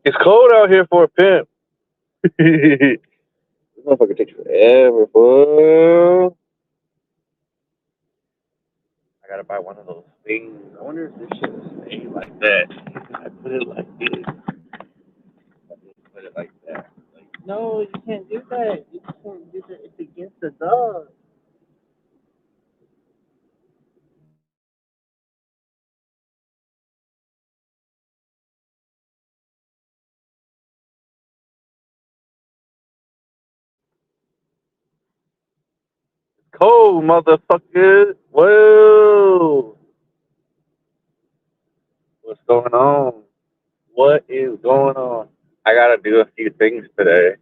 It's cold out here for a pimp. This motherfucker takes forever, fool. I gotta buy one of those things. I wonder if this shit will stay like that. I put it like this. I just put it like that. Like, no, you can't do that. You can't do that. It's against the dog. Cold, motherfucker. Whoa. What's going on? What is going on? I gotta do a few things today.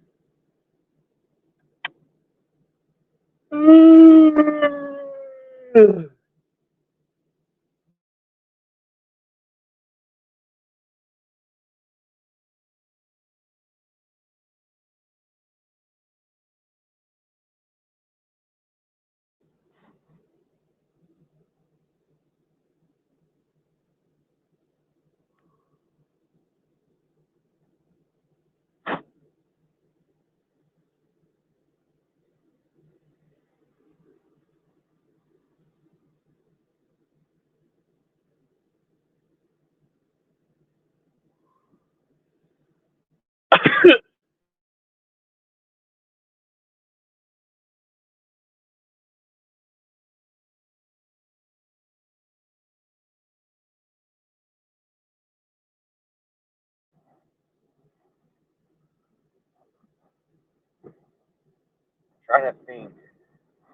Trying to think,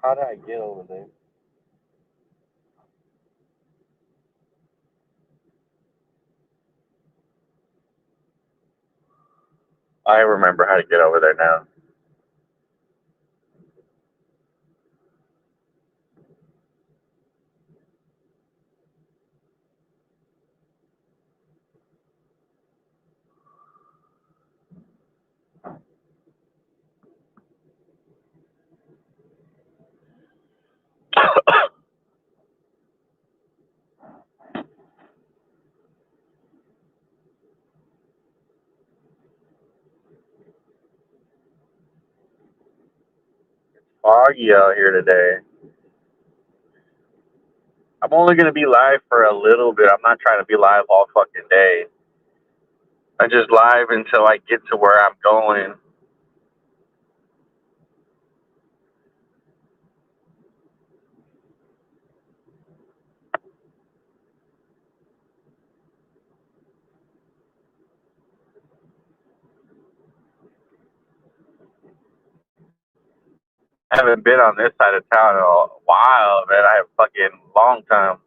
how did I get over there? I remember how to get over there now. Foggy out here today. I'm only gonna be live for a little bit. I'm not trying to be live all fucking day. I just live until I get to where I'm going. I haven't been on this side of town in a while, man. I have fucking long time.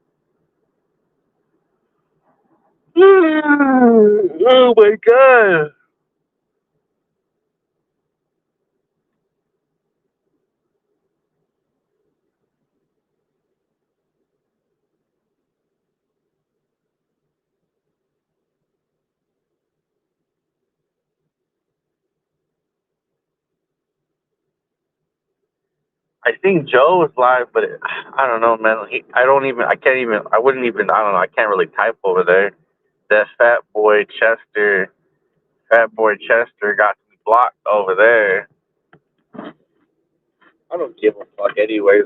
Oh my god. I think Joe was live, but I don't know, man. I can't even, I wouldn't even, I don't know, I can't really type over there. That Fat Boy Chester got me blocked over there. I don't give a fuck anyways.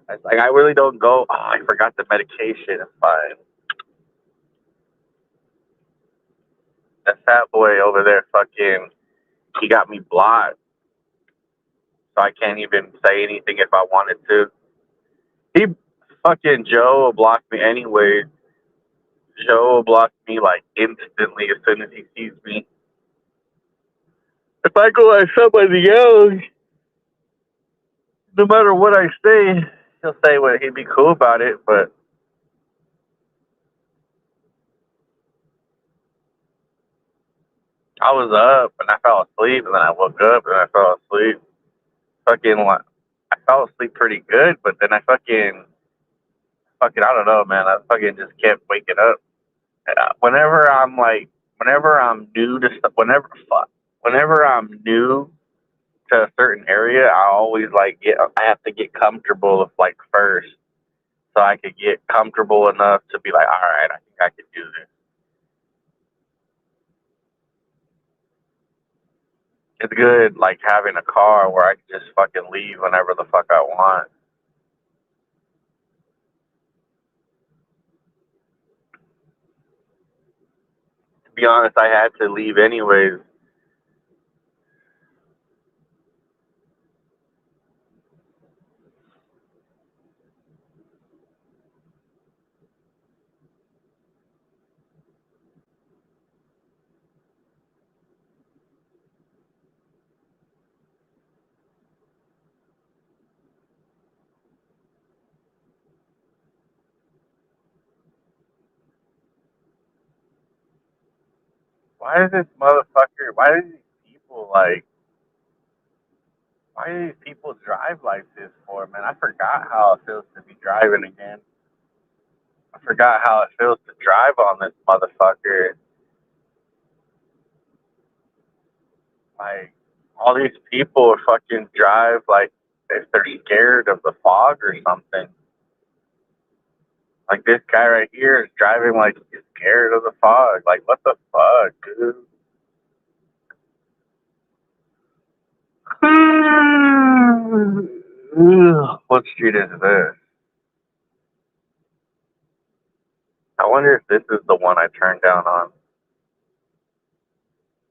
It's like, I really don't go, oh, I forgot the medication. It's fine. That Fat Boy over there fucking, he got me blocked. So I can't even say anything if I wanted to. He fucking Joe blocked me anyway. Joe blocked me like instantly as soon as he sees me. If I go at somebody else, no matter what I say, he'll say what he'd be cool about it. But I was up and I fell asleep, and then I woke up and I fell asleep. Fucking, I fell asleep pretty good, but then I fucking, I don't know, man. I fucking just kept waking up. Whenever I'm like, whenever I'm new to stuff, whenever I'm new to a certain area, I always like I have to get comfortable with like first, so I could get comfortable enough to be like, all right, I think I can do this. It's good, like, having a car where I can just fucking leave whenever the fuck I want. To be honest, I had to leave anyways. Why is this motherfucker? Why do these people like? Why do these people drive like this for, man? I forgot how it feels to be driving again. I forgot how it feels to drive on this motherfucker. Like, all these people fucking drive like if they're scared of the fog or something. Like, this guy right here is driving like he's scared of the fog. Like, what the fuck, dude? What street is this? I wonder if this is the one I turned down on.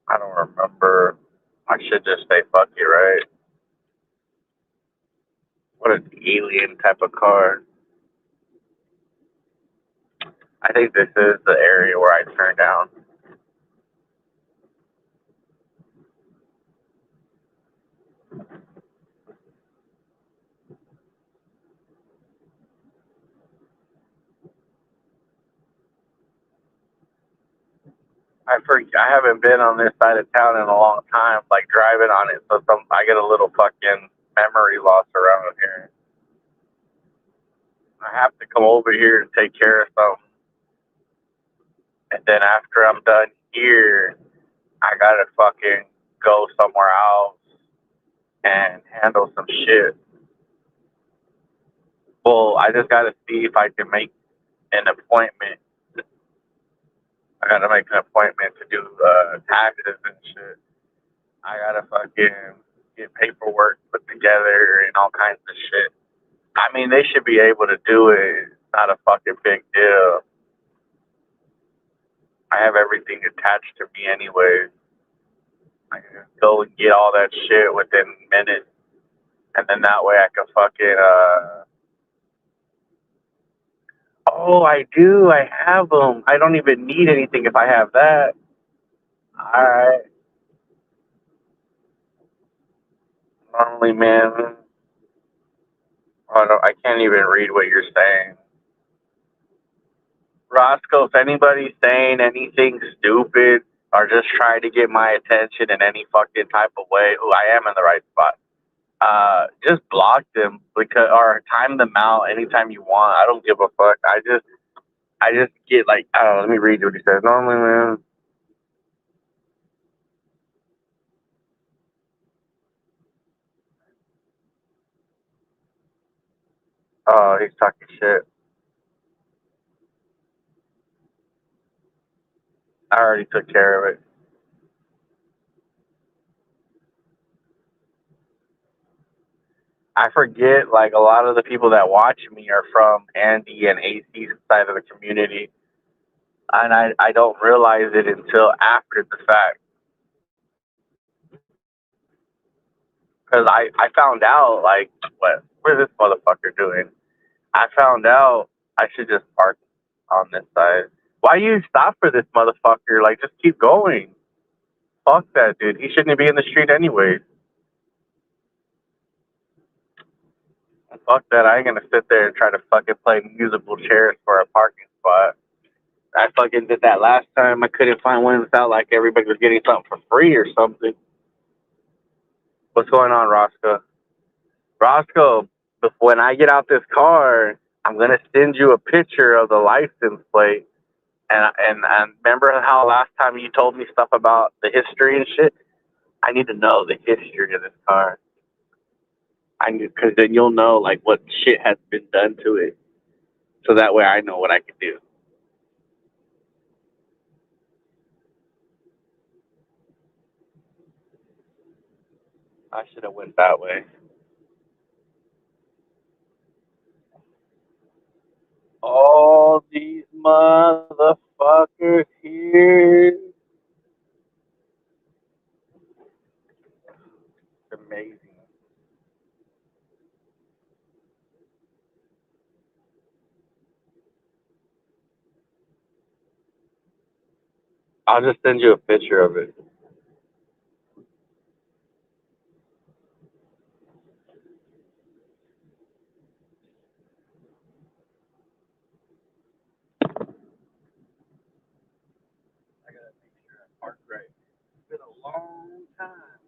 I don't remember. I should just say fuck you, right? What an alien type of car. I think this is the area where I turned down. I haven't been on this side of town in a long time, like driving on it. So I get a little fucking memory loss around here. I have to come over here and take care of something, and then after I'm done here, I gotta fucking go somewhere else and handle some shit. Well, I just gotta see if I can make an appointment. I gotta make an appointment to do taxes and shit. I gotta fucking get paperwork put together and all kinds of shit. I mean, they should be able to do it. It's not a fucking big deal. I have everything attached to me anyways. I can just go and get all that shit within minutes, and then that way I can fucking. Oh, I do. I have them. I don't even need anything if I have that. All right. Normally, man. Oh, no, I can't even read what you're saying. Roscoe, if anybody's saying anything stupid or just trying to get my attention in any fucking type of way, oh, I am in the right spot. Just block them because or time them out anytime you want. I don't give a fuck. I just get like I don't know. Let me read what he says. Normally, man. Oh, he's talking shit. I already took care of it. I forget like a lot of the people that watch me are from Andy and AC's side of the community, and I don't realize it until after the fact. Because I found out like what is this motherfucker doing? I found out I should just park on this side. Why you stop for this motherfucker? Like just keep going. Fuck that dude. He shouldn't be in the street anyways. Fuck that. I ain't gonna sit there and try to fucking play musical chairs for a parking spot. I fucking did that last time. I couldn't find one without like everybody was getting something for free or something. What's going on, Roscoe? Roscoe, when I get out this car, I'm gonna send you a picture of the license plate. And remember how last time you told me stuff about the history and shit? I need to know the history of this car. I need because then you'll know like what shit has been done to it, so that way I know what I can do. I should have went that way. All these motherfuckers here. It's amazing. I'll just send you a picture of it. I gotta make sure I park right. It's been a long time.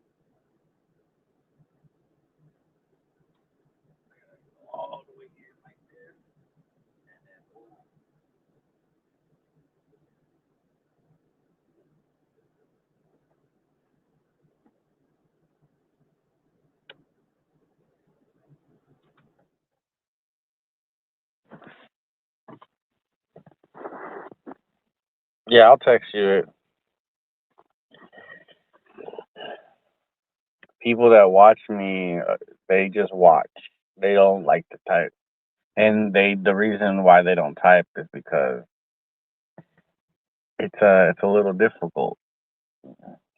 All the way here like this. And then, yeah, I'll text you it. People that watch me, they just watch. They don't like to type. And the reason why they don't type is because it's a little difficult.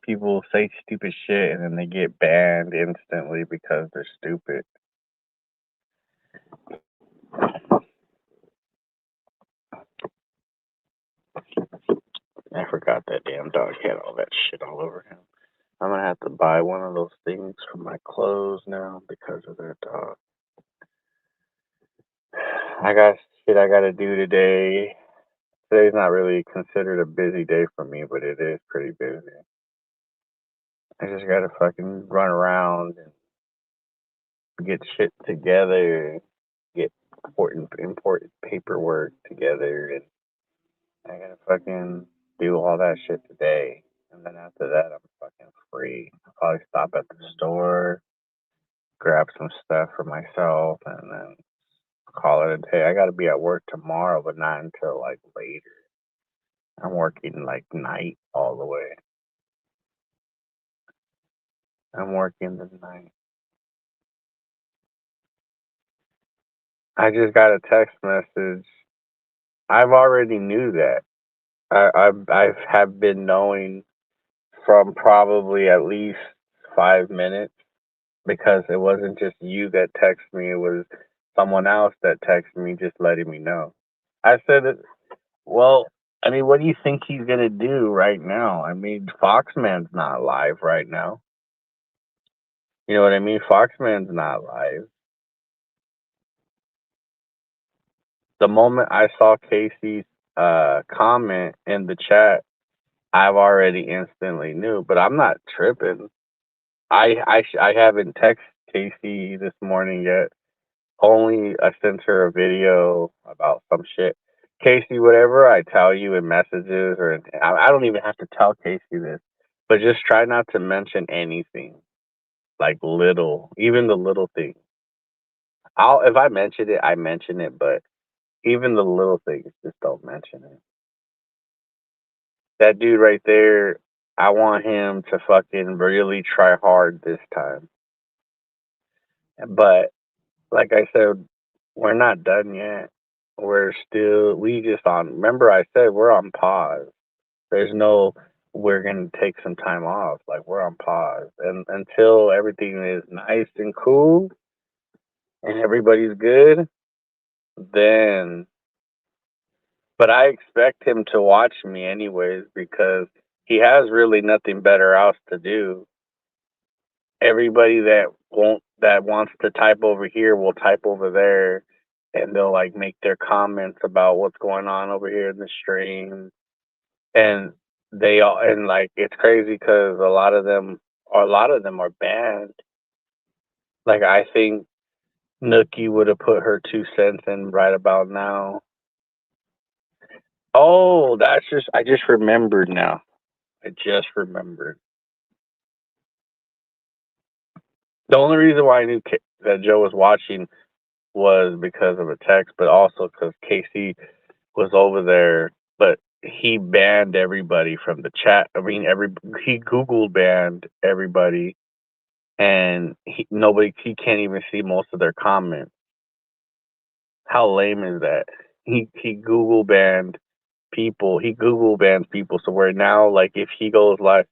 People say stupid shit and then they get banned instantly because they're stupid. I forgot that damn dog had all that shit all over him. I'm gonna have to buy one of those things for my clothes now because of that dog. I got shit I gotta do today. Today's not really considered a busy day for me, but it is pretty busy. I just gotta fucking run around and get shit together, get important paperwork together, and I gotta fucking do all that shit today. And then after that, I'm fucking free. I'll probably stop at the store, grab some stuff for myself, and then call it a day. I gotta be at work tomorrow, but not until like later. I'm working like night all the way. I'm working the night. I just got a text message. I've already knew that. I have been knowing from probably at least 5 minutes because it wasn't just you that texted me, it was someone else that texted me just letting me know. I said, well, I mean, what do you think he's going to do right now? I mean, Foxman's not live right now. You know what I mean? Foxman's not live. The moment I saw Casey's comment in the chat, I've already instantly knew, but I'm not tripping. I haven't texted Casey this morning yet. Only I sent her a video about some shit. Casey, whatever I tell you in messages or I don't even have to tell Casey this, but just try not to mention anything like little, even the little things. If I mention it, I mention it, but even the little things, just don't mention it. That dude right there, I want him to fucking really try hard this time. But like I said, we're not done yet. We just on, remember I said we're on pause. There's no, we're going to take some time off. Like we're on pause. And until everything is nice and cool and everybody's good, then, but I expect him to watch me anyways because he has really nothing better else to do. Everybody that wants to type over here will type over there and they'll like make their comments about what's going on over here in the stream. And they all, and like it's crazy because a lot of them are banned. Like I think Nookie would have put her 2 cents in right about now. Oh, I just remembered now. I just remembered. The only reason why I knew that Joe was watching was because of a text, but also because Casey was over there. But he banned everybody from the chat. I mean, he Google banned everybody, and he can't even see most of their comments. How lame is that? He Google banned people. He Google bans people, so where now, like, if he goes live,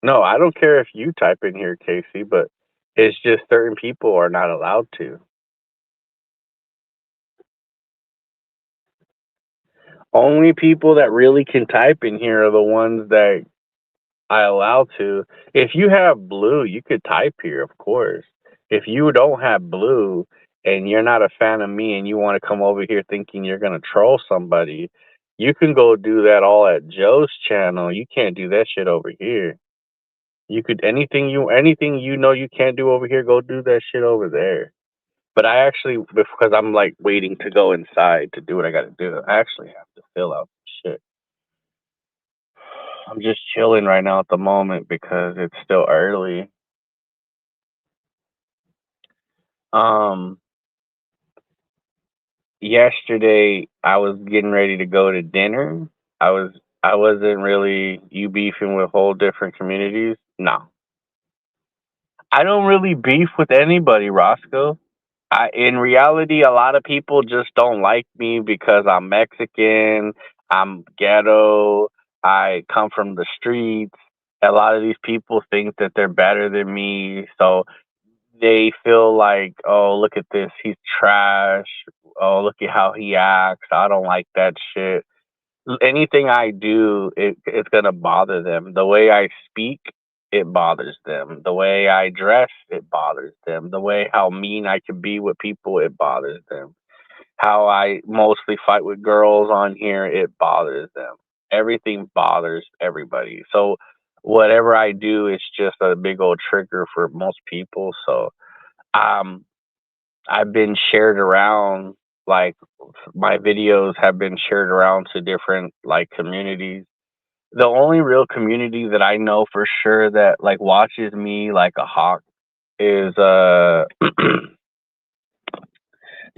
no, I don't care if you type in here, Casey, but it's just certain people are not allowed to. Only people that really can type in here are the ones that I allow to. If you have blue, you could type here, of course. If you don't have blue and you're not a fan of me and you want to come over here thinking you're going to troll somebody, you can go do that all at Joe's channel. You can't do that shit over here. You could anything you know you can't do over here, go do that shit over there. But I actually, because I'm like waiting to go inside to do what I got to do, I actually have to fill out some shit. I'm just chilling right now at the moment because it's still early. Um, Yesterday I was getting ready to go to dinner. I was I wasn't really you beefing with whole different communities. No, I don't really beef with anybody, Roscoe. In reality, a lot of people just don't like me because I'm Mexican, I'm ghetto, I come from the streets. A lot of these people think that they're better than me, so they feel like, oh, look at this, he's trash. Oh, look at how he acts. I don't like that shit. Anything I do, it's gonna bother them. The way I speak, it bothers them. The way I dress, it bothers them. The way how mean I can be with people, it bothers them. How I mostly fight with girls on here, it bothers them. Everything bothers everybody. So whatever I do, it's just a big old trigger for most people. So um, I've been shared around, like, my videos have been shared around to different, like, communities. The only real community that I know for sure that, like, watches me like a hawk is the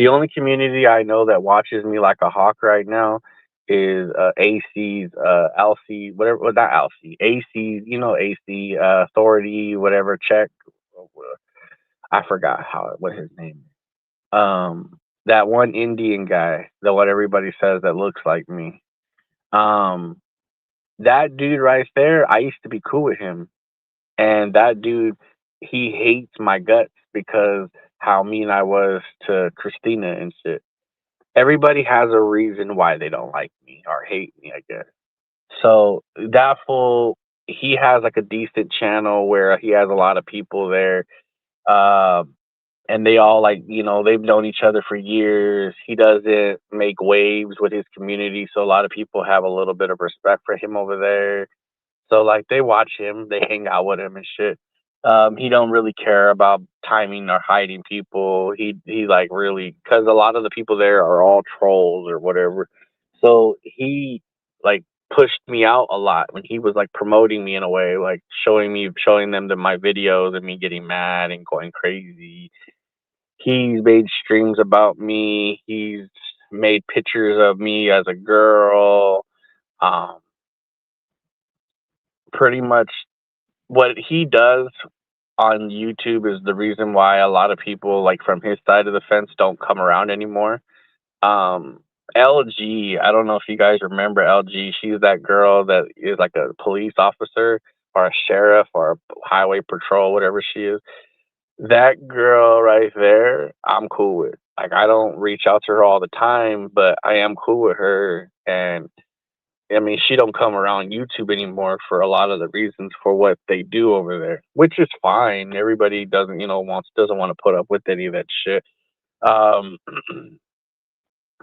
only community I know that watches me like a hawk right now is AC's LC, whatever, well, not LC, AC's, AC, authority, whatever, check. I forgot what his name is. That one Indian guy, the what everybody says that looks like me. Um, that dude right there, I used to be cool with him, and that dude, he hates my guts because how mean I was to Christina and shit. Everybody has a reason why they don't like me or hate me, I guess. So that fool, he has like a decent channel where he has a lot of people there. Um, and they all, like, they've known each other for years. He doesn't make waves with his community, so a lot of people have a little bit of respect for him over there. So, like, they watch him, they hang out with him and shit. He don't really care about timing or hiding people. He like really, because a lot of the people there are all trolls or whatever. So he, like, pushed me out a lot when he was like promoting me in a way, like showing them my videos and me getting mad and going crazy. He's made streams about me. He's made pictures of me as a girl. Um, Pretty much what he does on YouTube is the reason why a lot of people, like, from his side of the fence, don't come around anymore. Um, LG, I don't know if you guys remember LG. She's that girl that is like a police officer or a sheriff or a highway patrol, whatever she is. That girl right there, I'm cool with. Like, I don't reach out to her all the time, but I am cool with her. And I mean, she don't come around YouTube anymore for a lot of the reasons for what they do over there, which is fine. Everybody doesn't want to put up with any of that shit. Um,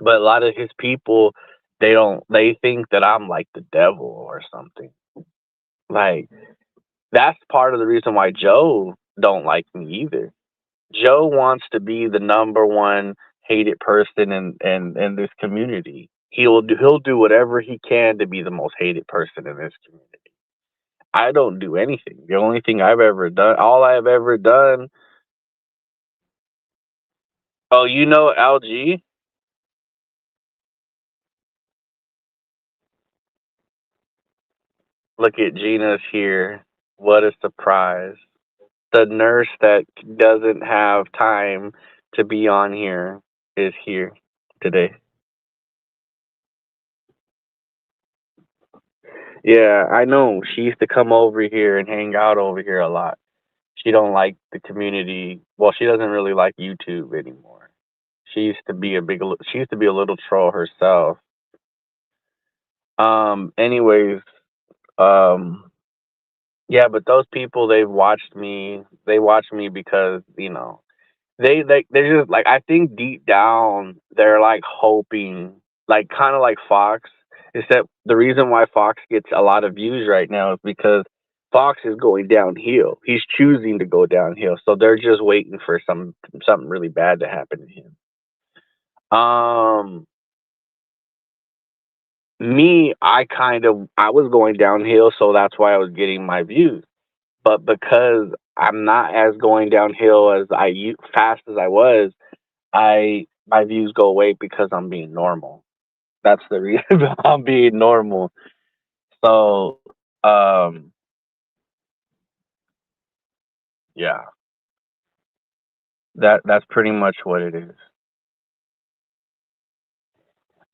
but a lot of his people, they think that I'm like the devil or something. Like, that's part of the reason why Joe don't like me either. Joe wants to be the number one hated person in this community. He'll do whatever he can to be the most hated person in this community. I don't do anything. The only thing I've ever done, all I've ever done. Oh, you know LG? Look at Gina's here. What a surprise. The nurse that doesn't have time to be on here is here today. Yeah, I know. She used to come over here and hang out over here a lot. She don't like the community. Well, she doesn't really like YouTube anymore. She used to be a little troll herself. Anyways, um yeah, but those people they watch me because, they're just like, I think deep down they're like hoping, like kind of like Fox, except the reason why Fox gets a lot of views right now is because Fox is going downhill. He's choosing to go downhill, so they're just waiting for something really bad to happen to him. Um, Me, I was going downhill, so that's why I was getting my views. But because I'm not as going downhill as fast as I was, I my views go away because I'm being normal. That's the reason. I'm being normal. So, um, yeah, that's pretty much what it is.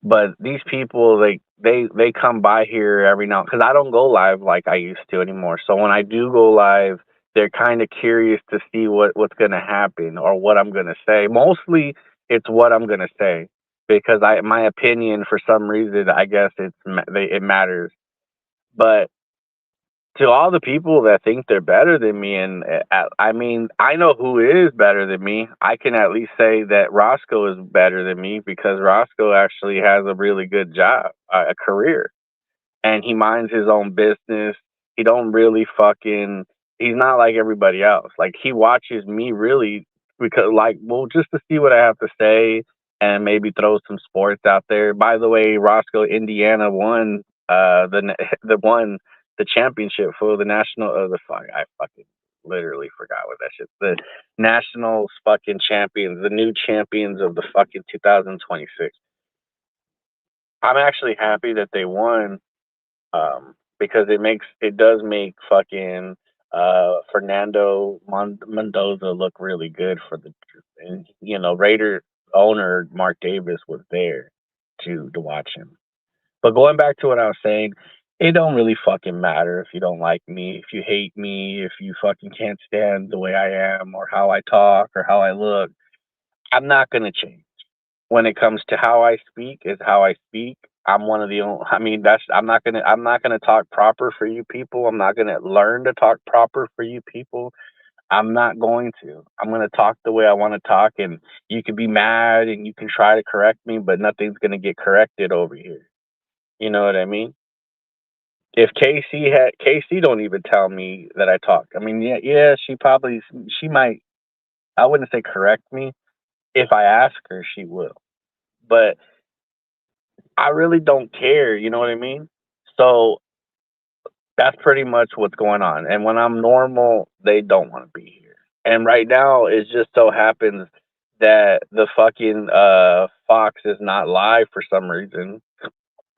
But these people, they come by here every now, because I don't go live like I used to anymore. So when I do go live, they're kind of curious to see what's gonna happen or what I'm gonna say. Mostly, it's what I'm gonna say, because my opinion, for some reason, I guess it matters. But to all the people that think they're better than me, and I mean, I know who is better than me. I can at least say that Roscoe is better than me, because Roscoe actually has a really good job, a career, and he minds his own business. He don't really fucking. He's not like everybody else. Like, he watches me really, because, like, well, just to see what I have to say and maybe throw some sports out there. By the way, Roscoe, Indiana won the one the championship for the national the fuck I fucking literally forgot what that shit. The nationals fucking champions, the new champions of the fucking 2026. I'm actually happy that they won, because it does make fucking Fernando Mendoza look really good for the, and Raider owner Mark Davis was there to watch him. But going back to what I was saying, it don't really fucking matter if you don't like me, if you hate me, if you fucking can't stand the way I am or how I talk or how I look. I'm not gonna change. When it comes to how I speak, is how I speak. I'm one of the only. I mean, I'm not gonna talk proper for you people. I'm not gonna learn to talk proper for you people. I'm not going to. I'm gonna talk the way I want to talk, and you can be mad and you can try to correct me, but nothing's gonna get corrected over here. You know what I mean? If Casey don't even tell me that I talk. I mean, yeah, she might. I wouldn't say correct me. If I ask her, she will. But I really don't care, you know what I mean? So that's pretty much what's going on. And when I'm normal, they don't want to be here. And right now, it just so happens that the fucking Fox is not live for some reason.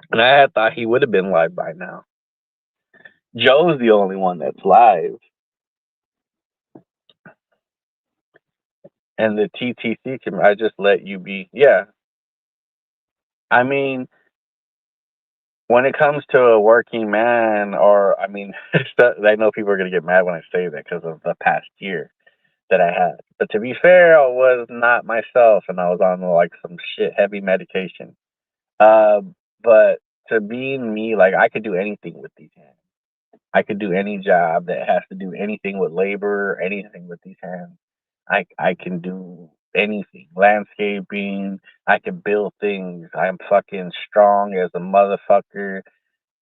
And I had thought he would have been live by now. Joe's the only one that's live. And the TTC can, I just let you be. Yeah. I mean, when it comes to a working man, or I mean, I know people are gonna get mad when I say that because of the past year that I had. But to be fair, I was not myself, and I was on like some shit heavy medication. Uh, but to being me, like, I could do anything with these hands. I could do any job that has to do anything with labor, anything with these hands. I can do anything. Landscaping. I can build things. I'm fucking strong as a motherfucker.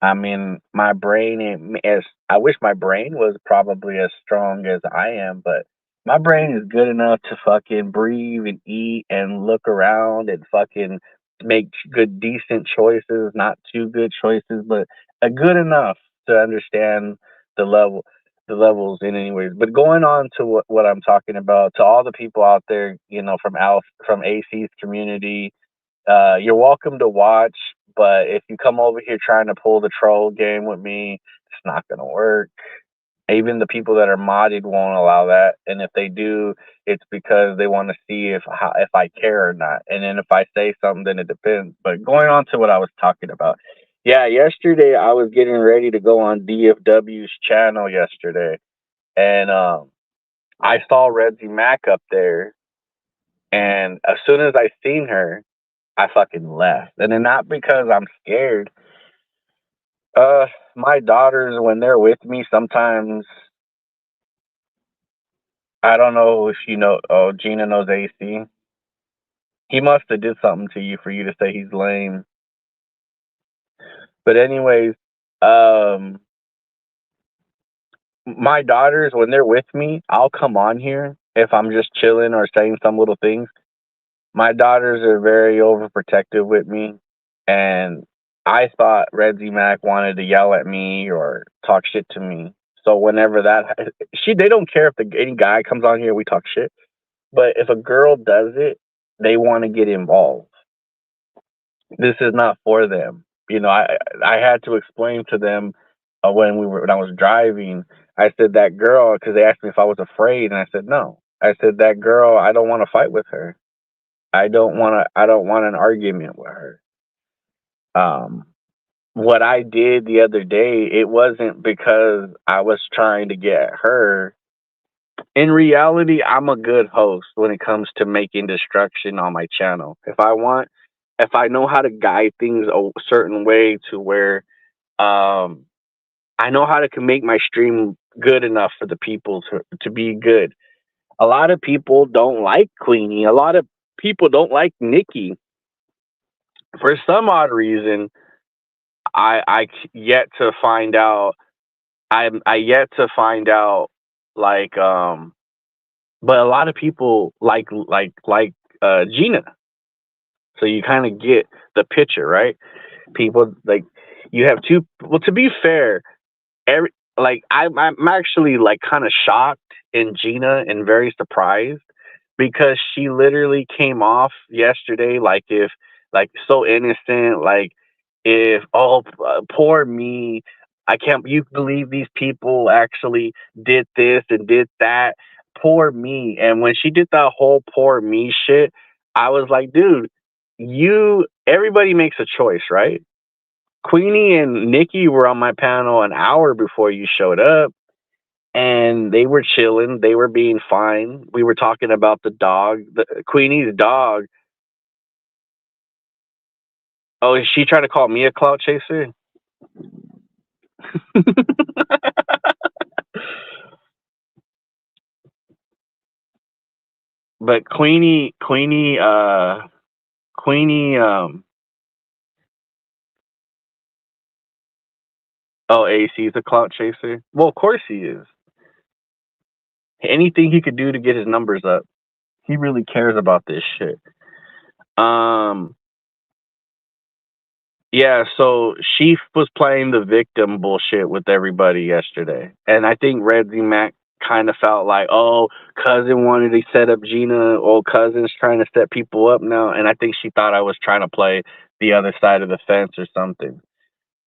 I mean, my brain ain't as I wish my brain was probably as strong as I am, but my brain is good enough to fucking breathe and eat and look around and fucking make good, decent choices, not too good choices, but good enough to understand the level, the levels in any ways. But going on to what I'm talking about, to all the people out there, from AC's community, you're welcome to watch, but if you come over here trying to pull the troll game with me, It's not gonna work. Even the people that are modded won't allow that, and if they do, it's because they want to see if I care or not. And then if I say something, then it depends. But going on to what I was talking about, yeah, yesterday I was getting ready to go on DFW's channel yesterday, and I saw Reggie Mack up there, and as soon as I seen her, I fucking left. And then not because I'm scared. My daughters, when they're with me, sometimes I don't know if you know. Oh, Gina knows AC. He must have did something to you for you to say he's lame. But anyways, um, my daughters, when they're with me, I'll come on here if I'm just chilling or saying some little things. My daughters are very overprotective with me, and I thought Reggie Mack wanted to yell at me or talk shit to me. So whenever they don't care if any guy comes on here, we talk shit. But if a girl does it, they want to get involved. This is not for them. You know, I had to explain to them when I was driving. I said that girl, because they asked me if I was afraid, and I said no. I said that girl, I don't want to fight with her. I don't want to. I don't want an argument with her. Um, what I did the other day, it wasn't because I was trying to get her. In reality, I'm a good host when it comes to making destruction on my channel. If I know how to guide things a certain way to where I know how to make my stream good enough for the people to be good. A lot of people don't like Queenie. A lot of people don't like Nikki. For some odd reason, I yet to find out. I yet to find out like but a lot of people like Gina. So you kind of get the picture, right? People like you have two. Well, to be fair, I'm actually like kind of shocked in Gina and very surprised because she literally came off yesterday like so innocent, like if poor me, I can't you believe these people actually did this and did that, poor me. And when she did that whole poor me shit, I was like, dude, everybody makes a choice, right? Queenie and Nikki were on my panel an hour before you showed up, and they were chilling. They were being fine. We were talking about the dog, Queenie's dog. Oh, is she trying to call me a clout chaser? But Queenie, oh, AC is a clout chaser. Well, of course he is. Anything he could do to get his numbers up. He really cares about this shit. Yeah, so she was playing the victim bullshit with everybody yesterday. And I think Reggie Mack kind of felt like, oh, cousin wanted to set up Gina. Oh, cousin's trying to set people up now. And I think she thought I was trying to play the other side of the fence or something.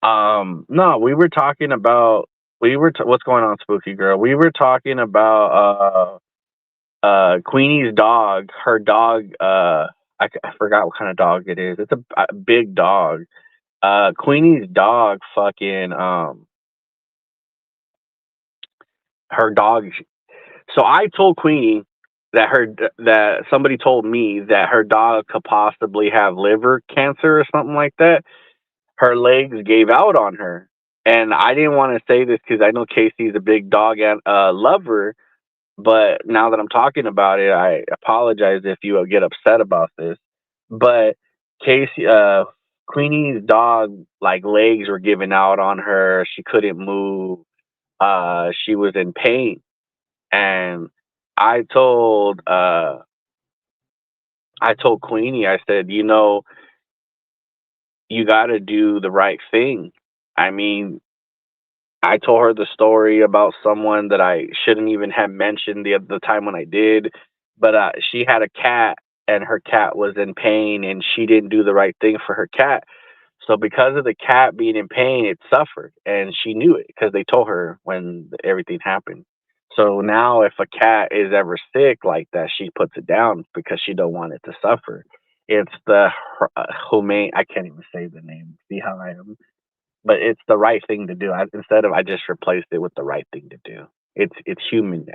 No, we were talking about, what's going on, Spooky Girl? We were talking about, Queenie's dog, her dog, I forgot what kind of dog it is. It's a big dog. Queenie's dog fucking her dog. So I told Queenie that somebody told me that her dog could possibly have liver cancer or something like that. Her legs gave out on her, and I didn't want to say this because I know Casey's a big dog and lover. But now that I'm talking about it, I apologize if you get upset about this. But Casey, Queenie's dog, like legs were giving out on her. She couldn't move. She was in pain, and I told uh, I told Queenie, I said, you got to do the right thing. I mean, I told her the story about someone that I shouldn't even have mentioned the time when I did, but she had a cat and her cat was in pain and she didn't do the right thing for her cat. So because of the cat being in pain, it suffered, and she knew it because they told her when everything happened. So now, if a cat is ever sick like that, she puts it down because she don't want it to suffer. It's the humane. I can't even say the name. See how I am, but it's the right thing to do. Instead of I just replaced it with the right thing to do. It's humanly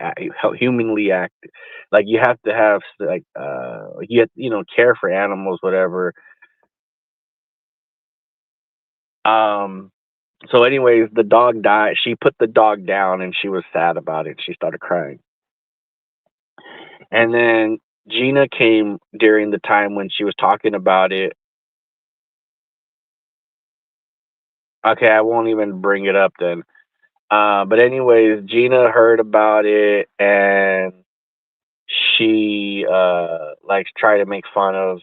acted. Like you have to have like care for animals, whatever. Um, so, anyways, the dog died. She put the dog down and she was sad about it. She started crying. And then Gina came during the time when she was talking about it. Okay, I won't even bring it up then. But anyways, Gina heard about it and she like tried to make fun of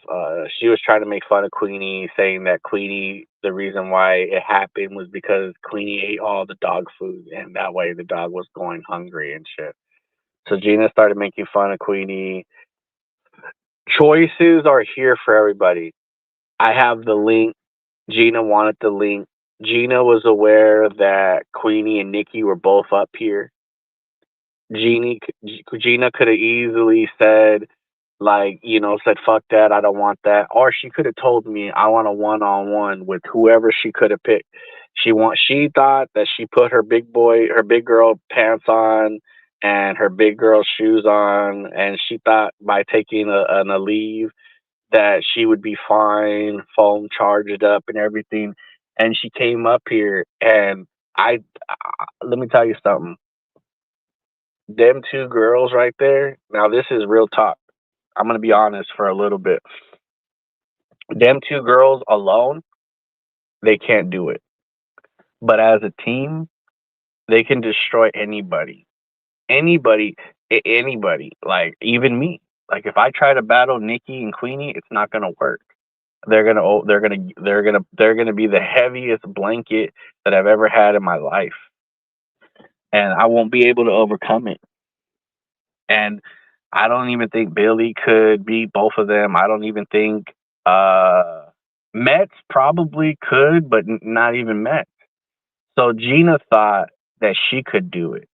she was trying to make fun of Queenie, saying that Queenie, the reason why it happened was because Queenie ate all the dog food and that way the dog was going hungry and shit. So Gina started making fun of Queenie. Choices are here for everybody. I have the link. Gina wanted the link. Gina was aware that Queenie and Nikki were both up here. Gina could have easily said, like, said, fuck that, I don't want that. Or she could have told me, I want a one-on-one with whoever she could have picked. She thought that she put her big girl pants on and her big girl shoes on, and she thought by taking a leave that she would be fine, phone charged up and everything. And she came up here, and let me tell you something. Them two girls right there. Now this is real talk. I'm gonna be honest for a little bit. Them two girls alone, they can't do it. But as a team, they can destroy anybody. Anybody, anybody. Like even me. Like if I try to battle Nikki and Queenie, it's not gonna work. They're gonna be the heaviest blanket that I've ever had in my life, and I won't be able to overcome it. And I don't even think Billy could beat both of them. I don't even think uh, Mets probably could, but not even Mets. So Gina thought that she could do it.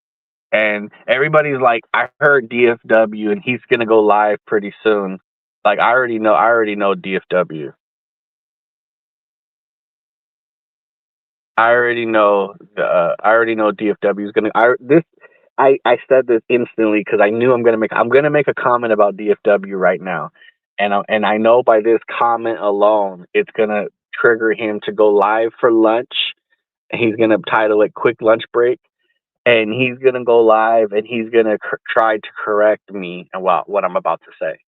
And everybody's like, I heard DFW and he's gonna go live pretty soon. Like I already know DFW. I already know DFW is gonna. I said this instantly because I knew I'm gonna make a comment about DFW right now, and I know by this comment alone, it's gonna trigger him to go live for lunch. He's gonna title it "Quick Lunch Break," and he's gonna go live and he's gonna try to correct me and what I'm about to say.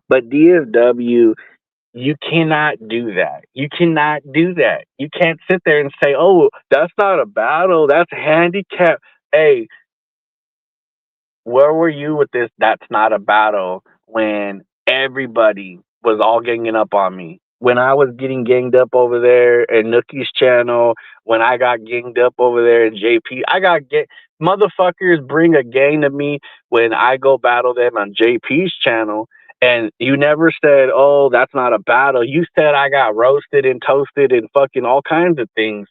But DFW, you cannot do that. You cannot do that. You can't sit there and say, "Oh, that's not a battle. That's a handicap." Hey, where were you with this? That's not a battle when everybody was all ganging up on me. When I was getting ganged up over there in Nookie's channel, when I got ganged up over there in JP, motherfuckers bring a gang to me when I go battle them on JP's channel. And you never said, "Oh, that's not a battle." You said I got roasted and toasted and fucking all kinds of things.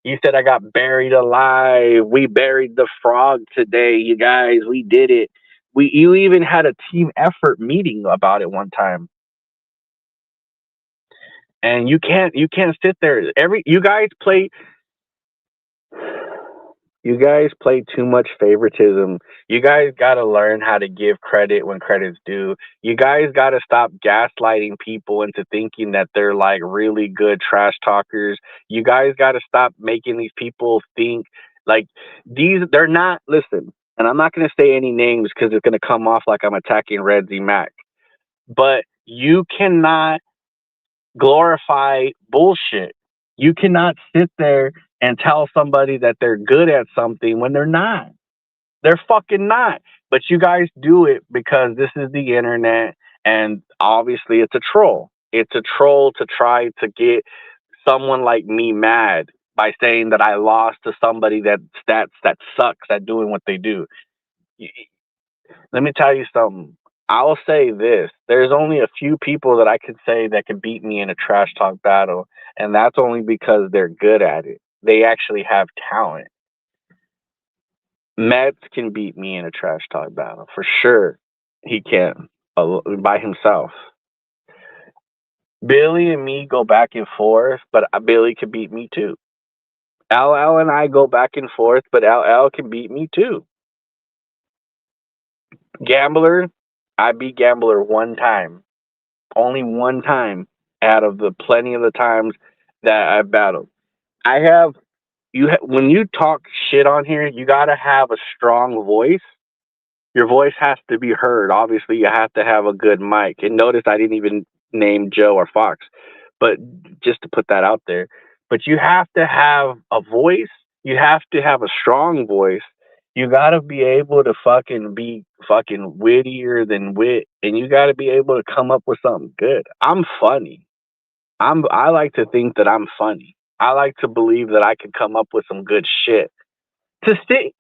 You said I got buried alive. We buried the frog today, you guys. We did it. You even had a team effort meeting about it one time. And you can't sit there. You guys play too much favoritism. You guys got to learn how to give credit when credit's due. You guys got to stop gaslighting people into thinking that they're like really good trash talkers. You guys got to stop making these people think like they're not, listen, and I'm not going to say any names because it's going to come off like I'm attacking Red Z Mac, but you cannot glorify bullshit. You cannot sit there and tell somebody that they're good at something when they're not. They're fucking not. But you guys do it because this is the internet and obviously it's a troll. It's a troll to try to get someone like me mad by saying that I lost to somebody that sucks at doing what they do. Let me tell you something. I'll say this: there's only a few people that I could say that can beat me in a trash talk battle, and that's only because they're good at it. They actually have talent. Mets can beat me in a trash talk battle for sure. He can by himself. Billy and me go back and forth, but Billy can beat me too. LL and I go back and forth, but LL can beat me too. Gambler, I beat Gambler one time, only one time out of the plenty of the times that I've battled. I have when you talk shit on here, you gotta have a strong voice. Your voice has to be heard. Obviously, you have to have a good mic. And notice I didn't even name Joe or Fox, but just to put that out there. But you have to have a voice. You have to have a strong voice. You got to be able to fucking be fucking wittier than wit, and you got to be able to come up with something good. I'm funny. I like to think that I'm funny. I like to believe that I can come up with some good shit. To sit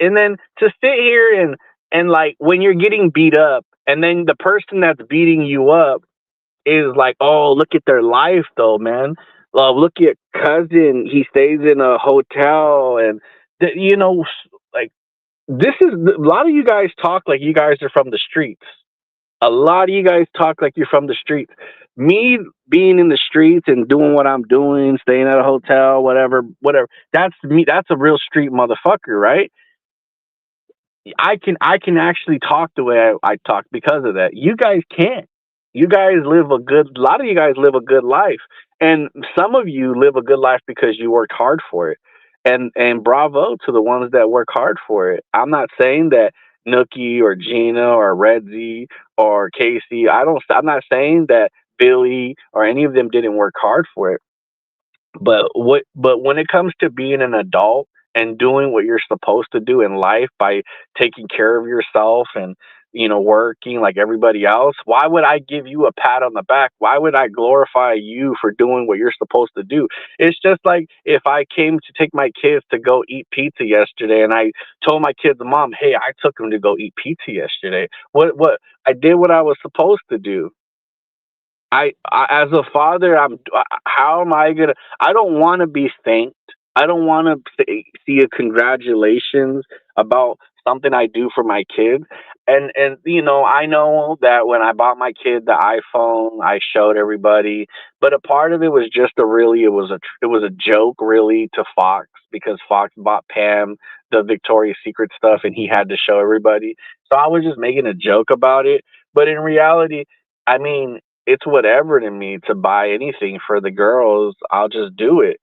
here and like when you're getting beat up and then the person that's beating you up is like, oh, look at their life though, man. Look at cousin, he stays in a hotel and you know, like this is a lot of you guys talk like you guys are from the streets. A lot of you guys talk like you're from the streets. Me being in the streets and doing what I'm doing, staying at a hotel, whatever, that's me. That's a real street motherfucker, right? I can actually talk the way I talk because of that. You guys can't. You guys live a lot of you guys live a good life. And some of you live a good life because you worked hard for it. And bravo to the ones that work hard for it. I'm not saying that Nookie or Gina or Redzy or Casey, I'm not saying that Billy or any of them didn't work hard for it. But when it comes to being an adult and doing what you're supposed to do in life by taking care of yourself and working like everybody else, why would I give you a pat on the back? Why would I glorify you for doing what you're supposed to do? It's just like if I came to take my kids to go eat pizza yesterday and I told my kids, mom, hey, I took them to go eat pizza yesterday. What I did what I was supposed to do. I as a father, how am I gonna? I don't want to be thanked. I don't want to see a congratulations about something I do for my kid. And I know that when I bought my kid the iPhone, I showed everybody, but a part of it was just it was a joke really to Fox because Fox bought Pam the Victoria's Secret stuff and he had to show everybody. So I was just making a joke about it, but in reality, I mean, it's whatever to me to buy anything for the girls. I'll just do it.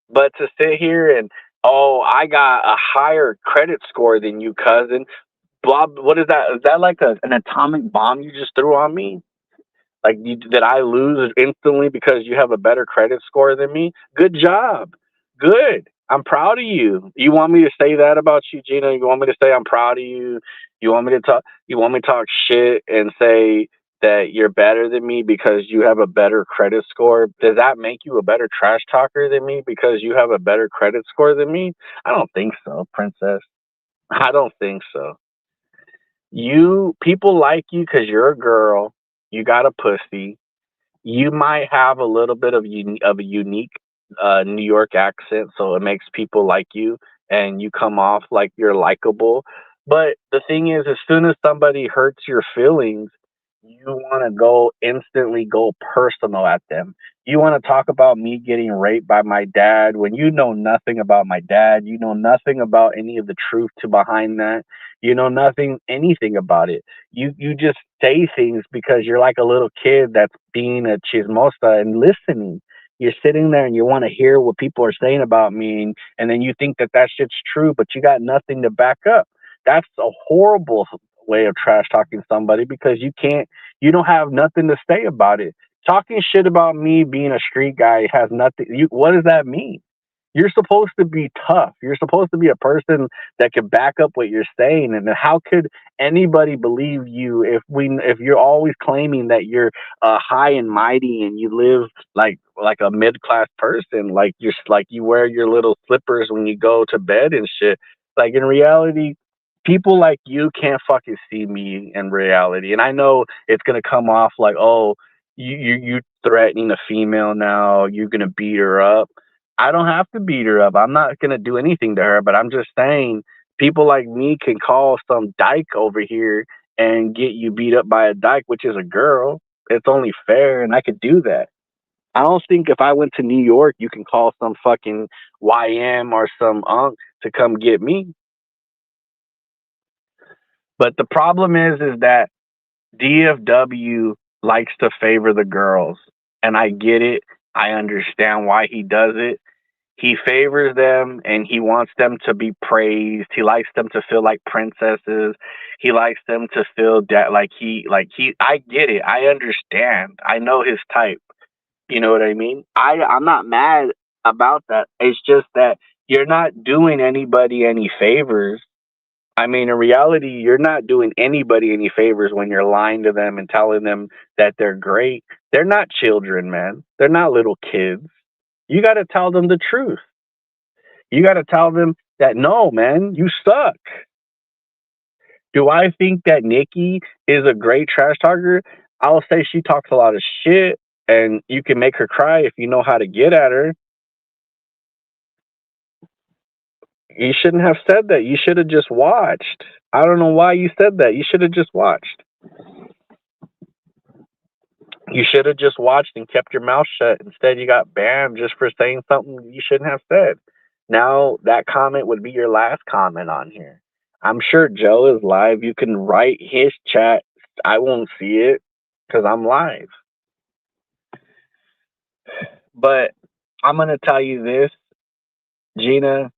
But to sit here and, oh, I got a higher credit score than you, cousin. Bob, what is that? Is that like an atomic bomb you just threw on me? Like that I lose instantly because you have a better credit score than me? Good job. Good. I'm proud of you. You want me to say that about you, Gina? You want me to say I'm proud of you? You want me to talk shit and say that you're better than me because you have a better credit score? Does that make you a better trash talker than me because you have a better credit score than me? I don't think so, princess. I don't think so. People like you because you're a girl. You got a pussy. You might have a little bit of a unique New York accent, so it makes people like you, and you come off like you're likable. But the thing is, as soon as somebody hurts your feelings, you want to instantly go personal at them. You want to talk about me getting raped by my dad when you know nothing about my dad. You know nothing about any of the truth to behind that. You know anything about it. You just say things because you're like a little kid that's being a chismosa and listening. You're sitting there and you want to hear what people are saying about me, and then you think that shit's true, but you got nothing to back up. That's a horrible way of trash talking somebody because you don't have nothing to say about it. Talking shit about me being a street guy has nothing. What does that mean? You're supposed to be tough. You're supposed to be a person that can back up what you're saying. And how could anybody believe you if you're always claiming that you're high and mighty and you live like a mid class person, like you wear your little slippers when you go to bed and shit. Like in reality, people like you can't fucking see me in reality. And I know it's gonna come off like, oh, you threatening a female now, you're gonna beat her up. I don't have to beat her up. I'm not gonna do anything to her, but I'm just saying people like me can call some dyke over here and get you beat up by a dyke, which is a girl. It's only fair, and I could do that. I don't think if I went to New York, you can call some fucking YM or some unk to come get me. But the problem is that DFW likes to favor the girls, and I get it. I understand why he does it. He favors them, and he wants them to be praised. He likes them to feel like princesses. He likes them to feel that like he. I get it. I understand. I know his type. You know what I mean? I'm not mad about that. It's just that you're not doing anybody any favors. I mean, in reality, you're not doing anybody any favors when you're lying to them and telling them that they're great. They're not children, man. They're not little kids. You got to tell them the truth. You got to tell them that, no, man, you suck. Do I think that Nikki is a great trash talker? I'll say she talks a lot of shit, and you can make her cry if you know how to get at her. You shouldn't have said that. You should have just watched. I don't know why you said that. You should have just watched. You should have just watched and kept your mouth shut. Instead, you got banned just for saying something you shouldn't have said. Now, that comment would be your last comment on here. I'm sure Joe is live. You can write his chat. I won't see it because I'm live. But I'm going to tell you this, Gina.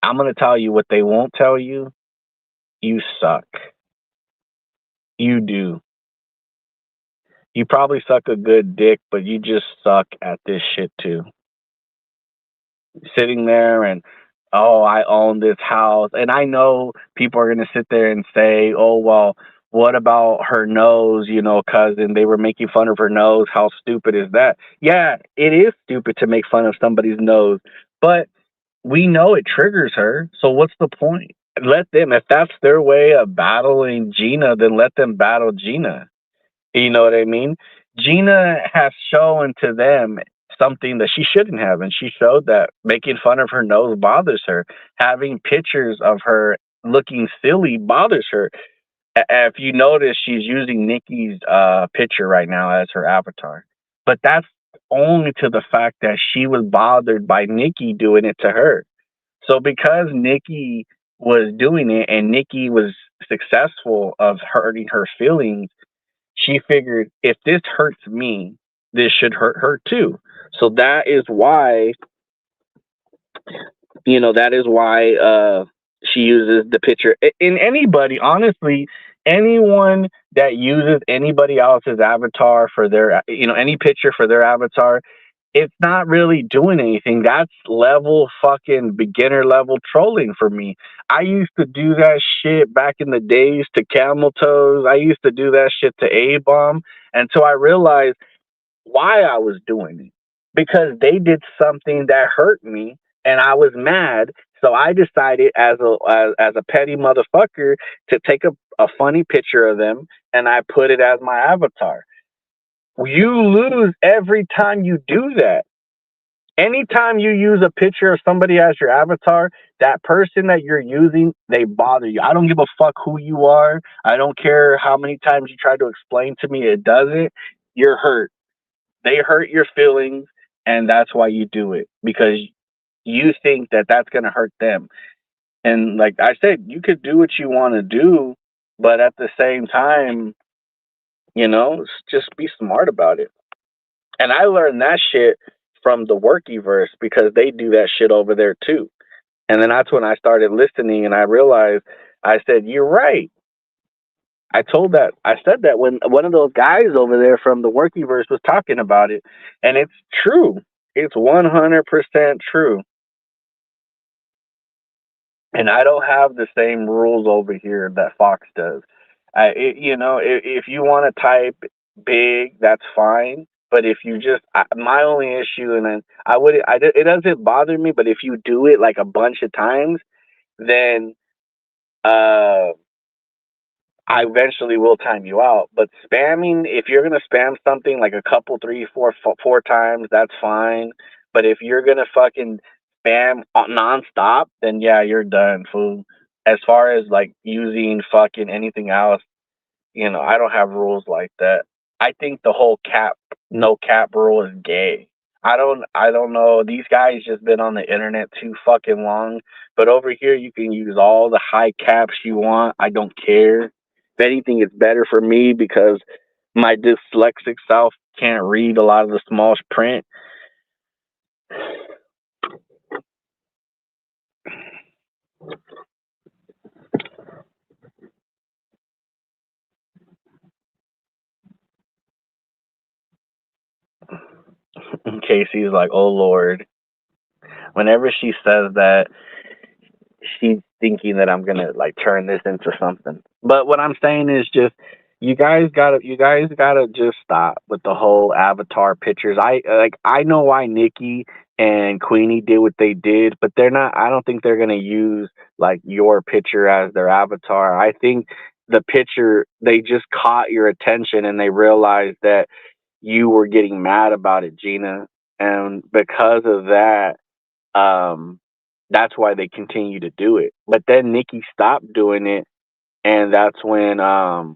I'm going to tell you what they won't tell you. You suck. You do. You probably suck a good dick, but you just suck at this shit too. Sitting there and, oh, I own this house. And I know people are going to sit there and say, oh, well, what about her nose, cousin? They were making fun of her nose. How stupid is that? Yeah, it is stupid to make fun of somebody's nose, but we know it triggers her. So what's the point? Let them, if that's their way of battling Gina, then let them battle Gina. You know what I mean? Gina has shown to them something that she shouldn't have, and she showed that making fun of her nose bothers her. Having pictures of her looking silly bothers her. If you notice, she's using Nikki's picture right now as her avatar. But that's only to the fact that she was bothered by Nikki doing it to her. So because Nikki was doing it and Nikki was successful of hurting her feelings, she figured if this hurts me, this should hurt her too. So that is why, she uses the picture. In anybody, honestly, anyone that uses anybody else's avatar for their, any picture for their avatar, it's not really doing anything. That's level fucking beginner level trolling for me. I used to do that shit back in the days to Camel Toes. I used to do that shit to A-Bomb until I realized why I was doing it. Because they did something that hurt me and I was mad. So I decided as a petty motherfucker to take a funny picture of them and I put it as my avatar. You lose every time you do that. Anytime you use a picture of somebody as your avatar, that person that you're using, they bother you. I don't give a fuck who you are. I don't care how many times you try to explain to me it doesn't. You're hurt. They hurt your feelings, and that's why you do it, because you think that that's going to hurt them. And like I said, you could do what you want to do, but at the same time, just be smart about it. And I learned that shit from the Workyverse because they do that shit over there too. And then that's when I started listening and I realized, I said, you're right. I said that when one of those guys over there from the Workyverse was talking about it. And it's true. It's 100% true. And I don't have the same rules over here that Fox does. If you want to type big, that's fine. But if you my only issue, and then it doesn't bother me. But if you do it like a bunch of times, then uh, I eventually will time you out. But spamming, if you're gonna spam something like a couple, three, four times, that's fine. But if you're gonna fucking spam nonstop, then yeah, you're done, fool. As far as like using fucking anything else, I don't have rules like that. I think the whole no cap rule is gay. I don't know. These guys just been on the internet too fucking long. But over here you can use all the high caps you want. I don't care. If anything, it's better for me because my dyslexic self can't read a lot of the small print. Casey's like, oh Lord. Whenever she says that, she's thinking that I'm gonna like turn this into something. But what I'm saying is just you guys gotta just stop with the whole avatar pictures. I know why Nikki and Queenie did what they did, but they're not I don't think they're gonna use like your picture as their avatar. I think the picture they just caught your attention and they realized that you were getting mad about it, Gina. And because of that, um, that's why they continue to do it. But then Nikki stopped doing it, and that's when I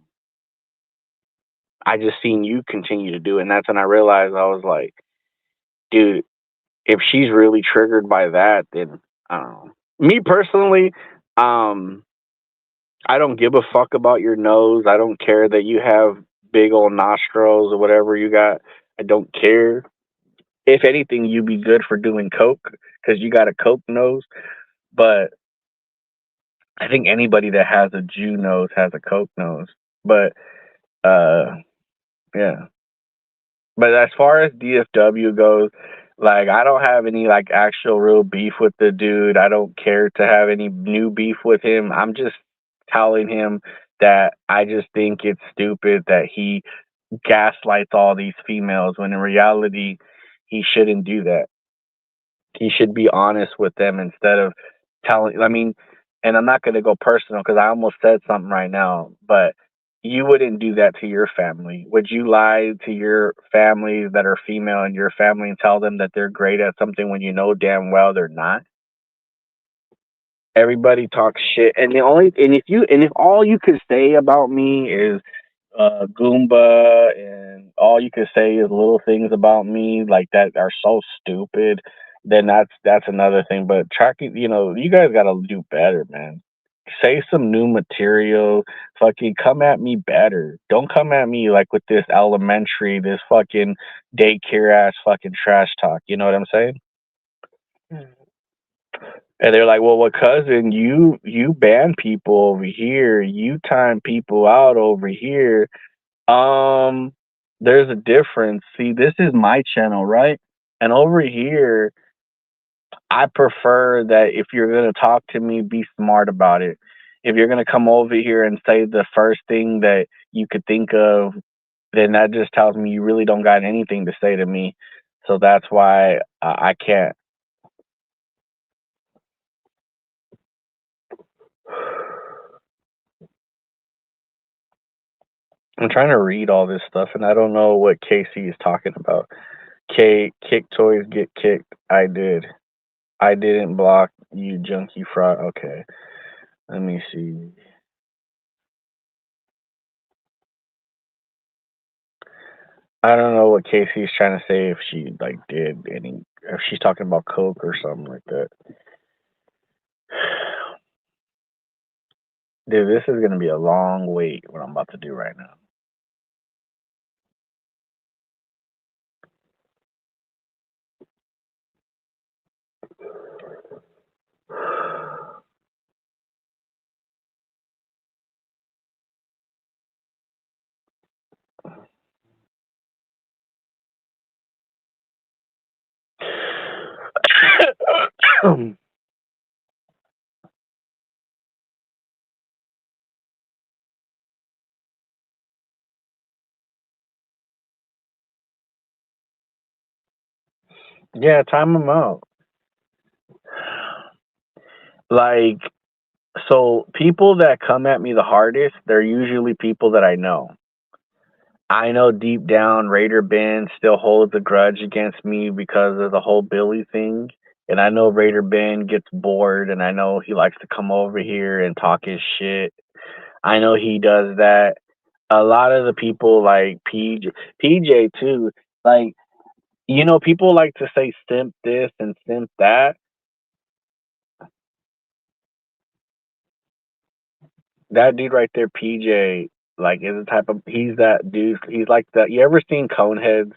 just seen you continue to do it, and that's when I realized I was like, dude, if she's really triggered by that, then I don't know. Me personally, um, I don't give a fuck about your nose. I don't care that you have big old nostrils or whatever you got. I don't care. If anything, you'd be good for doing coke because you got a coke nose. But I think anybody that has a Jew nose has a Coke nose. But uh yeah. But as far as DFW goes, like I don't have any like actual real beef with the dude. I don't care to have any new beef with him. I'm just telling him that I just think it's stupid that he gaslights all these females when in reality he shouldn't do that. He should be honest with them instead of telling. I mean, and I'm not going to go personal because I almost said something right now, but you wouldn't do that to your family. Would you lie to your family that are female and your family and tell them that they're great at something when you know damn well they're not? Everybody talks shit, and if all you could say about me is Goomba, and all you could say is little things about me like that are so stupid, then that's another thing. But tracking, you guys got to do better, man. Say some new material. Fucking come at me better. Don't come at me like with this elementary, this fucking daycare ass fucking trash talk. You know what I'm saying? And they're like, well, what cousin, you ban people over here, you time people out over here. Um, there's a difference. See, this is my channel, right? And over here, I prefer that if you're gonna talk to me, be smart about it. If you're gonna come over here and say the first thing that you could think of, then that just tells me you really don't got anything to say to me. So that's why I can't. I'm trying to read all this stuff, and I don't know what Casey is talking about. Kick toys get kicked. I did. I didn't block you, junkie fraud. Okay, let me see. I don't know what Casey's trying to say if she like did any, if she's talking about coke or something like that. Dude, this is gonna be a long wait. What I'm about to do right now. Yeah, time them out. Like So people that come at me the hardest, they're usually people that I know. I know deep down Raider Ben still holds a grudge against me because of the whole Billy thing. And I know Raider Ben gets bored and I know he likes to come over here and talk his shit. I know he does that. A lot of the people like PJ too, like, people like to say simp this and simp that. That dude right there, PJ, like, is the type of he's that dude. He's like that. You ever seen Coneheads?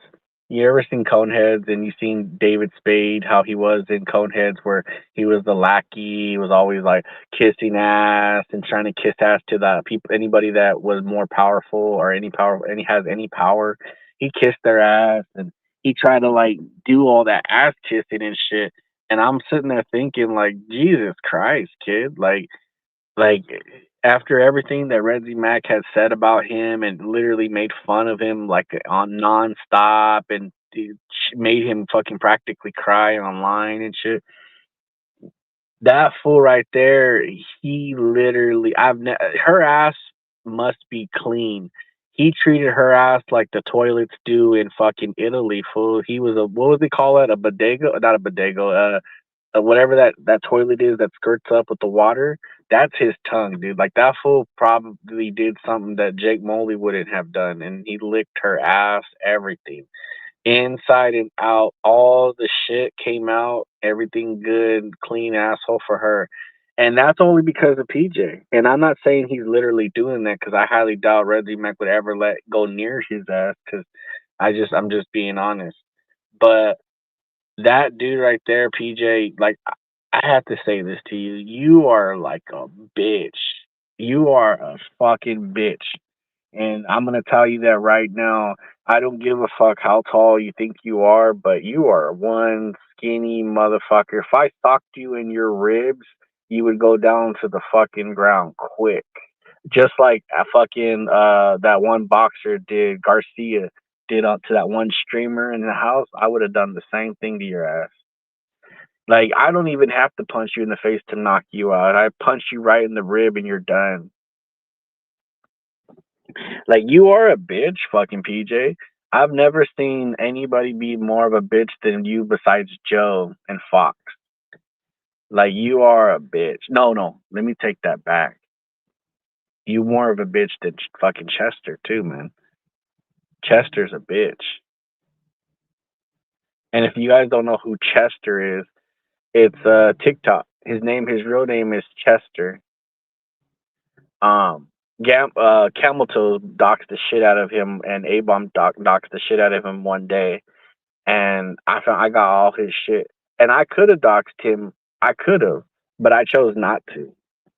You ever seen Coneheads and you seen David Spade, how he was in Coneheads, where he was the lackey, he was always like kissing ass and trying to kiss ass to the people, anybody that was more powerful or any power, any has any power. He kissed their ass and he tried to like do all that ass kissing and shit. And I'm sitting there thinking like, Jesus Christ, kid, like after everything that Reggie Mack had said about him and literally made fun of him like on nonstop and made him fucking practically cry online and shit. That fool right there, he literally, her ass must be clean. He treated her ass like the toilets do in fucking Italy, fool. He was what would they call it? A bodega? Not a bodega. Whatever that toilet is that skirts up with the water, that's his tongue, dude. Like that fool probably did something that Jake Moley wouldn't have done, and he licked her ass, everything, inside and out. All the shit came out, everything good, clean asshole for her, and that's only because of PJ. And I'm not saying he's literally doing that because I highly doubt Reggie Mack would ever let go near his ass. Because I'm just being honest, but that dude right there, PJ, like I have to say this to you. You are like a bitch. You are a fucking bitch. And I'm gonna tell you that right now. I don't give a fuck how tall you think you are, but you are one skinny motherfucker. If I socked you in your ribs, you would go down to the fucking ground quick. Just like a fucking that one boxer did, Garcia did up to that one streamer in the house, I would have done the same thing to your ass. Like I don't even have to punch you in the face to knock you out. I punch you right in the rib and you're done. Like you are a bitch, fucking PJ. I've never seen anybody be more of a bitch than you besides Joe and Fox. Like you are a bitch. No, let me take that back. You more of a bitch than fucking Chester too, man. Chester's a bitch. And if you guys don't know who Chester is, it's TikTok. His real name is Chester. Um, Camel Toe doxed the shit out of him, and A Bomb doxed the shit out of him one day, and I got all his shit, and I could have doxed him. I could have, but I chose not to.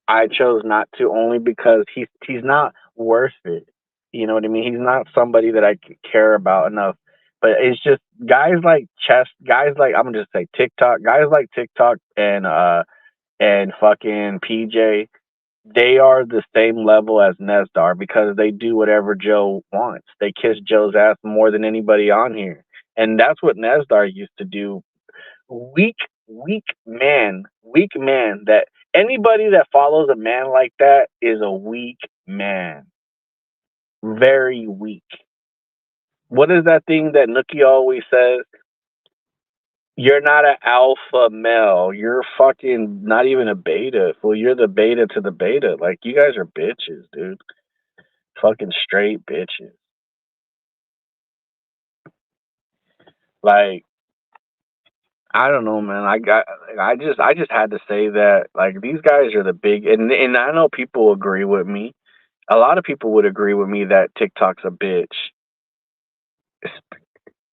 I chose not to only because he's not worth it. You know what I mean? He's not somebody that I care about enough. But it's just guys like I'm gonna just say TikTok, guys like TikTok and fucking PJ, they are the same level as Nesdar because they do whatever Joe wants. They kiss Joe's ass more than anybody on here. And that's what Nesdar used to do. Weak, weak man. That anybody that follows a man like that is a weak man. Very weak. What is that thing that Nookie always says? You're not an alpha male. You're fucking not even a beta. Well, you're the beta to the beta. Like, you guys are bitches, dude. Fucking straight bitches. Like, I don't know, man. I just had to say that. Like, these guys are the big, and I know people agree with me. A lot of people would agree with me that TikTok's a bitch,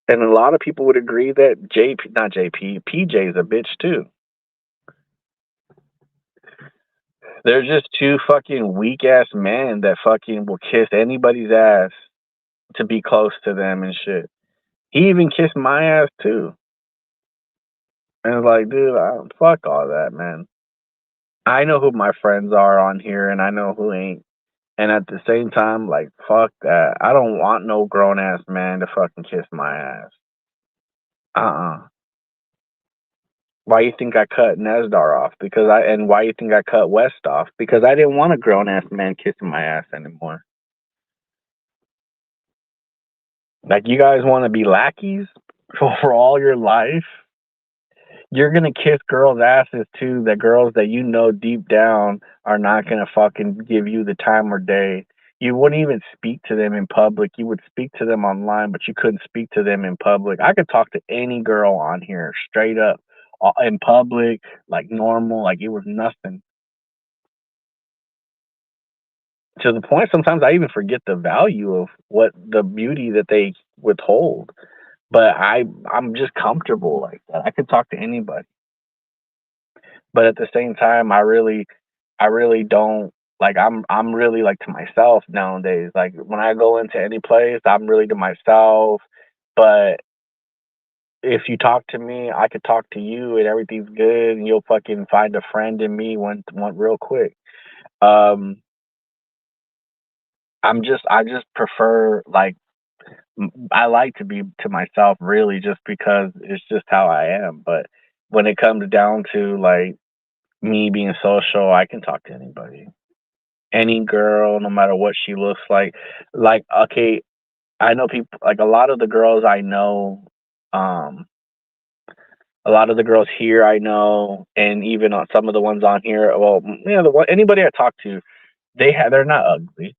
and a lot of people would agree that not JP, PJ's a bitch too. They're just two fucking weak ass men that fucking will kiss anybody's ass to be close to them and shit. He even kissed my ass too. And it's like, dude, fuck all that, man. I know who my friends are on here and I know who ain't. And at the same time, like, fuck that. I don't want no grown ass man to fucking kiss my ass. Uh-uh. Why you think I cut Nesdar off? And why you think I cut West off? Because I didn't want a grown ass man kissing my ass anymore. Like, you guys want to be lackeys for all your life? You're gonna kiss girls' asses too. The girls that you know deep down are not gonna fucking give you the time or day. You wouldn't even speak to them in public. You would speak to them online, but you couldn't speak to them in public. I could talk to any girl on here straight up in public, like normal, like it was nothing. To the point sometimes I even forget the value of what the beauty that they withhold. But I'm just comfortable like that. I could talk to anybody. But at the same time, I really don't like I'm really like to myself nowadays. Like when I go into any place, I'm really to myself. But if you talk to me, I could talk to you and everything's good and you'll fucking find a friend in me one real quick. Um I just prefer like I like to be to myself really just because it's just how I am. But when it comes down to like me being social, I can talk to anybody. Any girl, no matter what she looks like. Like, okay, I know people like um, a lot of the girls here I know, and even on some of the ones on here. Well, anybody I talk to, they're not ugly.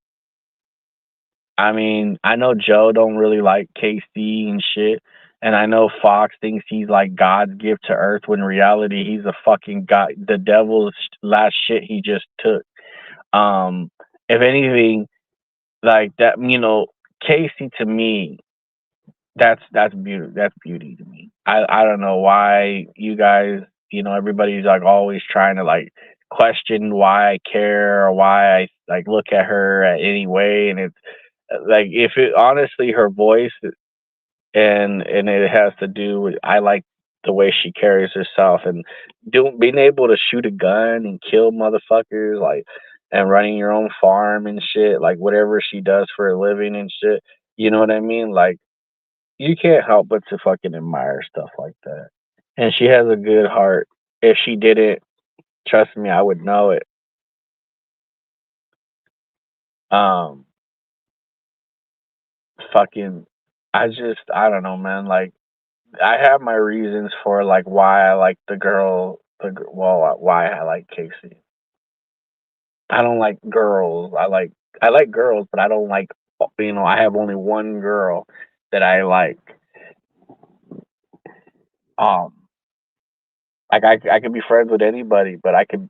I mean, I know Joe don't really like KC and shit, and I know Fox thinks he's like God's gift to Earth when in reality he's a fucking god, the devil's last shit he just took. Um, if anything, like that, Casey to me, that's beauty. That's beauty to me. I don't know why you guys, everybody's like always trying to like question why I care or why I like look at her at any way, and it's like if it honestly her voice and it has to do with I like the way she carries herself and being able to shoot a gun and kill motherfuckers like and running your own farm and shit like whatever she does for a living and shit. You know what I mean? Like you can't help but to fucking admire stuff like that. And she has a good heart. If she didn't, trust me, I would know it. Um, fucking, I don't know, man. Like, I have my reasons for like why I like the girl. Why I like Casey. I don't like girls. I like girls, but I don't like. I have only one girl that I like. Um, like I could be friends with anybody, but I could.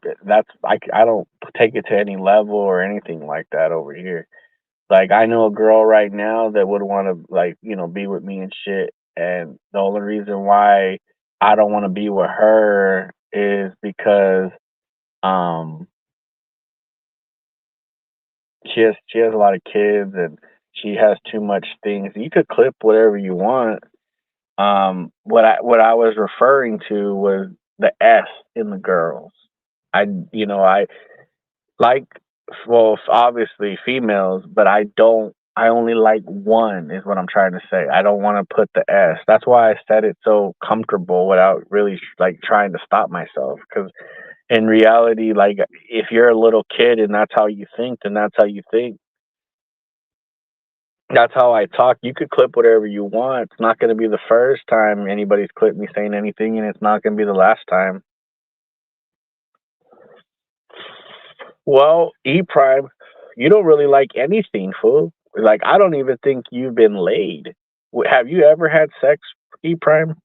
I don't take it to any level or anything like that over here. Like I know a girl right now that would want to like be with me and shit, and the only reason why I don't want to be with her is because um she has a lot of kids and she has too much things. You could clip whatever you want. What I was referring to was the S in the girls. I like obviously females, but I only like one is what I'm trying to say. I don't want to put the S. That's why I said it so comfortable without really like trying to stop myself cuz in reality like if you're a little kid and that's how you think, then that's how you think. That's how I talk. You could clip whatever you want. It's not going to be the first time anybody's clipped me saying anything and it's not going to be the last time. Well, E Prime, you don't really like anything, fool. Like I don't even think you've been laid. Have you ever had sex, E Prime?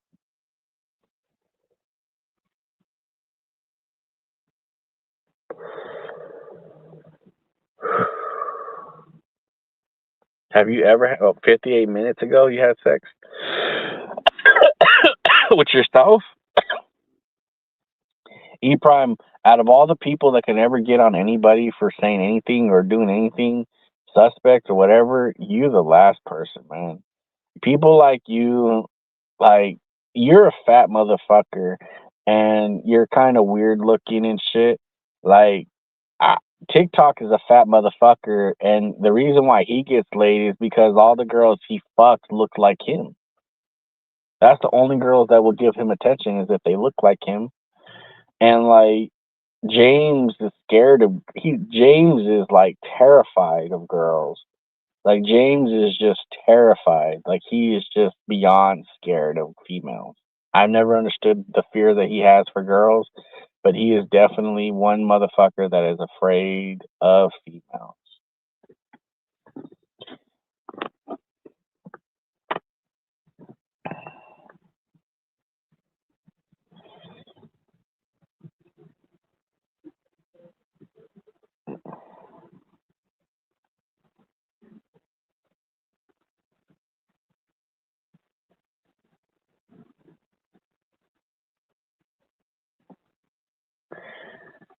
Have you ever? 58 minutes ago, you had sex with yourself, E Prime. Out of all the people that can ever get on anybody for saying anything or doing anything suspect or whatever, you're the last person, man. People like you, like you're a fat motherfucker, and you're kind of weird looking and shit. Like I, TikTok is a fat motherfucker, and the reason why he gets laid is because all the girls he fucks look like him. That's the only girls that will give him attention is if they look like him. And like James is scared of James is like terrified of girls. Like James is just terrified. Like he is just beyond scared of females. I've never understood the fear that he has for girls, but he is definitely one motherfucker that is afraid of females.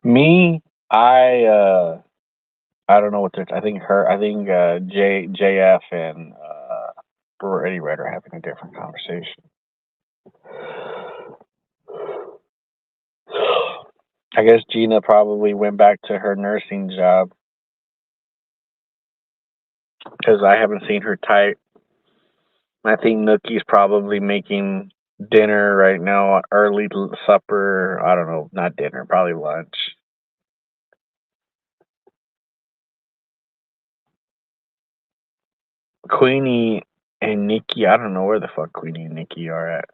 Me, I don't know what they're. I think JF and Eddie Red are having a different conversation. I guess Gina probably went back to her nursing job because I haven't seen her type. I think Nookie's probably making dinner right now, early supper. I don't know, not dinner, probably lunch. Queenie and Nikki, I don't know where the fuck Queenie and Nikki are at.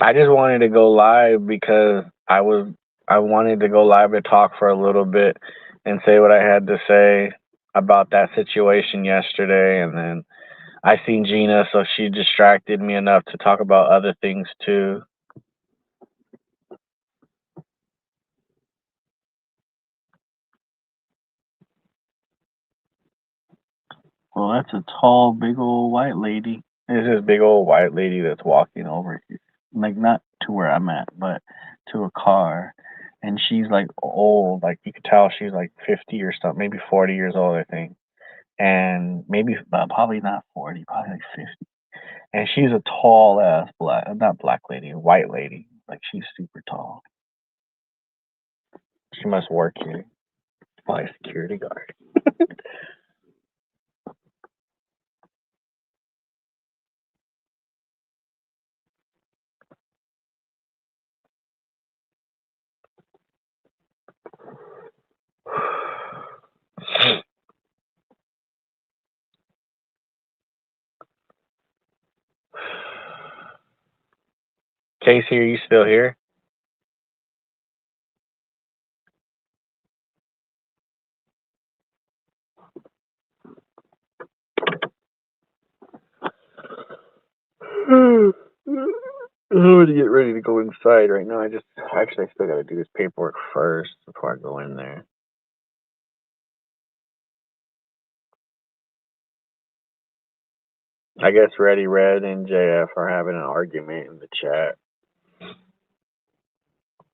I just wanted to go live because I wanted to go live and talk for a little bit and say what I had to say about that situation yesterday, and then I seen Gina, so she distracted me enough to talk about other things too. Well, that's a tall, big old white lady. There's this big old white lady that's walking over here. Like, not to where I'm at, but to a car. And she's like old. Like, you could tell she's like 50 or something, maybe 40 years old, I think. And maybe, probably not 40, probably like 50. And she's a tall ass not black lady, white lady. Like, she's super tall. She must work here. Probably a security guard. Casey, are you still here? I'm going to get ready to go inside right now. I still got to do this paperwork first before I go in there. I guess Ready Red and JF are having an argument in the chat.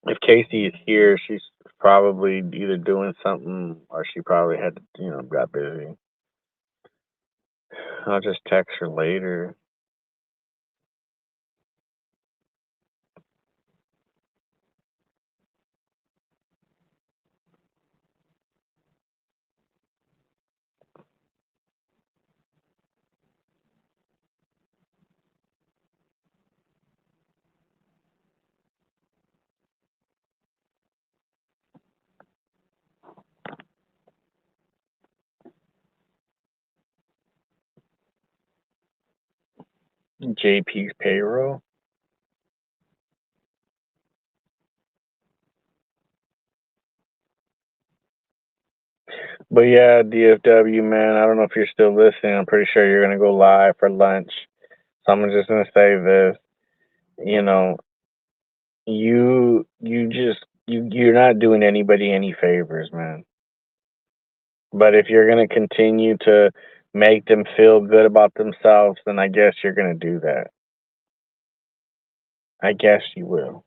If Casey is here, she's probably either doing something or she probably had to, got busy. I'll just text her later. JP's payroll. But yeah, DFW, man, I don't know if you're still listening. I'm pretty sure you're going to go live for lunch. So I'm just going to say this. You're not doing anybody any favors, man. But if you're going to continue to make them feel good about themselves, then I guess you're going to do that. I guess you will.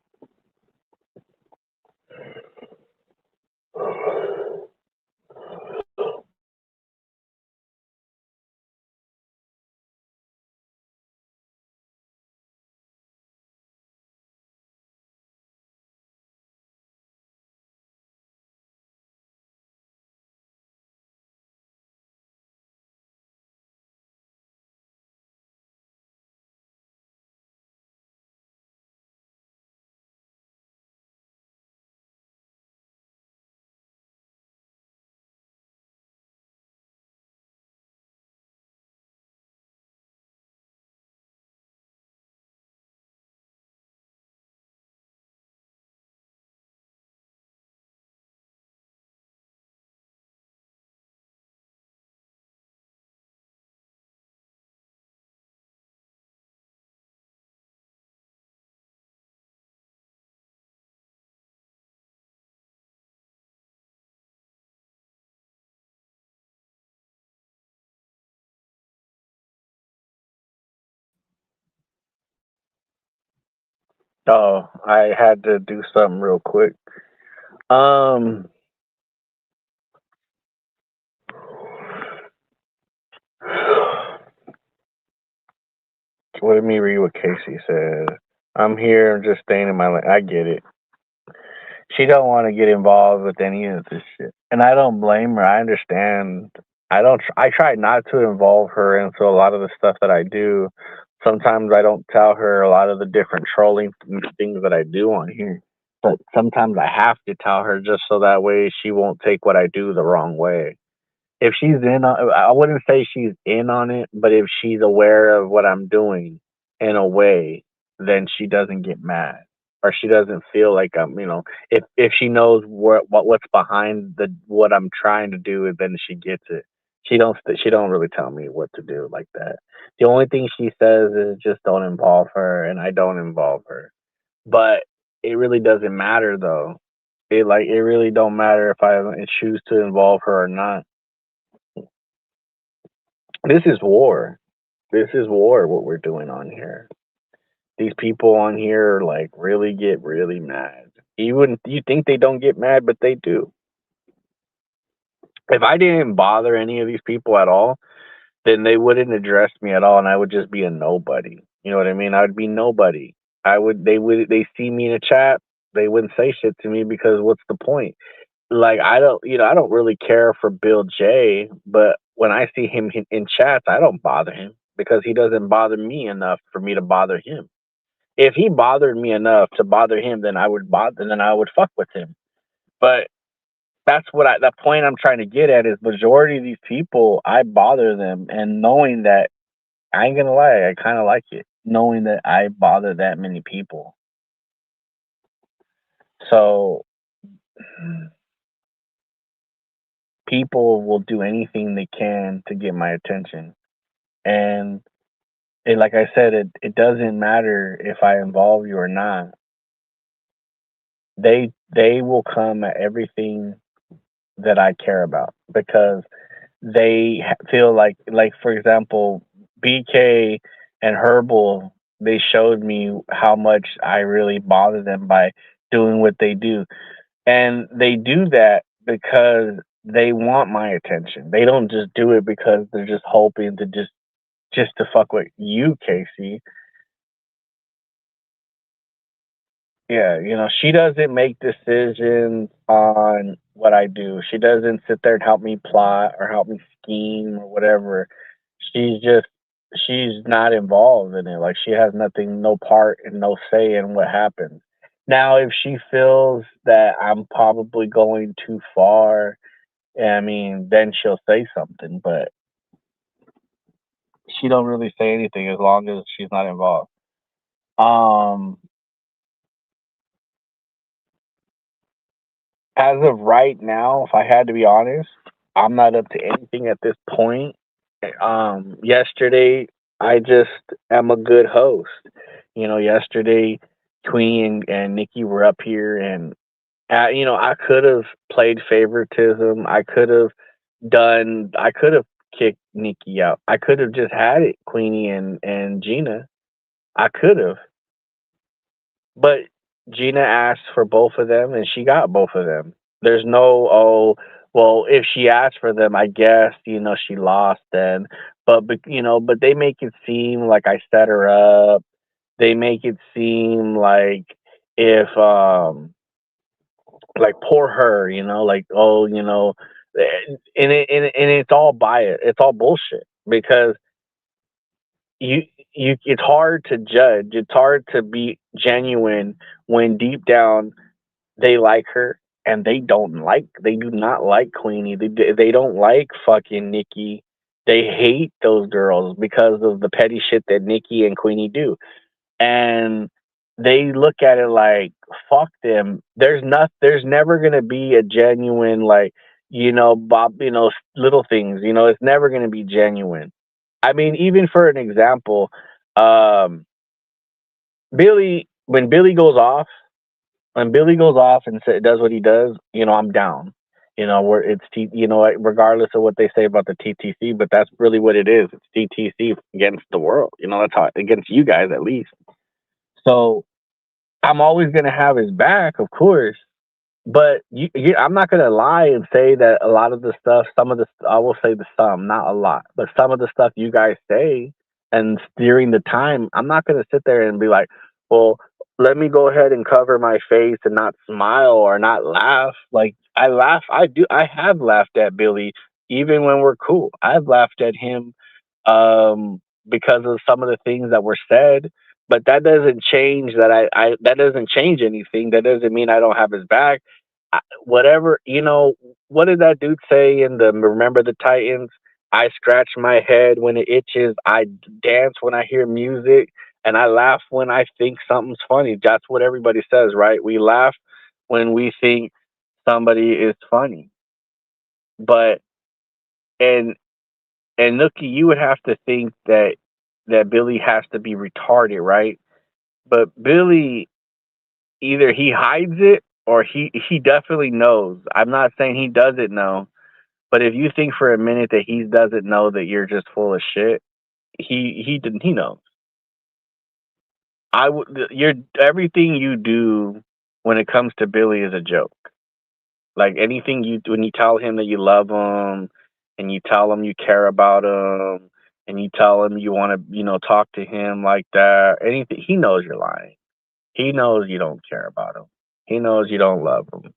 Oh, I had to do something real quick. Um, let me read what Casey said. I'm here, just staying in my lane. I get it. She don't want to get involved with any of this shit, and I don't blame her. I understand. I don't. I try not to involve her into a lot of the stuff that I do. Sometimes I don't tell her a lot of the different trolling things that I do on here, but sometimes I have to tell her just so that way she won't take what I do the wrong way. If she's in on, I wouldn't say she's in on it, but if she's aware of what I'm doing in a way, then she doesn't get mad or she doesn't feel like I'm, if she knows what's behind the what I'm trying to do, then she gets it. She don't really tell me what to do like that. The only thing she says is just don't involve her, and I don't involve her. But it really doesn't matter though. It really don't matter if I choose to involve her or not. This is war. This is war, what we're doing on here. These people on here like really get really mad. You think they don't get mad, but they do. If I didn't bother any of these people at all, then they wouldn't address me at all and I would just be a nobody. You know what I mean? I would be nobody. They see me in a chat, they wouldn't say shit to me because what's the point? Like I don't really care for Bill J, but when I see him in chats, I don't bother him because he doesn't bother me enough for me to bother him. If he bothered me enough to bother him, then I would fuck with him. But the point I'm trying to get at is majority of these people, I bother them, and knowing that I ain't gonna lie, I kind of like it, knowing that I bother that many people. So people will do anything they can to get my attention. And like I said, it doesn't matter if I involve you or not. They will come at everything that I care about because they feel like for example, BK and Herbal, they showed me how much I really bother them by doing what they do. And they do that because they want my attention. They don't just do it because they're just hoping to just to fuck with you, Casey. Yeah, she doesn't make decisions on what I do. She doesn't sit there and help me plot or help me scheme or whatever. She's just she's not involved in it. Like she has nothing, no part and no say in what happens. Now, if she feels that I'm probably going too far, I mean, then she'll say something, but she don't really say anything as long as she's not involved. Um, as of right now, if I had to be honest, I'm not up to anything at this point. Yesterday, I just am a good host. Yesterday, Queen and Nikki were up here, and I could have played favoritism. I could have kicked Nikki out. I could have just had it, Queenie and Gina. I could have, but Gina asked for both of them, and she got both of them. There's no, oh, well, if she asked for them, I guess she lost then. But they make it seem like I set her up. They make it seem like if like poor her, like oh, and it's all bias. It's all bullshit because you it's hard to judge. It's hard to be genuine when deep down they like her and they do not like Queenie. They don't like fucking Nikki. They hate those girls because of the petty shit that Nikki and Queenie do. And they look at it like fuck them. There's never gonna be a genuine like Bob, little things, it's never gonna be genuine. I mean, even for an example, um Billy when Billy goes off and does what he does, I'm down. Where regardless of what they say about the TTC, but that's really what it is. It's TTC against the world. That's how against you guys at least. So I'm always gonna have his back, of course. But I'm not gonna lie and say that a lot of the stuff, some of the, I will say the some, not a lot, but some of the stuff you guys say, and during the time, I'm not gonna sit there and be like, well, let me go ahead and cover my face and not smile or not laugh. Like I laugh, I have laughed at Billy even when we're cool. I've laughed at him because of some of the things that were said. But that doesn't change that that doesn't change anything. That doesn't mean I don't have his back. Whatever, what did that dude say in the Remember the Titans? I scratch my head when it itches. I dance when I hear music, and I laugh when I think something's funny. That's what everybody says, right? We laugh when we think somebody is funny. But and Nookie, you would have to think that Billy has to be retarded, right? But Billy, either he hides it or he definitely knows. I'm not saying he doesn't know, but if you think for a minute that he doesn't know that you're just full of shit, he knows. I would you're everything you do when it comes to Billy is a joke. Like anything you when you tell him that you love him, and you tell him you care about him, and you tell him you want to talk to him like that, anything, he knows you're lying. He knows you don't care about him. He knows you don't love him.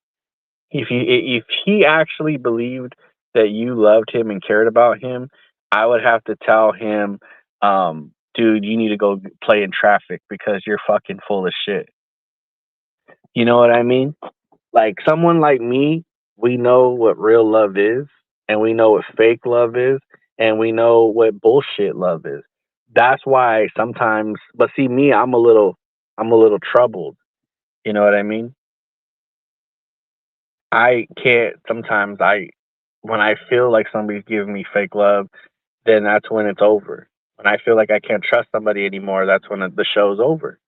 If he actually believed that you loved him and cared about him, I would have to tell him, dude, you need to go play in traffic because you're fucking full of shit. You know what I mean? Like someone like me, we know what real love is, and we know what fake love is, and we know what bullshit love is. That's why sometimes, but see me, I'm a little troubled. You know what I mean? I can't sometimes when I feel like somebody's giving me fake love, then that's when it's over. When I feel like I can't trust somebody anymore, that's when the show's over.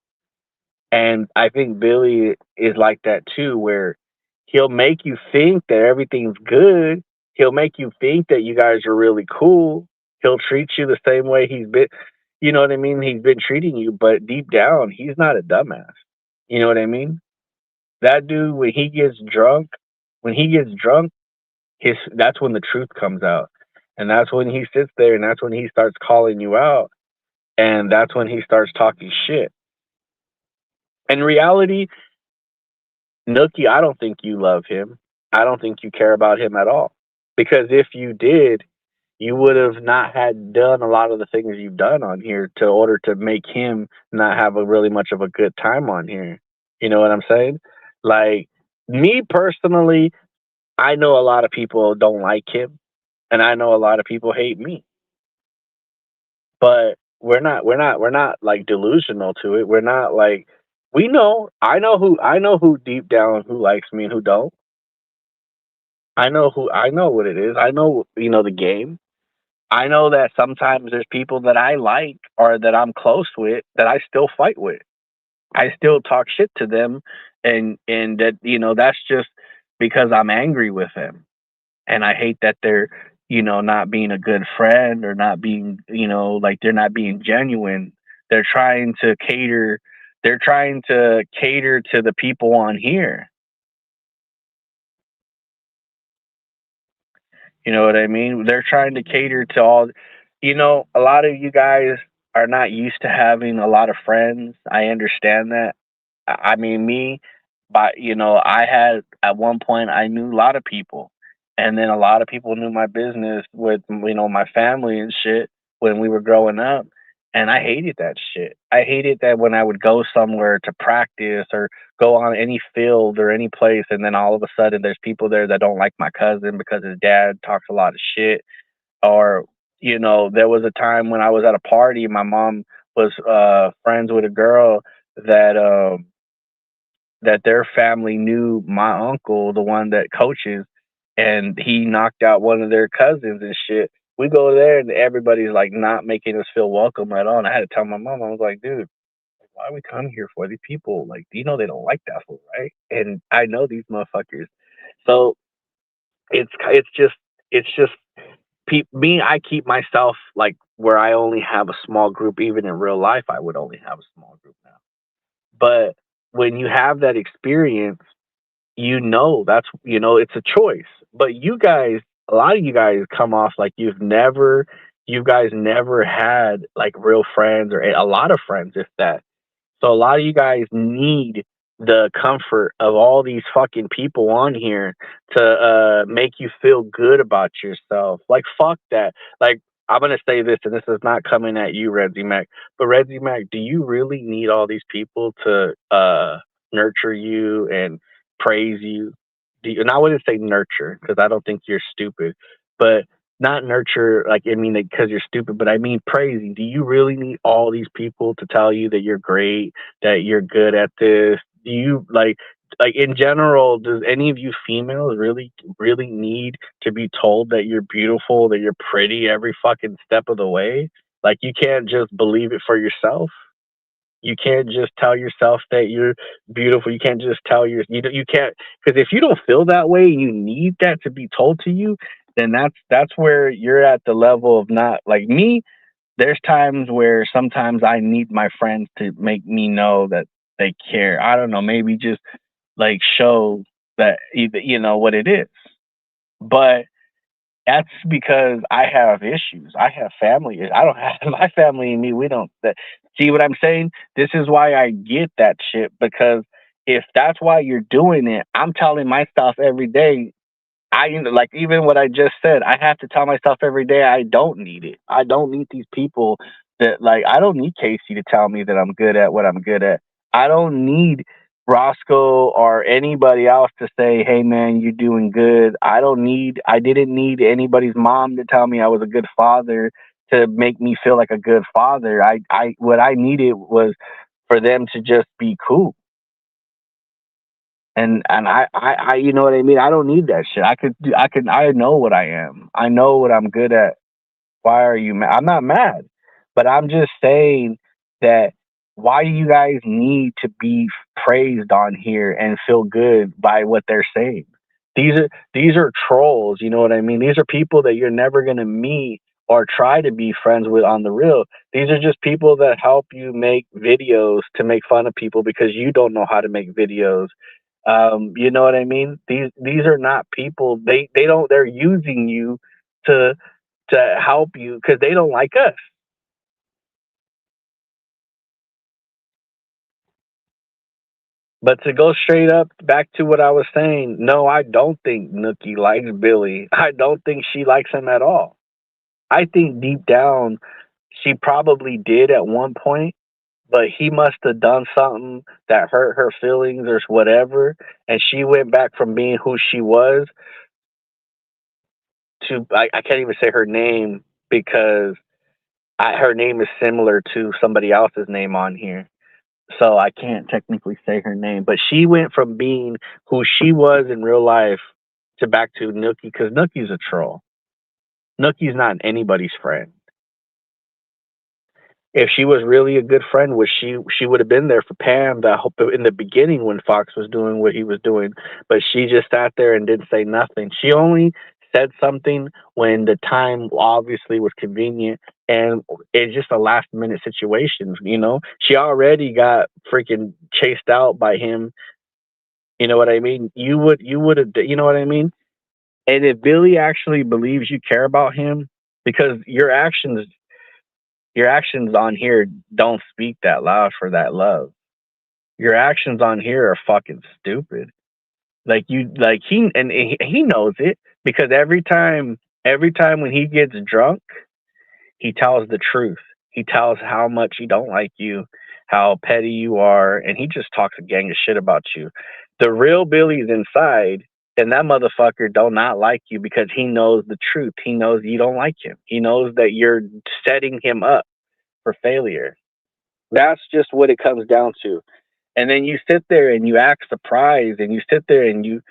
And I think Billy is like that too, where he'll make you think that everything's good. He'll make you think that you guys are really cool. He'll treat you the same way you know what I mean? He's been treating you, but deep down, he's not a dumbass. You know what I mean? That dude, when he gets drunk, that's when the truth comes out. And that's when he sits there and that's when he starts calling you out. And that's when he starts talking shit. In reality, Nookie, I don't think you love him. I don't think you care about him at all. Because if you did, you would have not had done a lot of the things you've done on here to order to make him not have a really much of a good time on here. You know what I'm saying? Like me personally, I know a lot of people don't like him, and I know a lot of people hate me. But we're not like delusional to it. We're not like we know. I know who deep down who likes me and who don't. I know what it is. I know the game. I know that sometimes there's people that I like or that I'm close with that I still fight with. I still talk shit to them, and that that's just because I'm angry with them, and I hate that they're not being a good friend or not being like they're not being genuine. They're trying to cater. They're trying to cater to the people on here. You know what I mean? They're trying to cater to all. A lot of you guys are not used to having a lot of friends. I understand that. I mean, me, but I had at one point I knew a lot of people, and then a lot of people knew my business with my family and shit when we were growing up, and I hated that shit. I hated that when I would go somewhere to practice or go on any field or any place, and then all of a sudden there's people there that don't like my cousin because his dad talks a lot of shit, or there was a time when I was at a party, my mom was friends with a girl that that their family knew my uncle, the one that coaches, and he knocked out one of their cousins and shit. We go there and everybody's like not making us feel welcome at all. And I had to tell my mom, I was like, dude, why are we coming here for? These people, like, you know, they don't like that fool, right? And I know these motherfuckers. So it's just me. I keep myself like where I only have a small group. Even in real life, I would only have a small group now. But when you have that experience, that's it's a choice. But you guys, a lot of you guys come off like you guys never had like real friends or a lot of friends, if that. So a lot of you guys need the comfort of all these fucking people on here to make you feel good about yourself. Like fuck that. Like I'm gonna say this, and this is not coming at you, Redzy Mac, but Redzy Mac, do you really need all these people to nurture you and praise you? And I wouldn't say nurture because I don't think you're stupid, but not nurture like I mean because you're stupid, but I mean praising. Do you really need all these people to tell you that you're great, that you're good at this? Do you like in general, does any of you females really need to be told that you're beautiful, that you're pretty every fucking step of the way? Like you can't just believe it for yourself. You can't just tell yourself that you're beautiful. You can't just tell you can't, because if you don't feel that way, you need that to be told to you. Then that's where you're at the level of not like me. There's times where sometimes I need my friends to make me know that they care. I don't know, maybe just like show that you know what it is. But that's because I have issues. I have family. I don't have my family and me. We don't see what I'm saying. This is why I get that shit, because if that's why you're doing it, I'm telling myself every day. Like even what I just said. I have to tell myself every day I don't need it. I don't need these people that like. I don't need Casey to tell me that I'm good at what I'm good at. I don't need Roscoe or anybody else to say, "Hey man, you're doing good." I didn't need anybody's mom to tell me I was a good father to make me feel like a good father. What I needed was for them to just be cool. And I you know what I mean? I don't need that shit. I know what I am. I know what I'm good at. Why are you mad? I'm not mad, but I'm just saying that why do you guys need to be praised on here and feel good by what they're saying? These are trolls, you know what I mean? These are people that you're never gonna meet or try to be friends with on the real. These are just people that help you make videos to make fun of people because you don't know how to make videos. You know what I mean? These are not people. They don't. They're using you to help you because they don't like us. But to go straight up back to what I was saying, no, I don't think Nookie likes Billy. I don't think she likes him at all. I think deep down she probably did at one point, but he must have done something that hurt her feelings or whatever, and she went back from being who she was to I can't even say her name because her name is similar to somebody else's name on here. So I can't technically say her name, but she went from being who she was in real life to back to Nookie because Nookie's a troll. Nookie's not anybody's friend. If she was really a good friend, she would have been there for Pam in the beginning when Fox was doing what he was doing, but she just sat there and didn't say nothing. She only said something when the time obviously was convenient, and it's just a last minute situation. She already got freaking chased out by him. You know what I mean? You would have. You know what I mean? And if Billy actually believes you care about him, because your actions on here don't speak that loud for that love. Your actions on here are fucking stupid. He knows it because every time when he gets drunk, he tells the truth. He tells how much he don't like you, how petty you are, and he just talks a gang of shit about you. The real Billy's inside, and that motherfucker do not like you because he knows the truth. He knows you don't like him. He knows that you're setting him up for failure. That's just what it comes down to. And then you sit there and you act surprised, and you sit there and you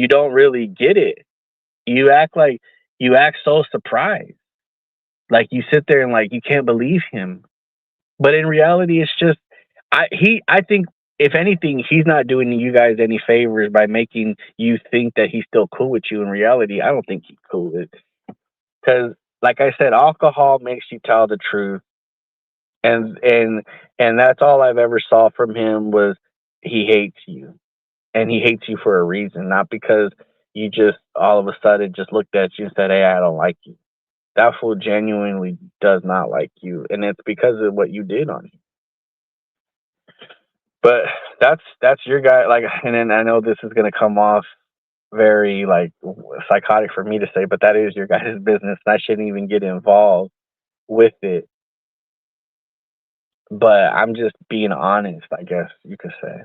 don't really get it. You act so surprised. Like you sit there and like you can't believe him. But in reality it's just I think if anything, he's not doing you guys any favors by making you think that he's still cool with you. In reality, I don't think he's cool with it. Because like I said, alcohol makes you tell the truth, and that's all I've ever saw from him was he hates you, and he hates you for a reason, not because you just all of a sudden just looked at you and said, "Hey, I don't like you." That fool genuinely does not like you, and it's because of what you did on him. But that's your guy. Like, and then I know this is gonna come off very like psychotic for me to say, but that is your guys' business. I shouldn't even get involved with it. But I'm just being honest, I guess you could say.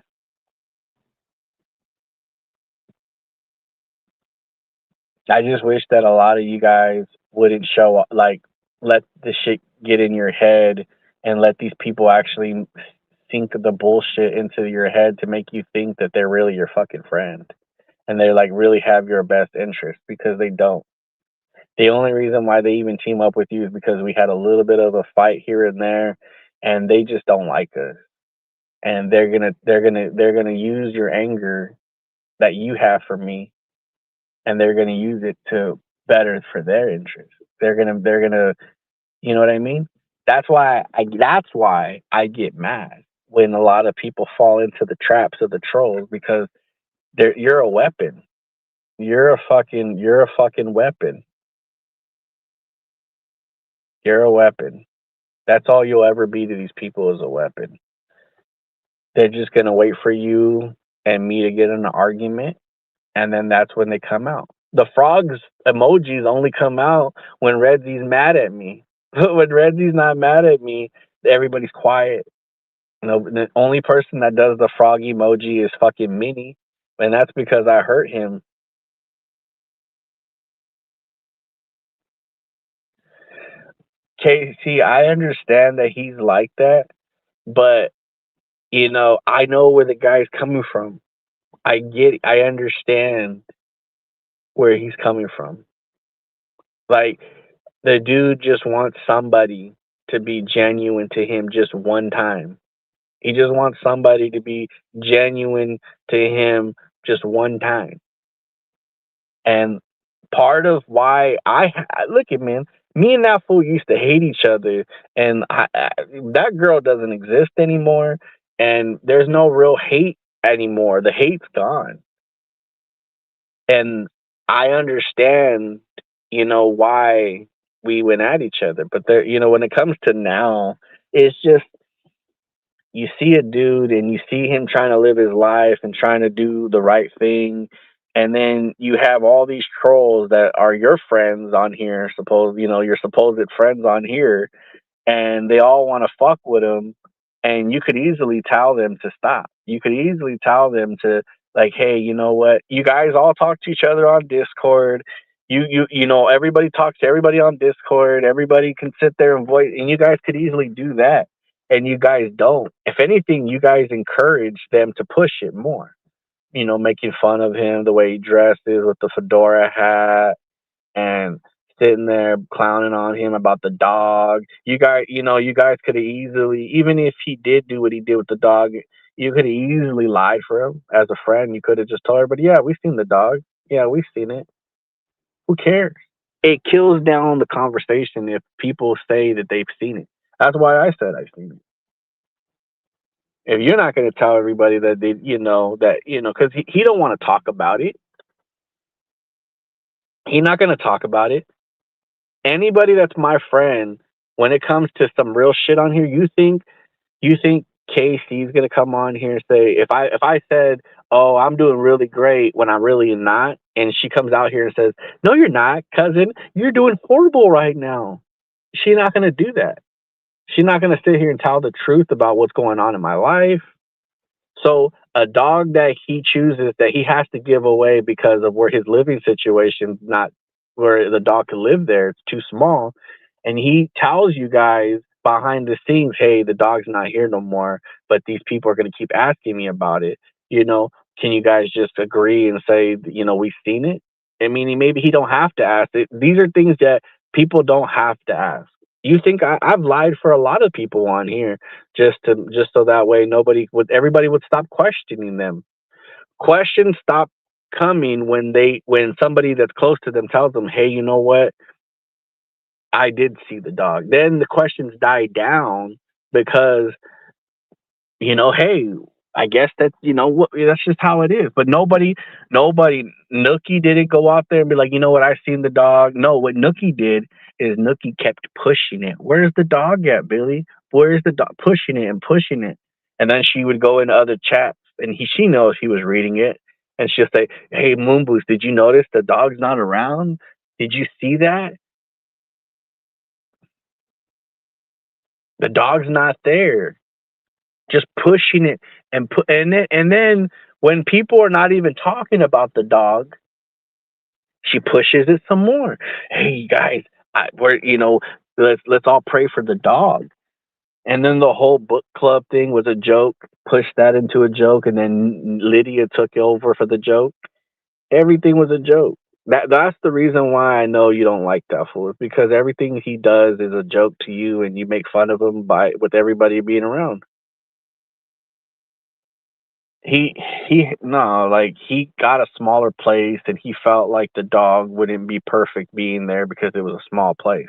I just wish that a lot of you guys wouldn't show up, like, let the shit get in your head and let these people actually sink the bullshit into your head to make you think that they're really your fucking friend and they like really have your best interest, because they don't. The only reason why they even team up with you is because we had a little bit of a fight here and there, and they just don't like us. And they're gonna use your anger that you have for me, and they're gonna use it to better for their interest. They're gonna you know what I mean? That's why I get mad when a lot of people fall into the traps of the trolls, because you're a weapon. You're a fucking weapon. You're a weapon. That's all you'll ever be to these people, is a weapon. They're just gonna wait for you and me to get in an argument, and then that's when they come out. The frogs emojis only come out when Redsy's mad at me. When Redsy's not mad at me, everybody's quiet. No, the only person that does the frog emoji is fucking Minnie, and that's because I hurt him. Casey, I understand that he's like that, but I know where the guy's coming from. I understand where he's coming from. Like, the dude just wants somebody to be genuine to him just one time. He just wants somebody to be genuine to him just one time. And part of why look at, man, me and that fool used to hate each other, and that girl doesn't exist anymore, and there's no real hate anymore. The hate's gone, and I understand, why we went at each other. But when it comes to now, it's just, you see a dude and you see him trying to live his life and trying to do the right thing, and then you have all these trolls that are your friends on here, your supposed friends on here, and they all want to fuck with him, and you could easily tell them to stop. You could easily tell them to, like, hey, you know what? You guys all talk to each other on Discord. Everybody talks to everybody on Discord. Everybody can sit there and voice, and you guys could easily do that. And you guys don't. If anything, you guys encourage them to push it more. Making fun of him, the way he dresses with the fedora hat, and sitting there clowning on him about the dog. You guys could have easily, even if he did do what he did with the dog, you could have easily lied for him as a friend. You could have just told everybody, yeah, we've seen the dog. Yeah, we've seen it. Who cares? It kills down the conversation if people say that they've seen it. That's why I said I've seen it. If you're not going to tell everybody that because he don't want to talk about it. He's not going to talk about it. Anybody that's my friend, when it comes to some real shit on here, you think Casey's gonna come on here and say, if I said, oh, I'm doing really great when I really am not, and she comes out here and says, no, you're not, cousin, you're doing horrible right now. She's not gonna do that. She's not gonna sit here and tell the truth about what's going on in my life. So a dog that he chooses, that he has to give away because of where his living situation, not where the dog can live there, it's too small. And he tells you guys behind the scenes, hey, the dog's not here no more, but these people are going to keep asking me about it. Can you guys just agree and say, we've seen it? I mean, maybe he don't have to ask it. These are things that people don't have to ask. You think I've lied for a lot of people on here just so that way everybody would stop questioning them. Questions stop coming when somebody that's close to them tells them, hey, you know what? I did see the dog. Then the questions die down because, hey, I guess that's what that's just how it is. But nobody, Nookie didn't go out there and be like, you know what, I seen the dog. No, what Nookie did is Nookie kept pushing it. Where's the dog at, Billy? Where's the dog? Pushing it and pushing it, and then she would go into other chats, and she knows he was reading it, and she'll say, "Hey, Moon Boost, did you notice the dog's not around? Did you see that? The dog's not there." Just pushing it and then when people are not even talking about the dog, she pushes it some more. Hey guys, let's all pray for the dog. And then the whole book club thing was a joke. Pushed that into a joke, and then Lydia took over for the joke. Everything was a joke. That's the reason why I know you don't like that fool. It's because everything he does is a joke to you, and you make fun of him with everybody being around. He got a smaller place, and he felt like the dog wouldn't be perfect being there because it was a small place.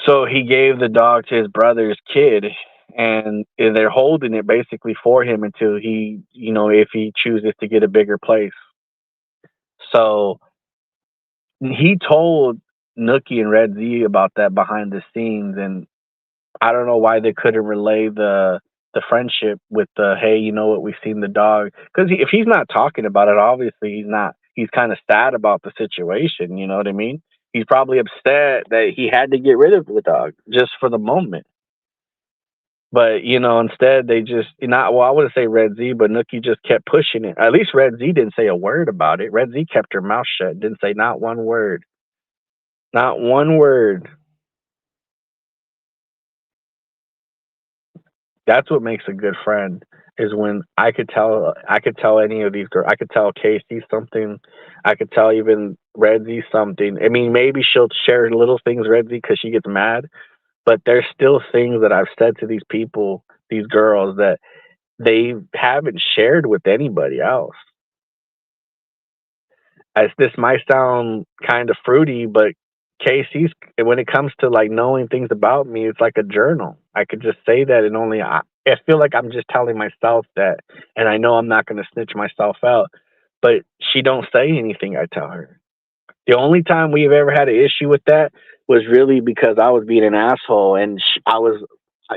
So he gave the dog to his brother's kid, and they're holding it basically for him until he, if he chooses to get a bigger place. So he told Nookie and Red Z about that behind the scenes, and I don't know why they couldn't relay the friendship with the, hey, you know what, we've seen the dog. Because if he's not talking about it, obviously he's not. He's kind of sad about the situation. You know what I mean? He's probably upset that he had to get rid of the dog just for the moment. But instead they just not. Well, I wouldn't say Red Z, but Nookie just kept pushing it. At least Red Z didn't say a word about it. Red Z kept her mouth shut. Didn't say not one word. Not one word. That's what makes a good friend, is when I could tell any of these girls. I could tell Casey something. I could tell even Red Z something. I mean, maybe she'll share little things, Red Z, because she gets mad. But there's still things that I've said to these people, these girls, that they haven't shared with anybody else. As this might sound kind of fruity, but Casey's, when it comes to like knowing things about me, it's like a journal. I could just say that, and I feel like I'm just telling myself that, and I know I'm not going to snitch myself out. But she don't say anything I tell her. The only time we've ever had an issue with that was really because I was being an asshole, and I was,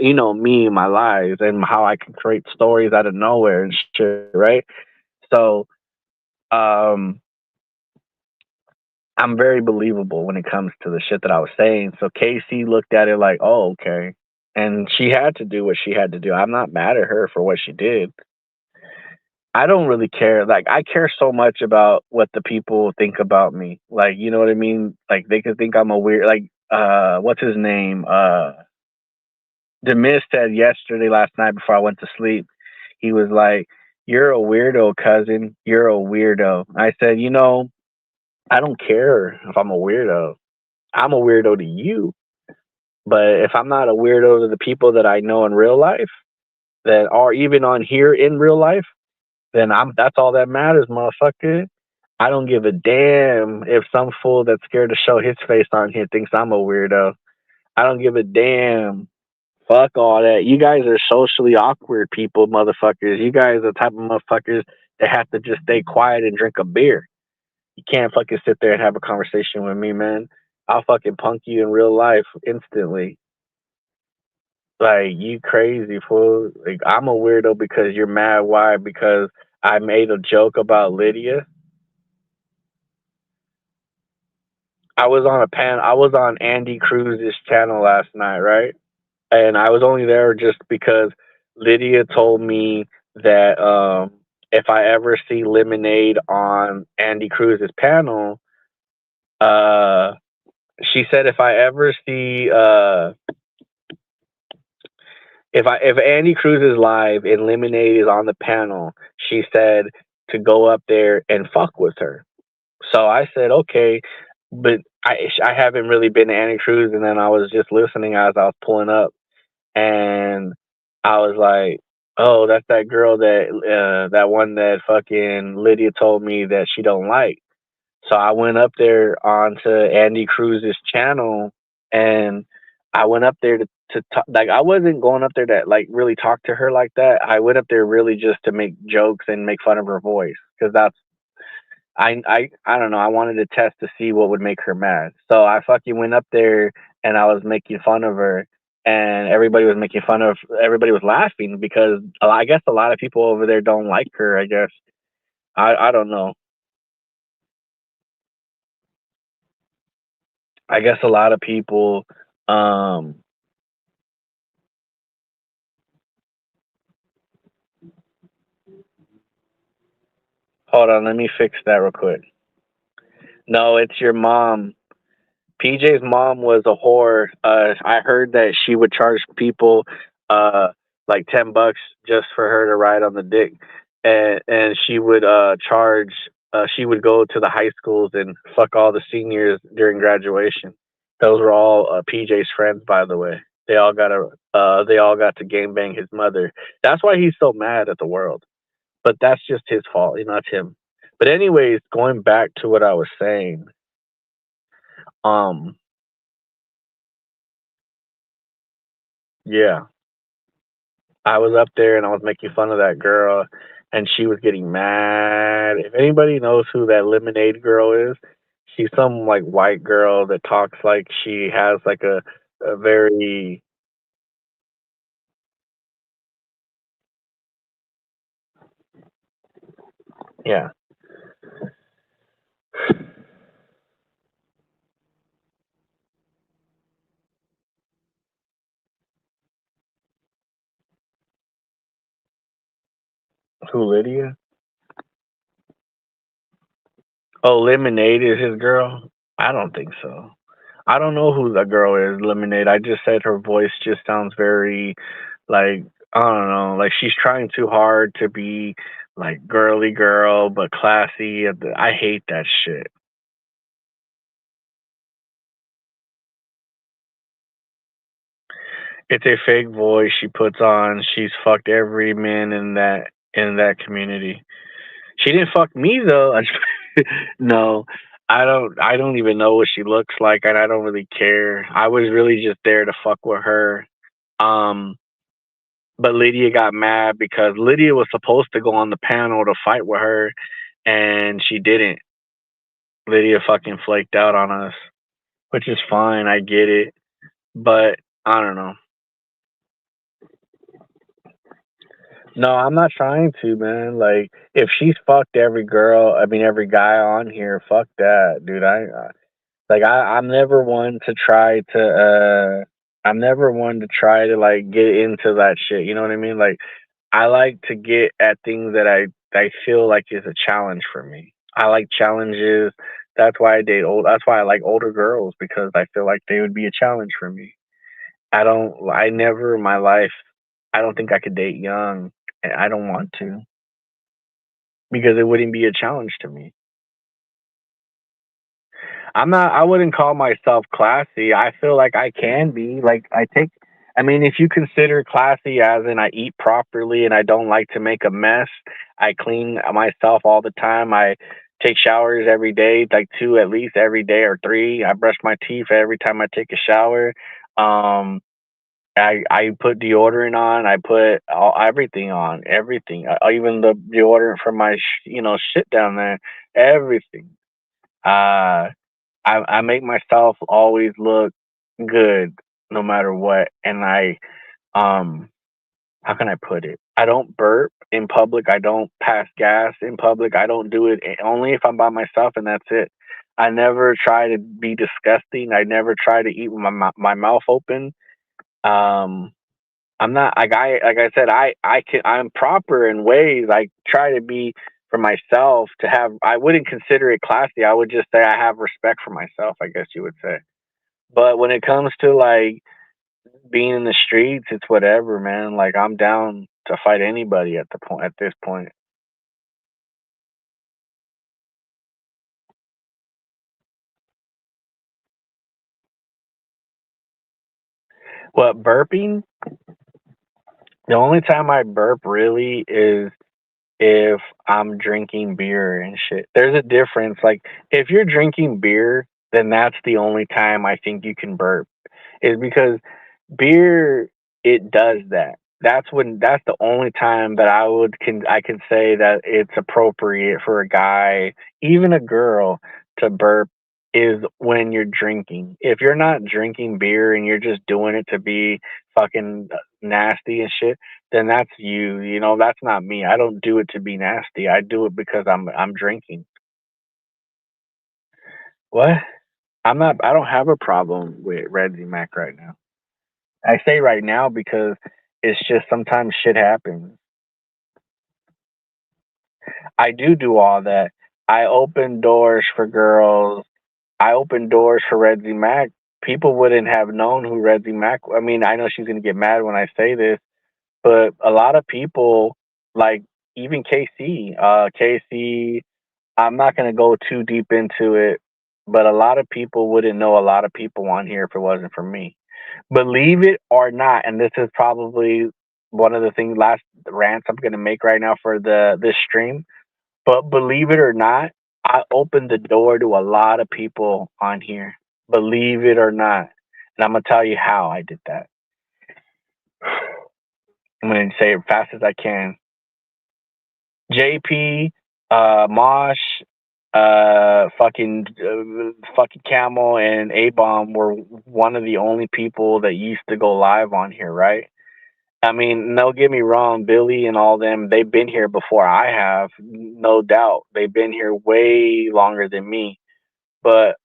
me, my lies, and how I can create stories out of nowhere and shit, right? So, I'm very believable when it comes to the shit that I was saying. So Casey looked at it like, oh, okay. And she had to do what she had to do. I'm not mad at her for what she did. I don't really care. Like, I care so much about what the people think about me. Like, you know what I mean? Like, they could think I'm a weird, like, what's his name? Demis said last night before I went to sleep, he was like, you're a weirdo, cousin. You're a weirdo. I said, I don't care if I'm a weirdo. I'm a weirdo to you. But if I'm not a weirdo to the people that I know in real life, that are even on here in real life, then that's all that matters, motherfucker. I don't give a damn if some fool that's scared to show his face on here thinks I'm a weirdo. I don't give a damn. Fuck all that. You guys are socially awkward people, motherfuckers. You guys are the type of motherfuckers that have to just stay quiet and drink a beer. You can't fucking sit there and have a conversation with me, man. I'll fucking punk you in real life instantly. Like, you crazy fool. Like, I'm a weirdo because you're mad. Why? Because I made a joke about Lydia. I was on Andy Cruz's channel last night, right? And I was only there just because Lydia told me that if I ever see Lemonade on Andy Cruz's panel, she said if I ever see if Andy Cruz is live and Lemonade is on the panel, she said to go up there and fuck with her. So I said okay, but I haven't really been to Andy Cruz, and then I was just listening as I was pulling up, and I was like, oh, that's that girl that one that fucking Lydia told me that she don't like. So I went up there onto Andy Cruz's channel, and I went up there to talk. Like I wasn't going up there to like really talk to her like that. I went up there really just to make jokes and make fun of her voice because that's I don't know. I wanted to test to see what would make her mad. So I fucking went up there and I was making fun of her, and everybody was making fun of. Everybody was laughing because I guess a lot of people over there don't like her. I guess I don't know. I guess a lot of people. Um, Hold on, let me fix that real quick. No, it's your mom. PJ's mom was a whore. I heard that she would charge people uh like $10 just for her to ride on the dick, and she would charge. She would go to the high schools and fuck all the seniors during graduation. Those were all PJ's friends, by the way. They all got to game bang his mother. That's why he's so mad at the world. But that's just his fault, not him. But anyways, going back to what I was saying, um, yeah, I was up there and I was making fun of that girl, and she was getting mad. If anybody knows who that Lemonade girl is, she's some like white girl that talks like she has like a very yeah. Who Lydia? Oh, Lemonade is his girl. I don't think so. I don't know who the girl is, Lemonade. I just said her voice just sounds very like I don't know, like she's trying too hard to be like girly girl but classy. I hate that shit. It's a fake voice she puts on. She's fucked every man in that community. She didn't fuck me though. No, I don't even know what she looks like, and I don't really care. I was really just there to fuck with her. Um, but Lydia got mad because Lydia was supposed to go on the panel to fight with her, and she didn't. Lydia fucking flaked out on us, which is fine. I get it, but I don't know. No, I'm not trying to, man. Like, if she's fucked every girl, I mean every guy on here, fuck that, dude. I'm never one to try to. I'm never one to try to like get into that shit. You know what I mean? Like, I like to get at things that I feel like is a challenge for me. I like challenges. That's why I date old. That's why I like older girls because I feel like they would be a challenge for me. I don't. I never in my life. I don't think I could date young, and I don't want to because it wouldn't be a challenge to me. I'm not. I wouldn't call myself classy. I feel like I can be. Like I take. I mean, if you consider classy as in I eat properly and I don't like to make a mess, I clean myself all the time. I take showers every day, like two at least every day or three. I brush my teeth every time I take a shower. Um, I put deodorant on. I put everything on. Everything. Even the deodorant for my shit down there. Everything. Uh, I make myself always look good no matter what, and um how can I put it? I don't burp in public. I don't pass gas in public. I don't do it only if I'm by myself, and that's it. I never try to be disgusting. I never try to eat with my mouth open. Um, I'm not like I said. I'm proper in ways. I try to be for myself to have. I wouldn't consider it classy. I would just say I have respect for myself. I guess you would say. But when it comes to like being in the streets, it's whatever, man. Like I'm down to fight anybody at this point. What burping? The only time I burp really is if I'm drinking beer and shit. There's a difference. Like if you're drinking beer, then that's the only time I think you can burp. Is because beer, it does that. That's the only time that I can say that it's appropriate for a guy, even a girl, to burp is when you're drinking. If you're not drinking beer and you're just doing it to be fucking nasty and shit, then that's you. You know, that's not me. I don't do it to be nasty. I do it because I'm drinking. What? I don't have a problem with Red Z Mac right now. I say right now because it's just sometimes shit happens. I do all that. I open doors for girls. I open doors for Red Z Mac. People wouldn't have known who Red Z Mac. I mean, I know she's gonna get mad when I say this, but a lot of people, like even KC, I'm not gonna go too deep into it, but a lot of people wouldn't know a lot of people on here if it wasn't for me. Believe it or not, and this is probably one of the things last rants I'm gonna make right now for the this stream. But believe it or not, I opened the door to a lot of people on here. Believe it or not. And I'm gonna tell you how I did that. I'm gonna say it fast as I can. JP, Mosh, fucking Camel and A Bomb were one of the only people that used to go live on here, right? I mean, don't get me wrong, Billy and all them, they've been here before I have, no doubt. They've been here way longer than me. But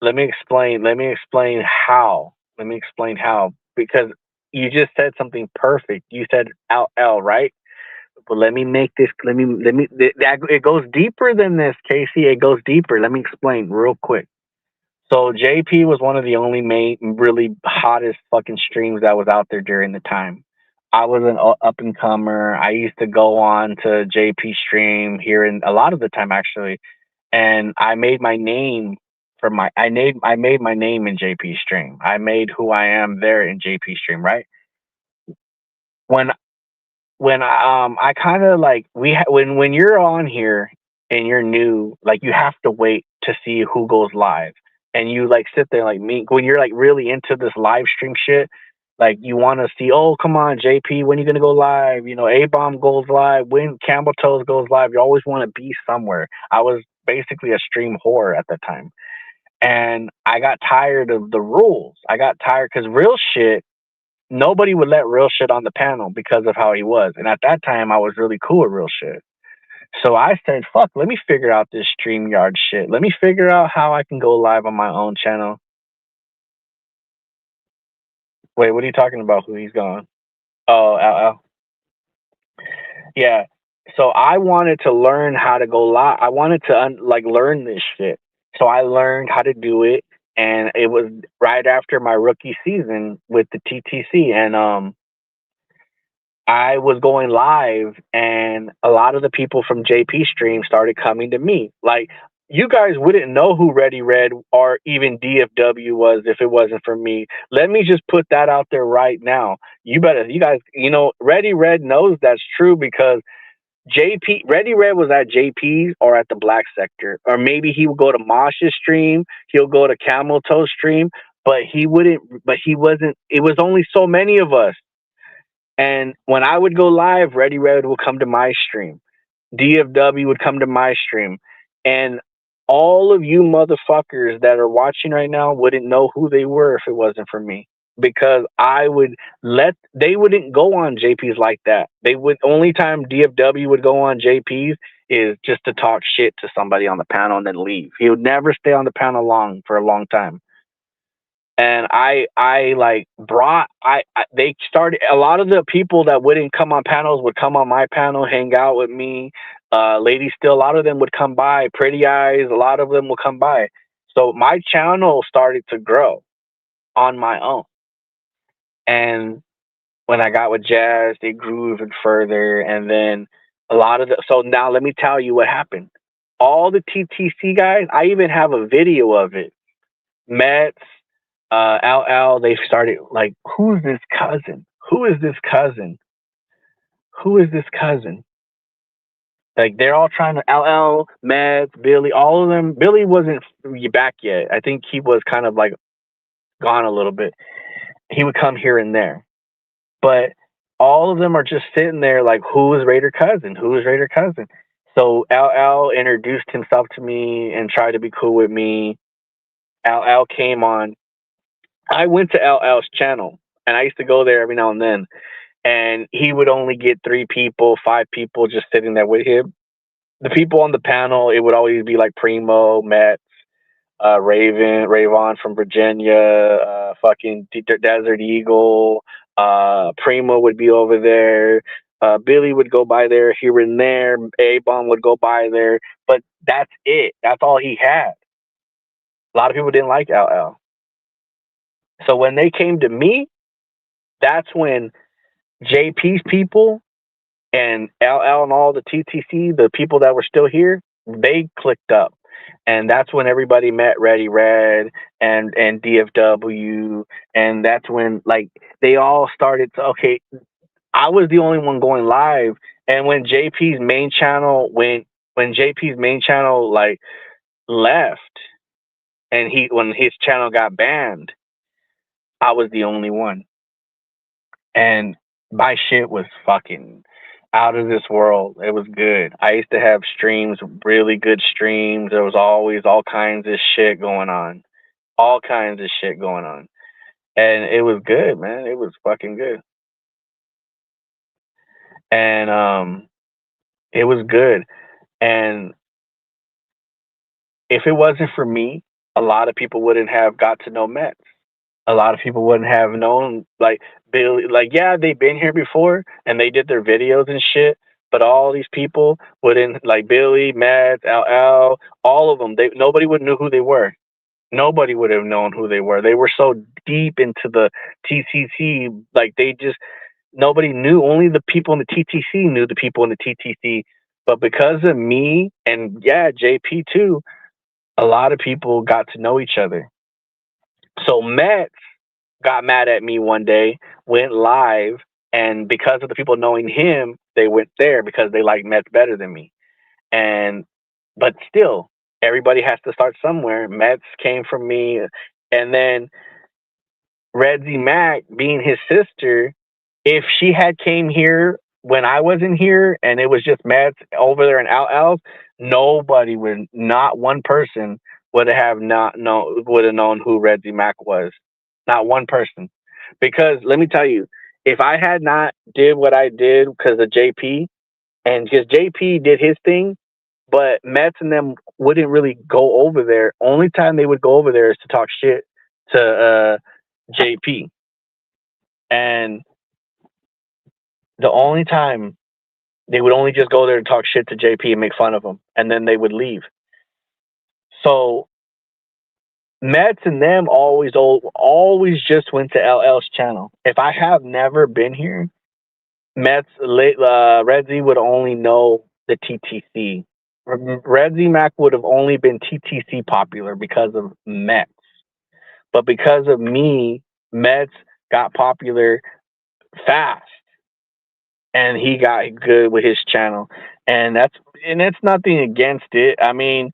let me explain how. Let me explain how. Because you just said something perfect. You said LL, right? But let me make this it goes deeper than this, Casey. It goes deeper. Let me explain real quick. So JP was one of the only really hottest fucking streams that was out there during the time. I was an up and comer. I used to go on to JP stream here in a lot of the time actually, and I made my name for I made my name in JP stream. I made who I am there in JP stream, right? When I kind of like when you're on here and you're new, like you have to wait to see who goes live, and you like sit there like me when you're like really into this live stream shit. Like you want to see, oh come on JP, when are you gonna go live? You know, A Bomb goes live, when Campbell Toes goes live. You always want to be somewhere. I was basically a stream whore at the time, and I got tired of the rules. I got tired because real shit nobody would let real shit on the panel because of how he was. And at that time, I was really cool with real shit. So I said, fuck, let me figure out this StreamYard shit. Let me figure out how I can go live on my own channel. Wait, what are you talking about? Who he's gone? Oh, LL. Yeah. So I wanted to learn how to go live. I wanted to learn this shit. So I learned how to do it. And it was right after my rookie season with the TTC. And I was going live, and a lot of the people from JP Stream started coming to me. Like, you guys wouldn't know who Ready Red or even DFW was if it wasn't for me. Let me just put that out there right now. You guys, Ready Red knows that's true because Ready Red was at JP's or at the Black Sector, or maybe he would go to Mosh's stream, he'll go to Camel Toe stream, but he wasn't, it was only so many of us. And when I would go live, Ready Red would come to my stream. DFW would come to my stream. And all of you motherfuckers that are watching right now wouldn't know who they were if it wasn't for me. Because they wouldn't go on JP's like that. Only time DFW would go on JP's is just to talk shit to somebody on the panel and then leave. He would never stay on the panel for a long time. And they started, a lot of the people that wouldn't come on panels would come on my panel, hang out with me. Ladies still, a lot of them would come by. Pretty Eyes, a lot of them would come by. So my channel started to grow on my own. And when I got with Jazz, it grew even further. And then so now let me tell you what happened. All the TTC guys, I even have a video of it. Mets, LL, they started like, who's this cousin? Who is this cousin? Who is this cousin? Like they're all trying to LL, Mets, Billy, all of them. Billy wasn't back yet. I think he was kind of like gone a little bit. He would come here and there. But all of them are just sitting there like, who is Raider Cousin? Who is Raider Cousin? So LL introduced himself to me and tried to be cool with me. LL came on. I went to LL's channel, and I used to go there every now and then. And he would only get 3 people, 5 people just sitting there with him. The people on the panel, it would always be like Primo, Metz, Ravon from Virginia, fucking Desert Eagle. Primo would be over there. Billy would go by there here and there. A-Bomb would go by there. But that's it. That's all he had. A lot of people didn't like LL. So when they came to me, that's when JP's people and LL and all the TTC, the people that were still here, they clicked up. And that's when everybody met Ready Red and DFW. And that's when, like, they all started to, okay, I was the only one going live. And when JP's main channel like left and when his channel got banned, I was the only one. And my shit was fucking out of this world. It was good. I used to have streams, really good streams. There was always all kinds of shit going on. All kinds of shit going on. And it was good, man. It was fucking good. And it was good. And if it wasn't for me, a lot of people wouldn't have got to know Metz. A lot of people wouldn't have known, like, Billy, like, yeah, they've been here before and they did their videos and shit, but all these people wouldn't, like Billy, Metz, LL, all of them, nobody would know who they were. Nobody would have known who they were. They were so deep into the TTC, like nobody knew. Only the people in the TTC knew the people in the TTC. But because of me and, yeah, JP too, a lot of people got to know each other. So Metz got mad at me one day, went live, and because of the people knowing him, they went there because they liked Metz better than me. But still, everybody has to start somewhere. Metz came from me, and then Redzy Mac, being his sister, if she had came here when I wasn't here and it was just Metz over there in LL, nobody would, not one person would have known who Redzy Mac was. Not one person. Because let me tell you, if I had not did what I did because of JP, and because JP did his thing, but Metz and them wouldn't really go over there. Only time they would go over there is to talk shit to JP. And the only time they would only just go there and talk shit to JP and make fun of him, and then they would leave. So Metz and them always just went to LL's channel. If I have never been here, Redzy would only know the TTC. Redzy Mac would have only been TTC popular because of Metz. But because of me, Metz got popular fast. And he got good with his channel. And it's nothing against it. I mean,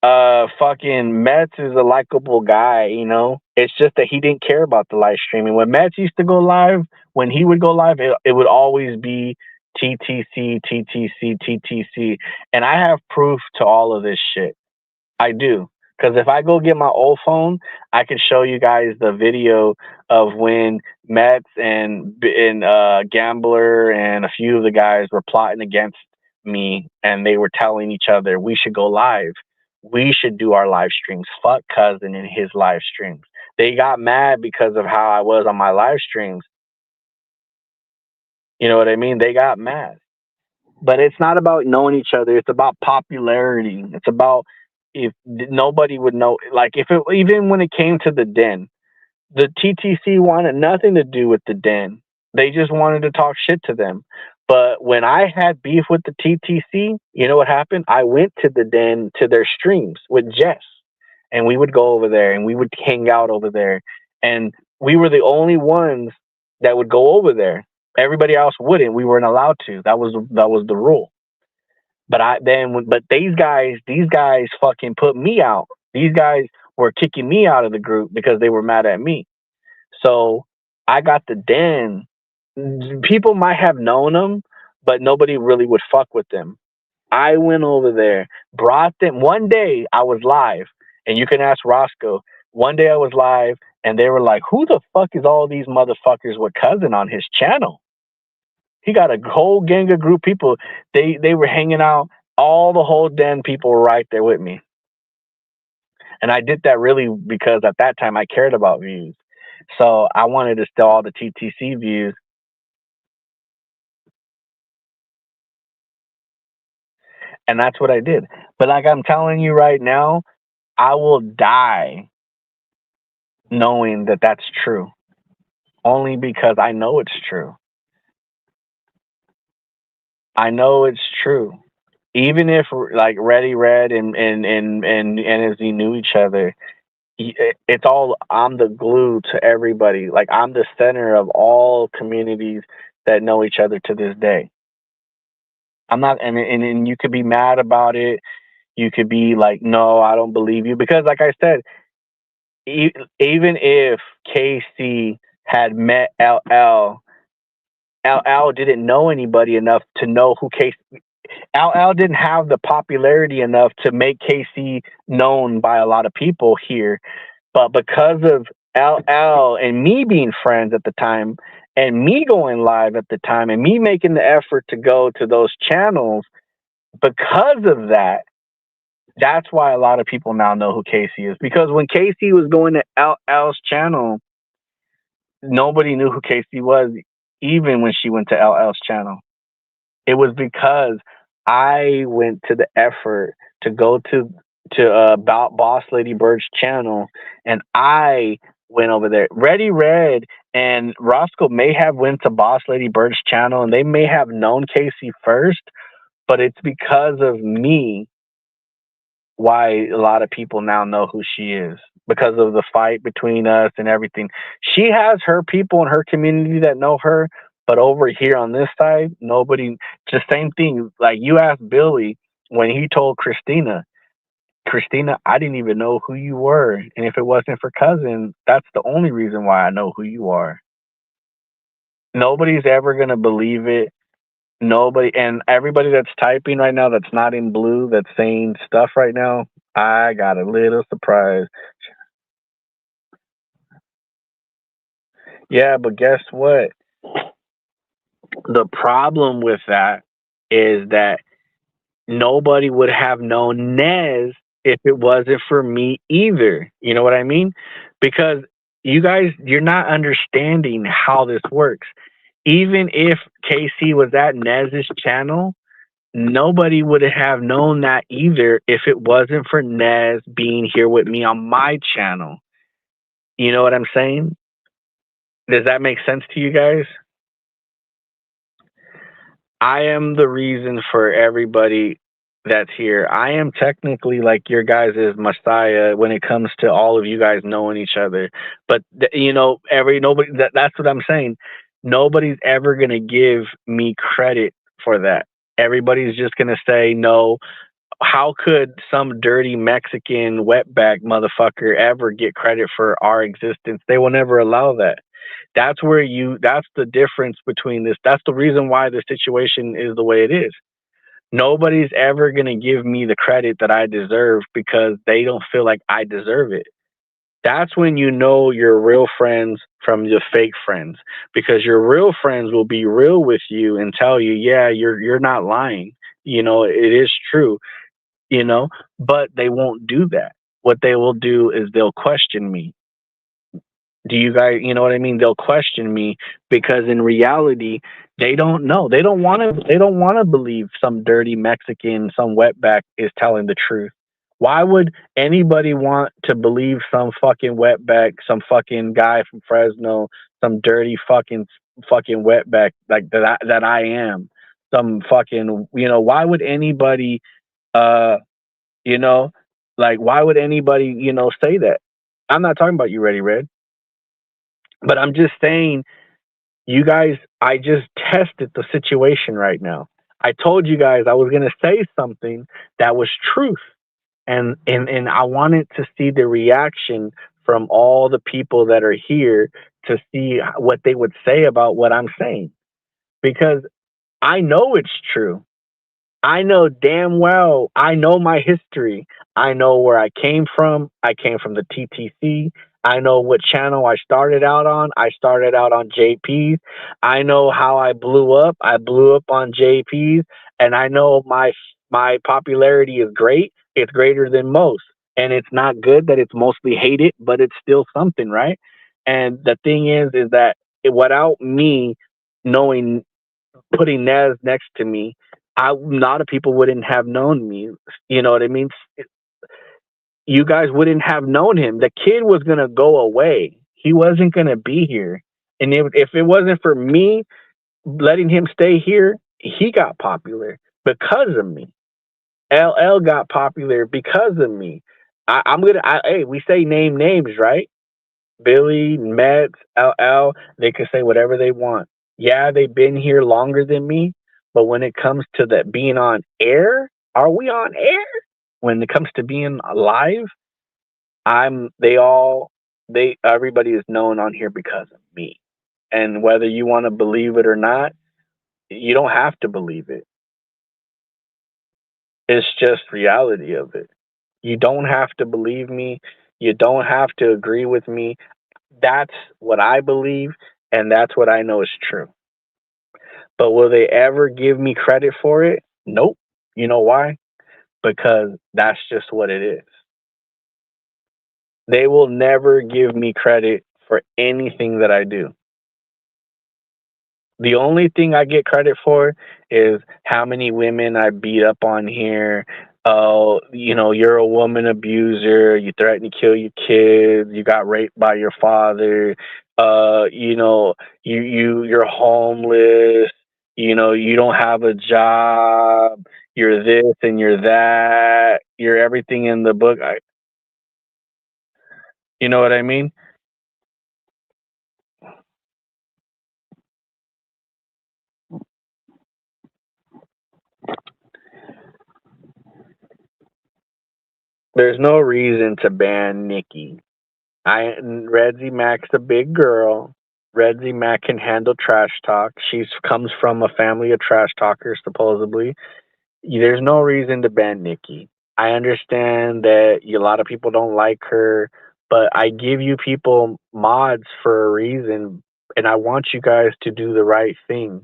fucking Metz is a likable guy, you know. It's just that he didn't care about the live streaming. When Metz used to go live, when he would go live, it would always be TTC, TTC, TTC. And I have proof to all of this shit. I do. Because if I go get my old phone, I can show you guys the video of when Metz and Gambler and a few of the guys were plotting against me, and they were telling each other, we should go live. We should do our live streams. Fuck Cousin and his live streams. They got mad because of how I was on my live streams. You know what I mean? They got mad. But it's not about knowing each other. It's about popularity. It's about if nobody would know. Like, even when it came to the Den, the TTC wanted nothing to do with the Den. They just wanted to talk shit to them. But when I had beef with the TTC, you know what happened? I went to the Den, to their streams with Jess, and we would go over there and we would hang out over there. And we were the only ones that would go over there. Everybody else wouldn't. We weren't allowed to. That was the rule. But these guys fucking put me out. These guys were kicking me out of the group because they were mad at me. So I got the den. People might have known them, but nobody really would fuck with them. I went over there, brought them. One day I was live, and you can ask Roscoe. One day I was live, and they were like, "Who the fuck is all these motherfuckers with Cousin on his channel?" He got a whole gang of group people. They were hanging out. All the whole den people were right there with me. And I did that really because at that time I cared about views. So I wanted to steal all the TTC views. And that's what I did. But like I'm telling you right now, I will die knowing that that's true. Only because I know it's true. I know it's true. Even if like Ready Red and NSD knew each other, it's all, I'm the glue to everybody. Like I'm the center of all communities that know each other to this day. I'm not, and you could be mad about it. You could be like, no, I don't believe you, because like I said, even if KC had met LL, LL didn't know anybody enough to know who KC. LL didn't have the popularity enough to make KC known by a lot of people here. But because of LL and me being friends at the time, and me going live at the time, and me making the effort to go to those channels, because of that, that's why a lot of people now know who Casey is. Because when Casey was going to LL's channel, nobody knew who Casey was, even when she went to LL's channel. It was because I went to the effort to go to Boss Lady Bird's channel, and I went over there. Ready Red and Roscoe may have went to Boss Lady Bird's channel, and they may have known Casey first, but it's because of me why a lot of people now know who she is, because of the fight between us and everything. She has her people in her community that know her, but over here on this side, nobody. Just same thing. Like you asked Billy when he told Christina, I didn't even know who you were. And if it wasn't for Cousin, that's the only reason why I know who you are. Nobody's ever going to believe it. Nobody. And everybody that's typing right now that's not in blue, that's saying stuff right now, I got a little surprise. Yeah, but guess what? The problem with that is that nobody would have known Nez if it wasn't for me either. You know what I mean? Because you guys, you're not understanding how this works. Even if KC was at Nez's channel, nobody would have known that either if it wasn't for Nez being here with me on my channel. You know what I'm saying? Does that make sense to you guys? I am the reason for everybody that's here. I am technically like your guys' messiah when it comes to all of you guys knowing each other. But you know, nobody. That's what I'm saying. Nobody's ever gonna give me credit for that. Everybody's just gonna say no. How could some dirty Mexican wetback motherfucker ever get credit for our existence? They will never allow that. That's the difference between this. That's the reason why the situation is the way it is. Nobody's ever going to give me the credit that I deserve because they don't feel like I deserve it. That's when you know your real friends from your fake friends, because your real friends will be real with you and tell you, yeah, you're not lying. You know, it is true, you know, but they won't do that. What they will do is they'll question me. Do you guys, you know what I mean? They'll question me because in reality, they don't know. They don't want to believe some dirty Mexican, some wetback is telling the truth. Why would anybody want to believe some fucking wetback, some fucking guy from Fresno, some dirty fucking wetback like that I am? Some fucking, you know, why would anybody you know, like why would anybody, you know, say that? I'm not talking about you, Ready Red. But I'm just saying, you guys, I just tested the situation right now. I told you guys I was going to say something that was truth. And I wanted to see the reaction from all the people that are here to see what they would say about what I'm saying, because I know it's true. I know damn well, I know my history. I know where I came from. I came from the TTC. I know what channel I started out on. I started out on JP's. I know how I blew up. I blew up on JP's, and I know my popularity is great. It's greater than most. And it's not good that it's mostly hated, but it's still something, right? And the thing is that without me knowing, putting Nez next to me, a lot of people wouldn't have known me. You know what I mean? You guys wouldn't have known him. The kid was gonna go away. He wasn't gonna be here. And if it wasn't for me letting him stay here, he got popular because of me. LL got popular because of me. Hey, we say name names, right? Billy, Mets, LL, they could say whatever they want. Yeah, they've been here longer than me, but when it comes to that being on air, are we on air? When it comes to being live, I'm they all they everybody is known on here because of me. And whether you want to believe it or not, you don't have to believe it. It's just reality of it. You don't have to believe me. You don't have to agree with me. That's what I believe, and that's what I know is true. But will they ever give me credit for it? Nope. You know why? Because that's just what it is. They will never give me credit for anything that I do. The only thing I get credit for is how many women I beat up on here. Oh, you're a woman abuser. You threatened to kill your kids. You got raped by your father. You're homeless. You don't have a job. You're this and you're that. You're everything in the book. You know what I mean? There's no reason to ban Nikki. Redzi Mack's a big girl. Redzi Mack can handle trash talk. She comes from a family of trash talkers, supposedly. There's no reason to ban Nikki. I understand that a lot of people don't like her, but I give you people mods for a reason, and I want you guys to do the right thing.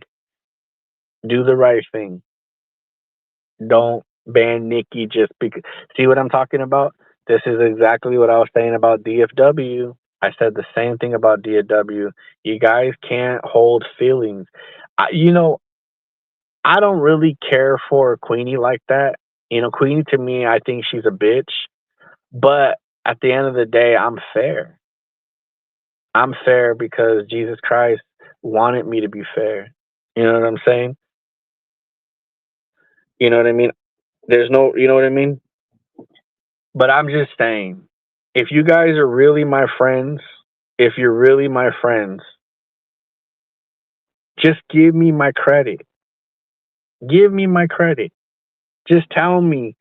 Do the right thing. Don't ban Nikki just because. See what I'm talking about? This is exactly what I was saying about DFW. I said the same thing about DFW. You guys can't hold feelings. You know, I don't really care for Queenie like that. Queenie, to me, I think she's a bitch. But at the end of the day, I'm fair. I'm fair because Jesus Christ wanted me to be fair. You know what I'm saying? You know what I mean? You know what I mean? But I'm just saying, if you guys are really my friends, if you're really my friends, just give me my credit. Give me my credit. Just tell me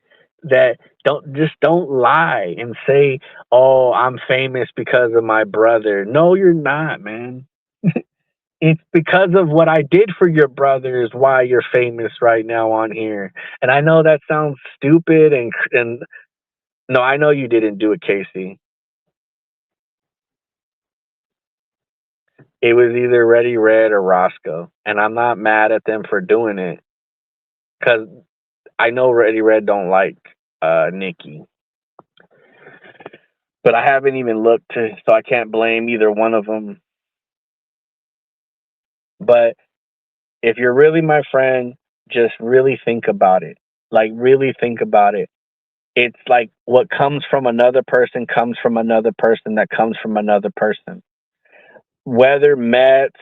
that don't lie and say, "Oh, I'm famous because of my brother." No, you're not, man. It's because of what I did for your brother is why you're famous right now on here. And I know that sounds stupid and no, I know you didn't do it, Casey. It was either Ready Red or Roscoe, and I'm not mad at them for doing it because I know Ready Red don't like Nikki, but I haven't even looked so I can't blame either one of them. But if you're really my friend, just really think about it. Like really think about it. It's like what comes from another person comes from another person that comes from another person. Whether Mets,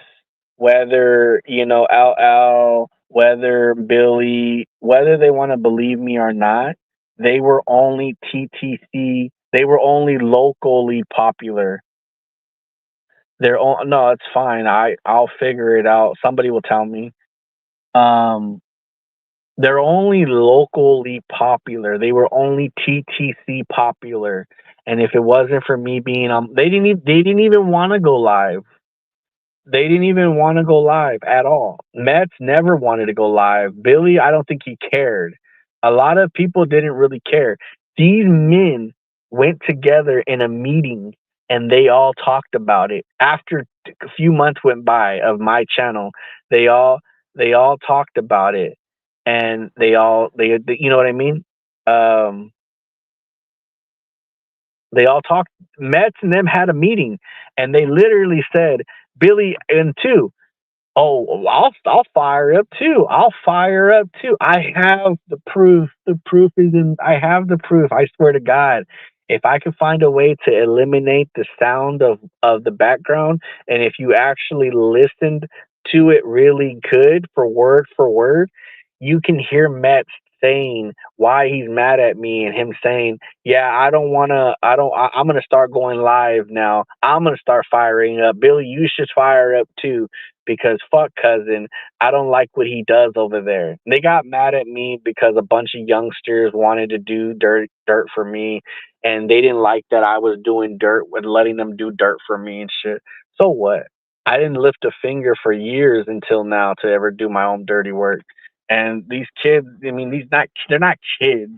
whether LL, whether Billy, whether they want to believe me or not, they were only TTC. They were only locally popular. No, it's fine. I'll figure it out. Somebody will tell me. Um, they're only locally popular. They were only TTC popular. And if it wasn't for me being on, they didn't even want to go live. They didn't even want to go live at all. Mets never wanted to go live. Billy, I don't think he cared. A lot of people didn't really care. These men went together in a meeting and they all talked about it. After a few months went by of my channel, they all talked about it, and they you know what I mean? Um, they all talked. Mets and them had a meeting, and they literally said, Billy and two, oh, I'll fire up too. I'll fire up too. I have the proof. The proof is in. I have the proof. I swear to God, if I could find a way to eliminate the sound of the background, and if you actually listened to it really good for word, you can hear Metz saying why he's mad at me, and him saying, yeah, I don't want to, I'm going to start going live now. I'm going to start firing up. Billy, you should fire up too, because fuck cousin, I don't like what he does over there. They got mad at me because a bunch of youngsters wanted to do dirt for me, and they didn't like that I was doing dirt and letting them do dirt for me and shit. So what? I didn't lift a finger for years until now to ever do my own dirty work. And these kids, I mean, they're not kids.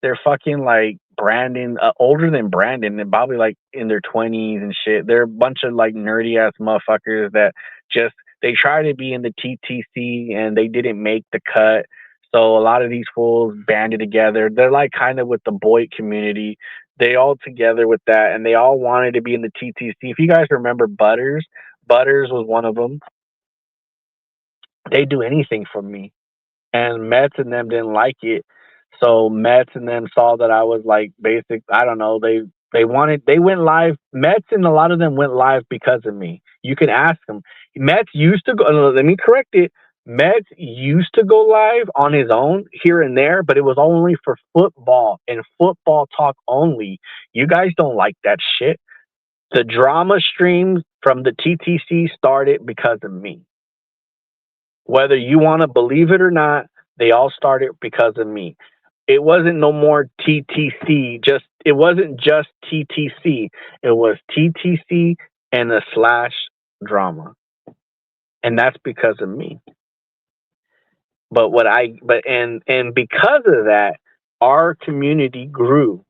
They're fucking like Brandon, older than Brandon, and probably like in their 20s and shit. They're a bunch of like nerdy ass motherfuckers that just they try to be in the TTC and they didn't make the cut. So a lot of these fools banded together. They're like kind of with the Boyd community. They all together with that, and they all wanted to be in the TTC. If you guys remember Butters, Butters was one of them. They do anything for me, and Mets and them didn't like it. So Mets and them saw that I was like basic. I don't know. They went live. Mets and a lot of them went live because of me. You can ask them. Mets used to go. Let me correct it. Mets used to go live on his own here and there, but it was only for football and football talk only. You guys don't like that shit. The drama streams from the TTC started because of me. Whether you want to believe it or not, they all started because of me. It wasn't no more TTC. It wasn't just TTC. It was TTC and a slash drama, and that's because of me. But because of that, our community grew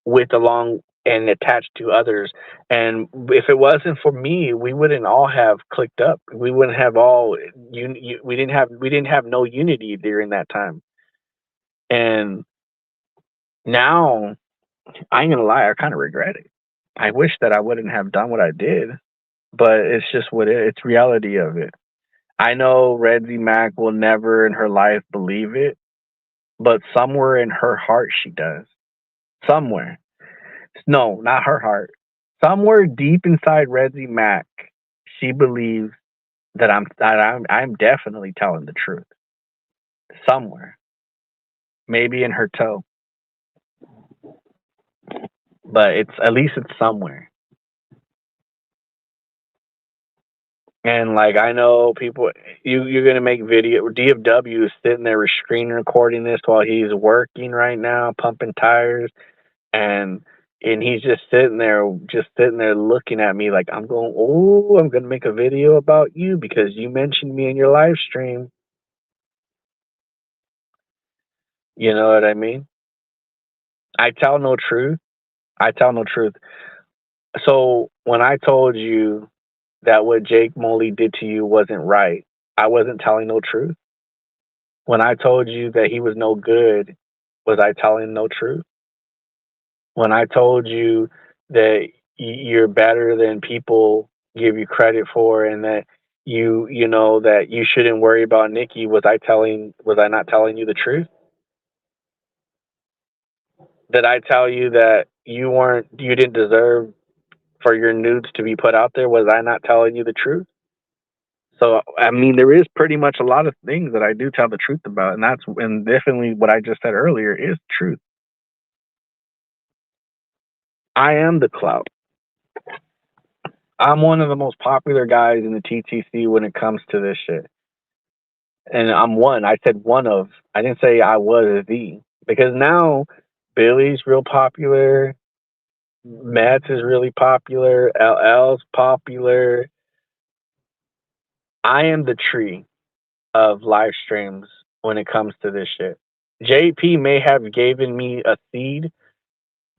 with along and attached to others. And if it wasn't for me, we wouldn't all have clicked up. We wouldn't have all we didn't have no unity during that time. And now, I ain't gonna lie, I kind of regret it. I wish that I wouldn't have done what I did, but it's just it's reality of it. I know Redzy Mac will never in her life believe it, but somewhere in her heart she does. Somewhere. No, not her heart. Somewhere deep inside Redzy Mac, she believes that I'm definitely telling the truth. Somewhere. Maybe in her toe. But at least it's somewhere. And like I know people, you're gonna make video. DFW is sitting there screen recording this while he's working right now, pumping tires, and he's just sitting there looking at me like I'm gonna make a video about you because you mentioned me in your live stream. You know what I mean? I tell no truth. I tell no truth. So when I told you that what Jake Moley did to you wasn't right, I wasn't telling no truth. When I told you that he was no good, was I telling no truth? When I told you that you're better than people give you credit for, and that you know that you shouldn't worry about Nikki, was I not telling you the truth? Did I tell you that you didn't deserve for your nudes to be put out there? Was I not telling you the truth? So, I mean, there is pretty much a lot of things that I do tell the truth about, and definitely what I just said earlier is truth. I am the clout. I'm one of the most popular guys in the TTC when it comes to this shit. And I'm one. I said one of. I didn't say I was the. Because now Billy's real popular. Matt's is really popular. LL's popular. I am the tree of live streams when it comes to this shit. JP may have given me a seed,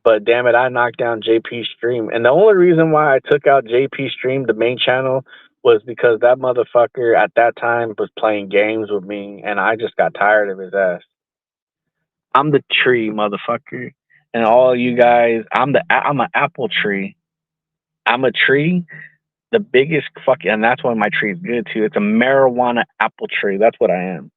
but damn it, I knocked down JP Stream. And the only reason why I took out JP Stream, the main channel, was because that motherfucker at that time was playing games with me, and I just got tired of his ass. I'm the tree, motherfucker. And all you guys, I'm an apple tree. I'm a tree, the biggest fucking, and that's why my tree is good too. It's a marijuana apple tree. That's what I am.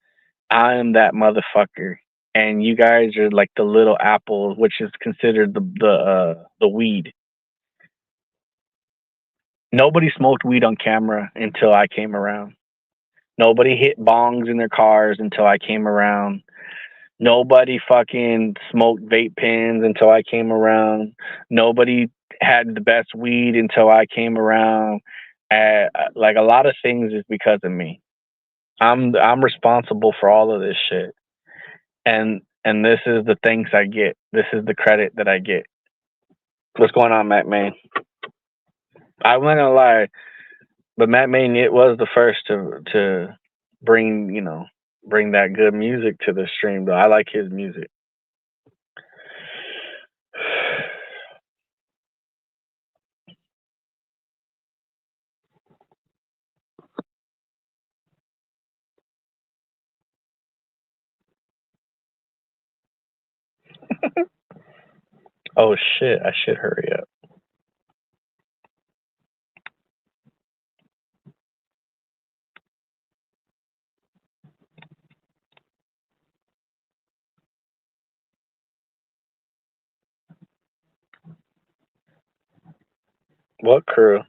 I am that motherfucker. And you guys are like the little apples, which is considered the weed. Nobody smoked weed on camera until I came around. Nobody hit bongs in their cars until I came around. Nobody fucking smoked vape pens until I came around. Nobody had the best weed until I came around. Like a lot of things is because of me. I'm responsible for all of this shit, and this is the thanks I get. This is the credit that I get. What's going on, Matt Main? I'm not gonna lie, but Matt Main, it was the first to bring bring that good music to the stream. Though I like his music. Oh shit! I should hurry up. What crew?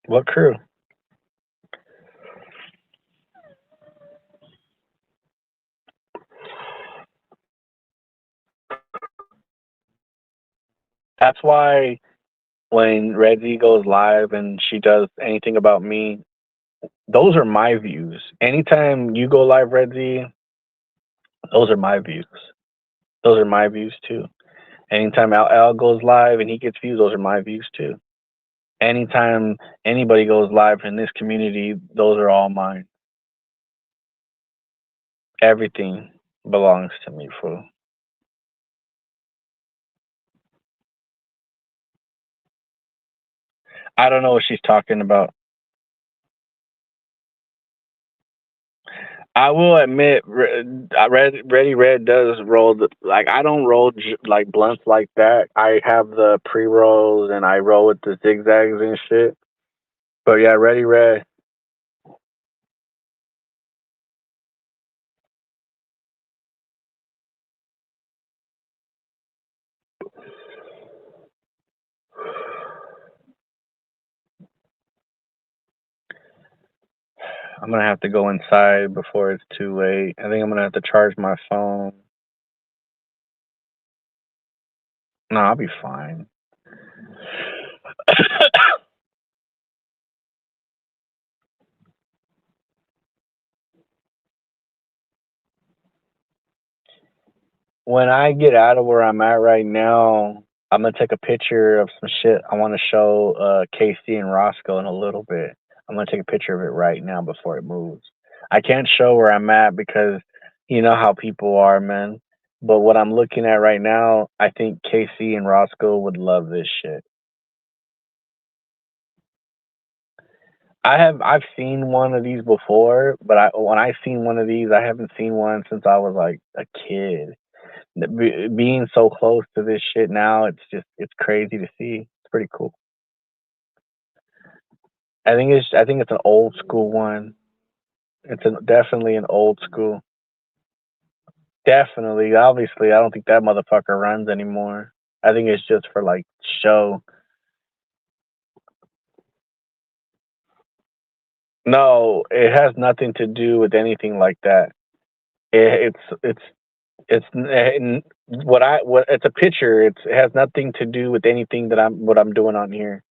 What crew? That's why when Red Z goes live and she does anything about me, those are my views. Anytime you go live, Red Z, those are my views. Those are my views too. Anytime Al goes live and he gets views, those are my views too. Anytime anybody goes live in this community, those are all mine. Everything belongs to me, fool. I don't know what she's talking about. I will admit, Ready Red does roll like I don't roll like blunts like that. I have the pre rolls and I roll with the zigzags and shit. But yeah, Ready Red. I'm gonna have to go inside before it's too late. I think I'm gonna have to charge my phone. No, I'll be fine. When I get out of where I'm at right now, I'm gonna take a picture of some shit I want to show KC and Roscoe in a little bit. I'm gonna take a picture of it right now before it moves. I can't show where I'm at because you know how people are, man. But what I'm looking at right now, I think KC and Roscoe would love this shit. I've seen one of these before, but when I've seen one of these, I haven't seen one since I was like a kid. Being so close to this shit now, it's crazy to see. It's pretty cool. I think it's an old school one. It's definitely an old school. Definitely, obviously, I don't think that motherfucker runs anymore. I think it's just for like show. No, it has nothing to do with anything like that. It's what it's a picture. It has nothing to do with anything that I'm doing on here.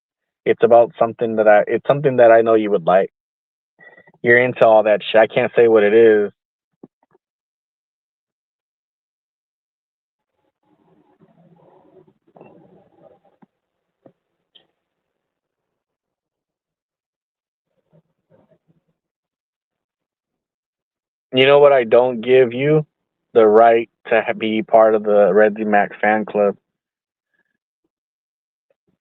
It's about something it's something that I know you would like. You're into all that shit. I can't say what it is. You know what? I don't give you the right to be part of the Redzy Mac fan club.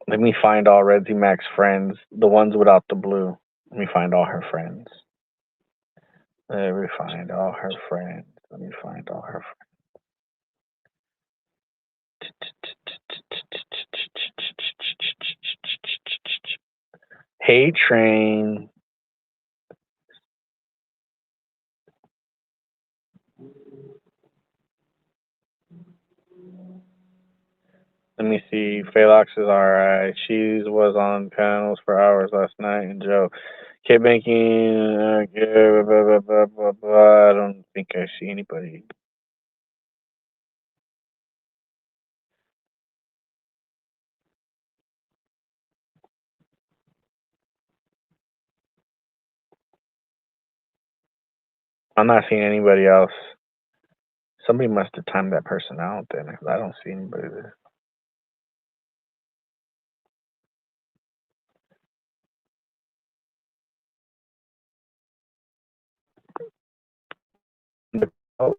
Let me find all Redzy Mac's friends, the ones without the blue. Let me find all her friends. Let me find all her friends. Let me find all her friends. Hate Train. Let me see. Phaelox is alright. She was on panels for hours last night, and Joe kept making. Blah, blah, blah, blah, blah. I don't think I see anybody. I'm not seeing anybody else. Somebody must have timed that person out then, because I don't see anybody there. Oh.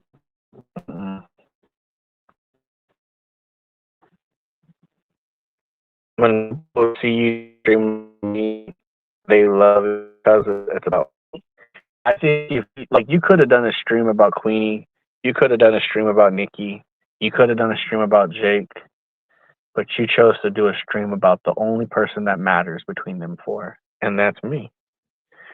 When people see you stream me, they love it because it's about. I think if like you could have done a stream about Queenie, you could have done a stream about Nikki, you could have done a stream about Jake, but you chose to do a stream about the only person that matters between them four, and that's me.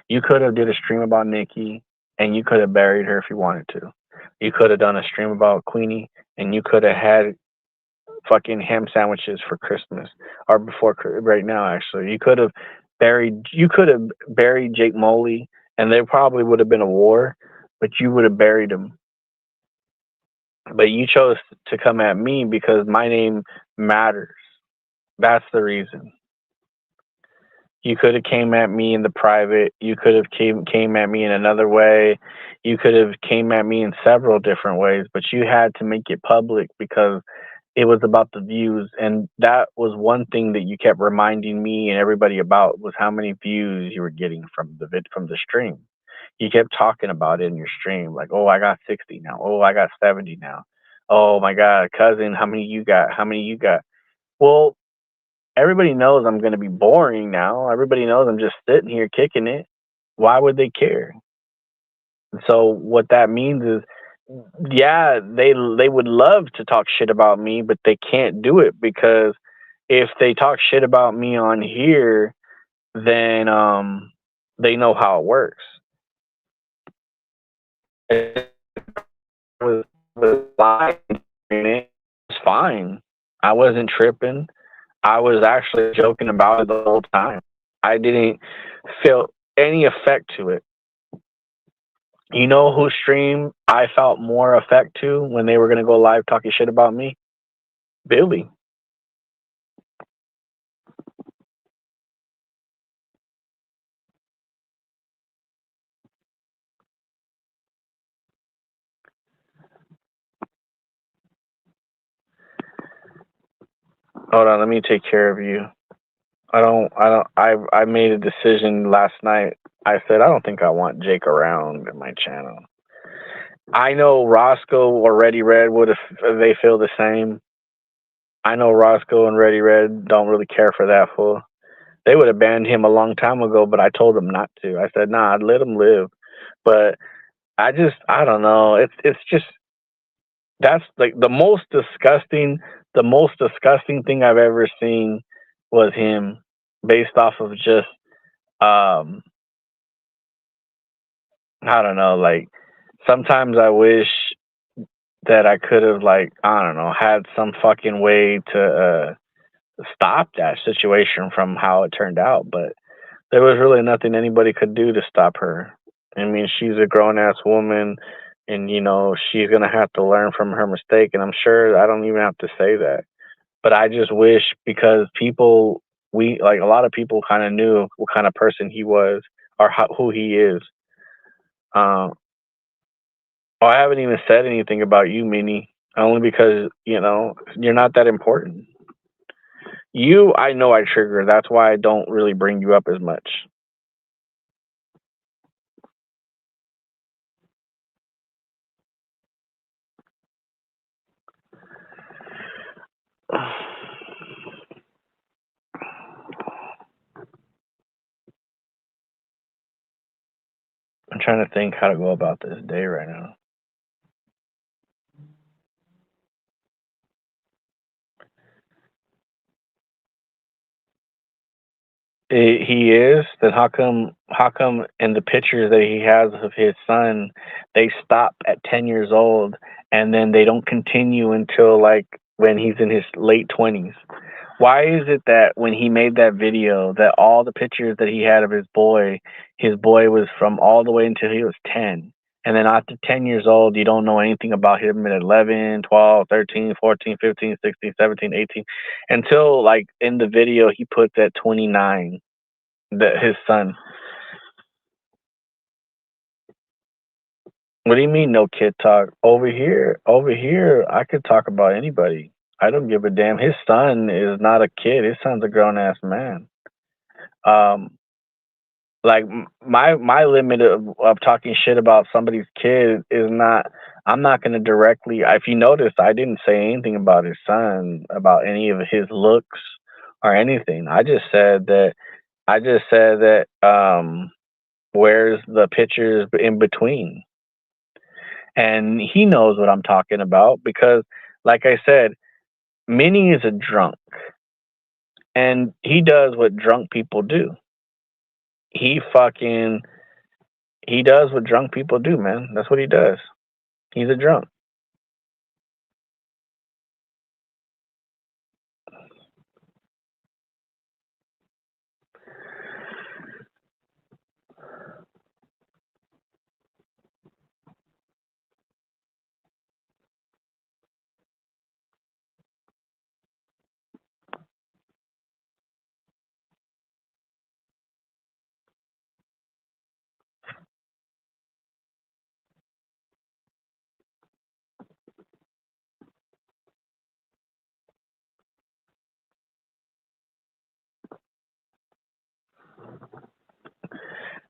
You could have did a stream about Nikki, and you could have buried her if you wanted to. You could have done a stream about Queenie, and you could have had fucking ham sandwiches for Christmas or before right now. Actually, you could have buried Jake Moley, and there probably would have been a war, but you would have buried him. But you chose to come at me because my name matters. That's the reason. You could have came at me in the private. You could have came at me in another way. You could have came at me in several different ways, but you had to make it public because it was about the views, and that was one thing that you kept reminding me and everybody about was how many views you were getting from the stream. You kept talking about it in your stream, like, "Oh, I got 60 now. Oh, I got 70 now. Oh my God, cousin, how many you got? How many you got?" Well, everybody knows I'm going to be boring now. Everybody knows I'm just sitting here kicking it. Why would they care? So what that means is, yeah, they would love to talk shit about me, but they can't do it because if they talk shit about me on here, then they know how it works. With live, it's fine. I wasn't tripping. I was actually joking about it the whole time. I didn't feel any effect to it. You know whose stream I felt more effect to when they were going to go live talking shit about me? Billy. Hold on, let me take care of you. I made a decision last night. I said, I don't think I want Jake around in my channel. I know Roscoe or Ready Red would if they feel the same. I know Roscoe and Ready Red don't really care for that fool. They would have banned him a long time ago, but I told them not to. I said, nah, I'd let him live. But I don't know. It's just that's like the most disgusting thing I've ever seen was him based off of just um I don't know, like sometimes I wish that I could have like I don't know, had some fucking way to stop that situation from how it turned out, but there was really nothing anybody could do to stop her. I mean, she's a grown ass woman and she's going to have to learn from her mistake and I'm sure I don't even have to say that. But I just wish because we like a lot of people kind of knew what kind of person he was or who he is. Um, oh, I haven't even said anything about you, Minnie, only because you're not that important. You, I know I trigger. That's why I don't really bring you up as much. trying to think how to go about this day right now. He is. Then how come? How come in the pictures that he has of his son, they stop at 10 years old, and then they don't continue until like when he's in his late 20s? Why is it that when he made that video, that all the pictures that he had of his boy was from all the way until he was 10? And then after 10 years old, you don't know anything about him at 11, 12, 13, 14, 15, 16, 17, 18, until like in the video, he puts at 29, that his son. What do you mean no kid talk? Over here, I could talk about anybody. I don't give a damn. His son is not a kid. His son's a grown ass man. Um, like my limit of talking shit about somebody's kid is not. I'm not going to directly. If you notice, I didn't say anything about his son, about any of his looks or anything. I just said that. Where's the pictures in between? And he knows what I'm talking about because, like I said, Minnie is a drunk, and he does what drunk people do. He does what drunk people do, man. That's what he does. He's a drunk.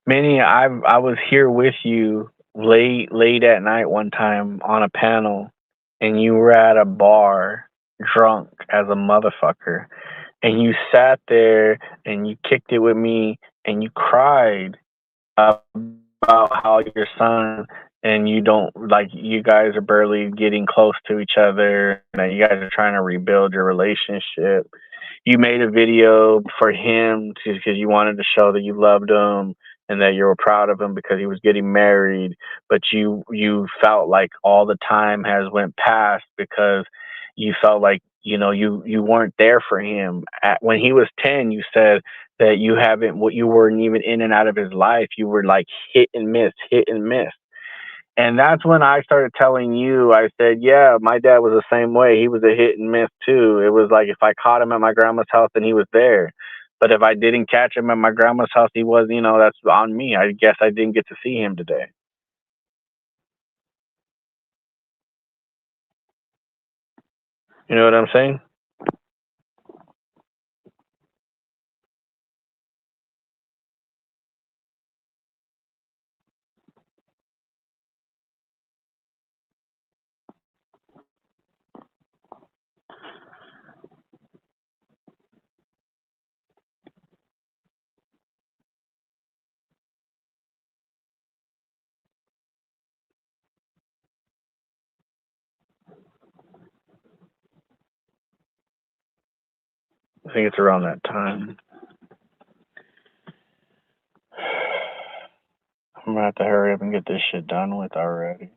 Minnie, I was here with you late at night one time on a panel, and you were at a bar drunk as a motherfucker, and you sat there and you kicked it with me and you cried about how your son and you don't like, you guys are barely getting close to each other and that you guys are trying to rebuild your relationship. You made a video for him because you wanted to show that you loved him and that you were proud of him because he was getting married, but you felt like all the time has went past because you felt like, you weren't there for him. When he was 10, you said that you weren't even in and out of his life. You were like hit and miss, hit and miss. And that's when I started telling you, I said, yeah, my dad was the same way. He was a hit and miss too. It was like if I caught him at my grandma's house, then he was there. But if I didn't catch him at my grandma's house, he was, that's on me. I guess I didn't get to see him today. You know what I'm saying? I think it's around that time. I'm gonna have to hurry up and get this shit done with already.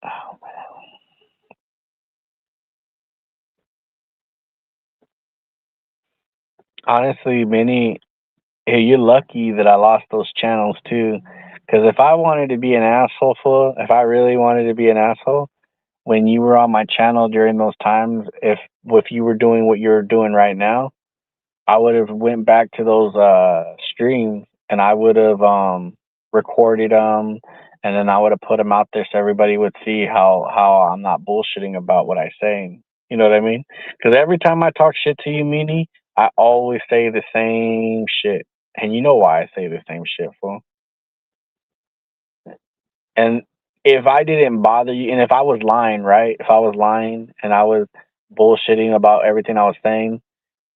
Oh, man. Honestly, Minnie, hey, you're lucky that I lost those channels too. Because if I wanted to be an asshole, if I really wanted to be an asshole, when you were on my channel during those times, if you were doing what you're doing right now, I would have went back to those streams and I would have recorded them and then I would have put them out there so everybody would see how I'm not bullshitting about what I say. You know what I mean? Because every time I talk shit to you, Meanie, I always say the same shit, and you know why I say the same shit, fool. And if I didn't bother you, and if I was lying, right? If I was lying and I was bullshitting about everything I was saying,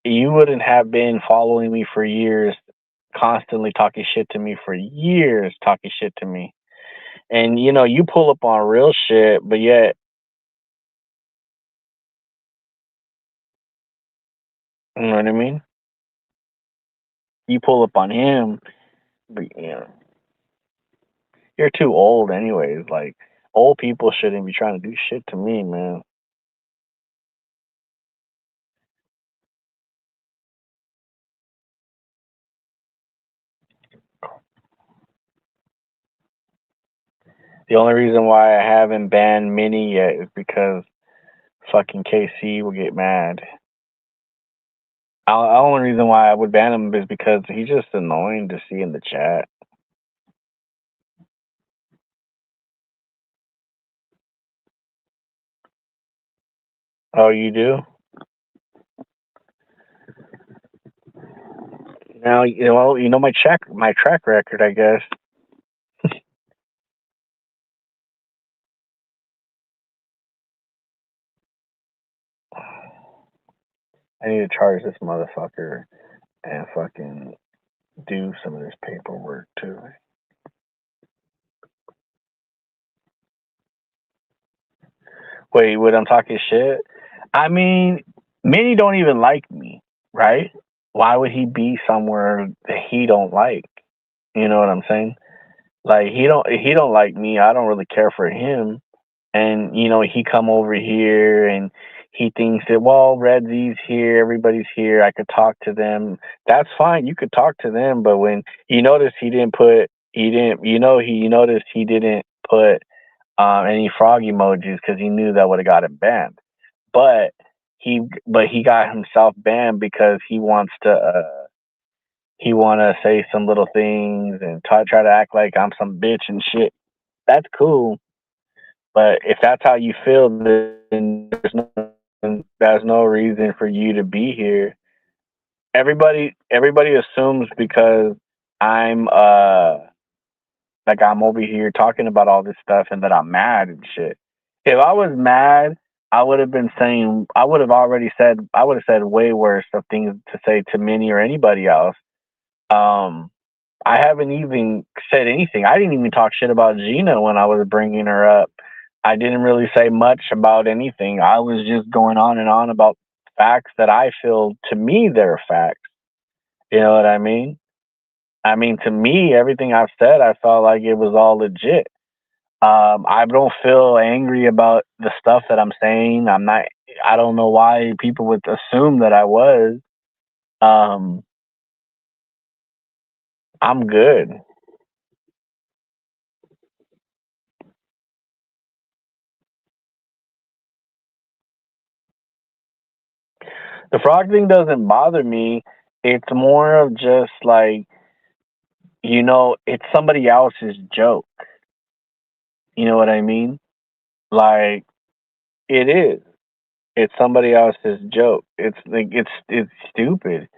you wouldn't have been following me for years, constantly talking shit to me for years, talking shit to me. And you know, you pull up on real shit, but yet, you know what I mean? You pull up on him, but you know, you're too old, anyways. Like, old people shouldn't be trying to do shit to me, man. The only reason why I haven't banned Mini yet is because fucking KC will get mad. The only reason why I would ban him is because he's just annoying to see in the chat. Oh, you do? Now, well, you know my track record, I guess. I need to charge this motherfucker and fucking do some of this paperwork too. Wait, what? I'm talking shit? I mean, many don't even like me, right? Why would he be somewhere that he don't like? You know what I'm saying? Like he don't like me. I don't really care for him. And you know, he come over here and he thinks that, well, Redsy's here, everybody's here, I could talk to them. That's fine. You could talk to them, but when you notice he didn't you noticed he didn't put any frog emojis because he knew that would have got him banned. But he got himself banned because he want to say some little things and try to act like I'm some bitch and shit. That's cool, but if that's how you feel, then there's no reason for you to be here. Everybody assumes because I'm like I'm over here talking about all this stuff and that I'm mad and shit. If I was mad, I would have been saying I would have said way worse of things to say to Minnie or anybody else. Um, I haven't even said anything. I didn't even talk shit about Gina when I was bringing her up. I didn't really say much about anything. I was just going on and on about facts that I feel to me they're facts. You know what I mean? I mean, to me, everything I've said, I felt like it was all legit. I don't feel angry about the stuff that I'm saying. I'm not. I don't know why people would assume that I was. Um, I'm good. The frog thing doesn't bother me. It's more of just like, it's somebody else's joke. You know what I mean? Like, it is. It's somebody else's joke. It's like it's stupid.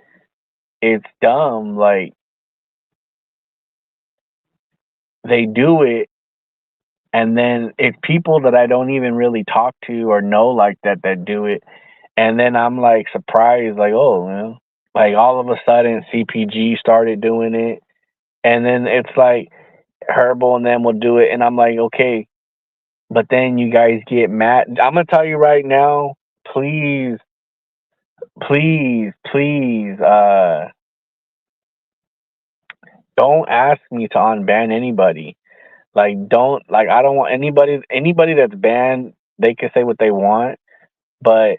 It's dumb. Like, they do it, and then it's people that I don't even really talk to or know like that do it, and then I'm like surprised, like, oh, man. Like, all of a sudden CPG started doing it, and then it's like Herbal and them will do it, and I'm like, okay, but then you guys get mad. I'm gonna tell you right now, please, please, please, don't ask me to unban anybody. Like, don't, like, I don't want anybody that's banned. They can say what they want, but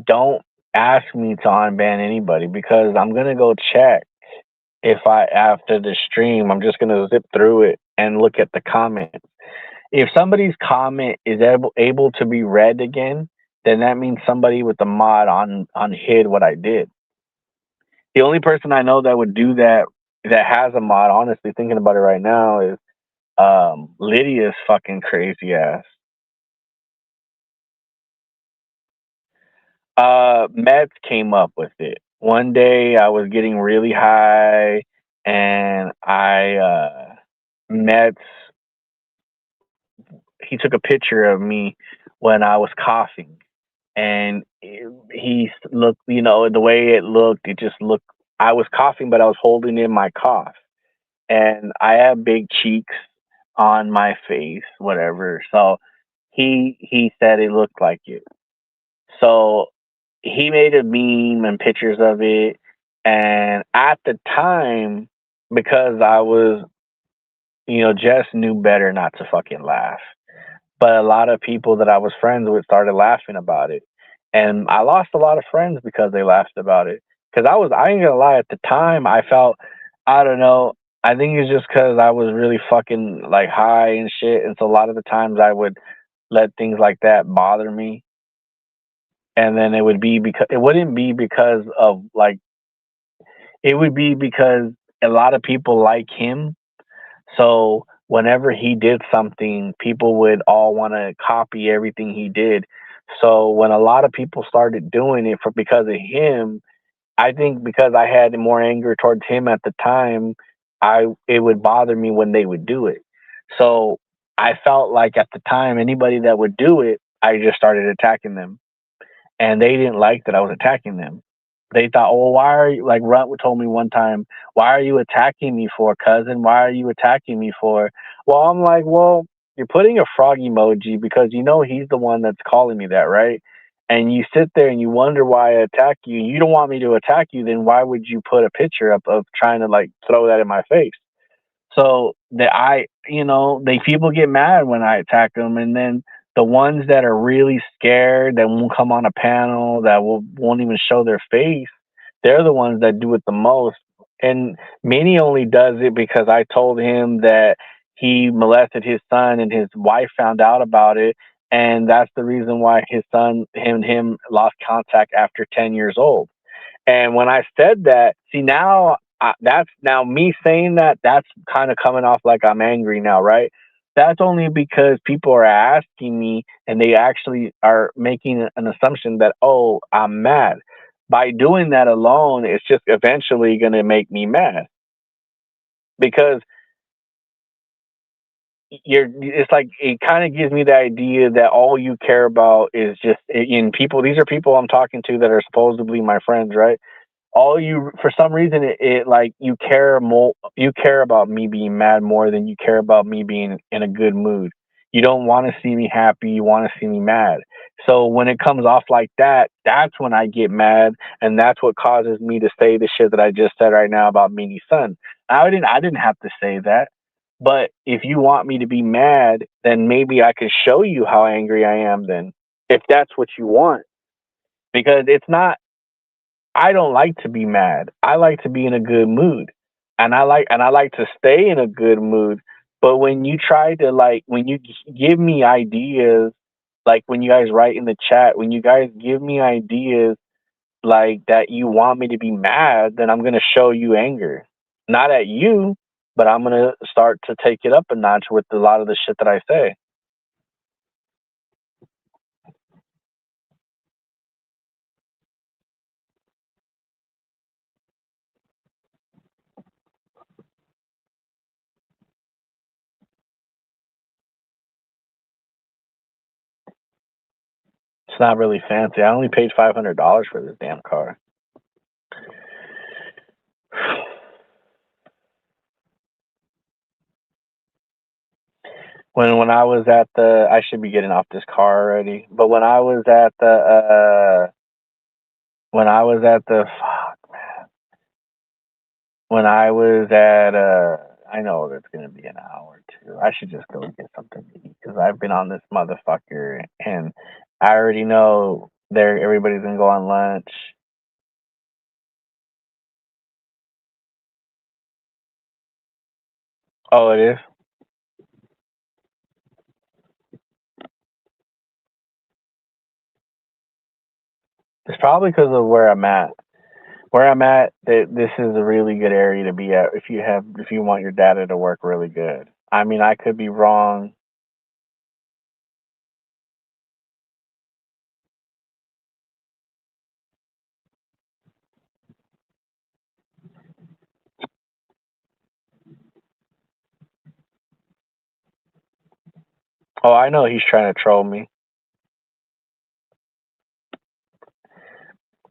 don't ask me to unban anybody because I'm gonna go check. If I after the stream, I'm just gonna zip through it and look at the comments. If somebody's comment is able to be read again, then that means somebody with the mod on hid what I did. The only person I know that would do that has a mod, honestly, thinking about it right now, is Lydia's fucking crazy ass. Mets came up with it. One day I was getting really high and Mets, he took a picture of me when I was coughing. And he looked, the way it looked, it just looked, I was coughing, but I was holding in my cough. And I have big cheeks on my face, whatever. So he said it looked like it. So he made a meme and pictures of it. And at the time, because I was, Jess knew better not to fucking laugh. But a lot of people that I was friends with started laughing about it. And I lost a lot of friends because they laughed about it. Because I ain't gonna lie, at the time, I felt, I don't know, I think it's just because I was really fucking like high and shit. And so a lot of the times I would let things like that bother me. And then it wouldn't be because of like, it would be because a lot of people like him. So whenever he did something, people would all want to copy everything he did. So when a lot of people started doing it because of him, I think because I had more anger towards him at the time, it would bother me when they would do it. So I felt like at the time anybody that would do it, I just started attacking them, and they didn't like that I was attacking them. They thought, "Oh, why are you like?" Runt told me one time, "Why are you attacking me for, cousin? Why are you attacking me for?" Well, I'm like, "Well, you're putting a frog emoji because he's the one that's calling me that, right? And you sit there and you wonder why I attack you. You don't want me to attack you, then why would you put a picture up of trying to like throw that in my face?" So they people get mad when I attack them, and then the ones that are really scared that won't come on a panel that won't even show their face, they're the ones that do it the most. And Manny only does it because I told him that he molested his son and his wife found out about it, and that's the reason why his son him lost contact after 10 years old. And when I said that, see now, that's now me saying that. That's kind of coming off like I'm angry now, right? That's only because people are asking me, and they actually are making an assumption that, oh, I'm mad. By doing that alone, it's just eventually going to make me mad because it's like it kind of gives me the idea that all you care about is just in people. These are people I'm talking to that are supposedly my friends, right? All you, for some reason, it like you care about me being mad more than you care about me being in a good mood. You don't want to see me happy, you want to see me mad. So when it comes off like that, that's when I get mad, and that's what causes me to say the shit that I just said right now about Meanie's son. I didn't have to say that. But if you want me to be mad, then maybe I could show you how angry I am then, if that's what you want. Because it's not, I don't like to be mad. I like to be in a good mood. And I like to stay in a good mood. But when you try to like when you give me ideas, like when you guys write in the chat, when you guys give me ideas like that you want me to be mad, then I'm gonna show you anger. Not at you, but I'm gonna start to take it up a notch with a lot of the shit that I say. It's not really fancy. I only paid $500 for this damn car. When I was at the, I should be getting off this car already. But when I was at the fuck, when I was at I know it's gonna be an hour or two. I should just go get something to eat because I've been on this motherfucker, and I already know everybody's gonna go on lunch. Oh, it is. It's probably because of where I'm at. Where I'm at, this is a really good area to be at if you want your data to work really good. I mean, I could be wrong. Oh, I know he's trying to troll me.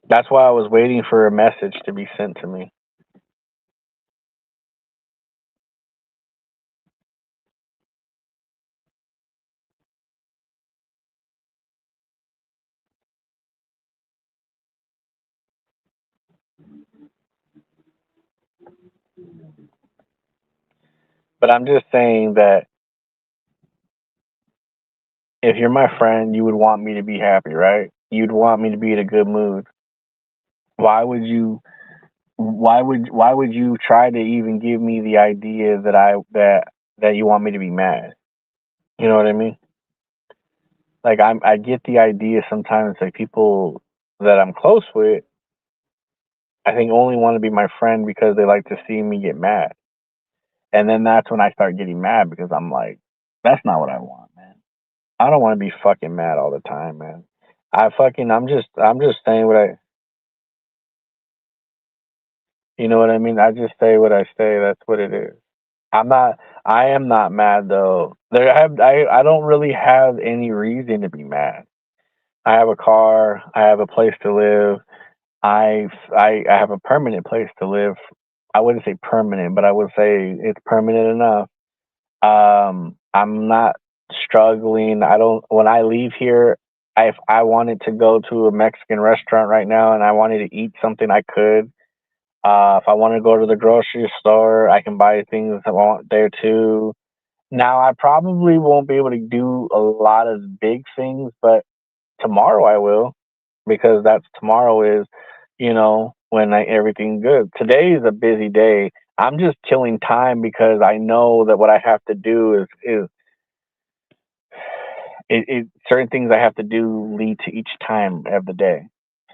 That's why I was waiting for a message to be sent to me. But I'm just saying that if you're my friend, you would want me to be happy, right? You'd want me to be in a good mood. Why would you why would you try to even give me the idea that you want me to be mad? You know what I mean? Like I get the idea sometimes like people that I'm close with, I think only want to be my friend because they like to see me get mad. And then that's when I start getting mad because I'm like, that's not what I want, man. I don't want to be fucking mad all the time, man. I'm just saying what I you know what I mean? I just say what I say. That's what it is. I am not mad though. I don't really have any reason to be mad. I have a car, I have a place to live. I have a permanent place to live. I wouldn't say permanent, but I would say it's permanent enough. I'm not struggling. I don't when I leave here, if I wanted to go to a Mexican restaurant right now and I wanted to eat something, I could. If I want to go to the grocery store, I can buy things I want there too. Now, I probably won't be able to do a lot of big things, but tomorrow I will because that's tomorrow is, when everything's good. Today is a busy day. I'm just killing time because I know that what I have to do is certain things I have to do lead to each time of the day.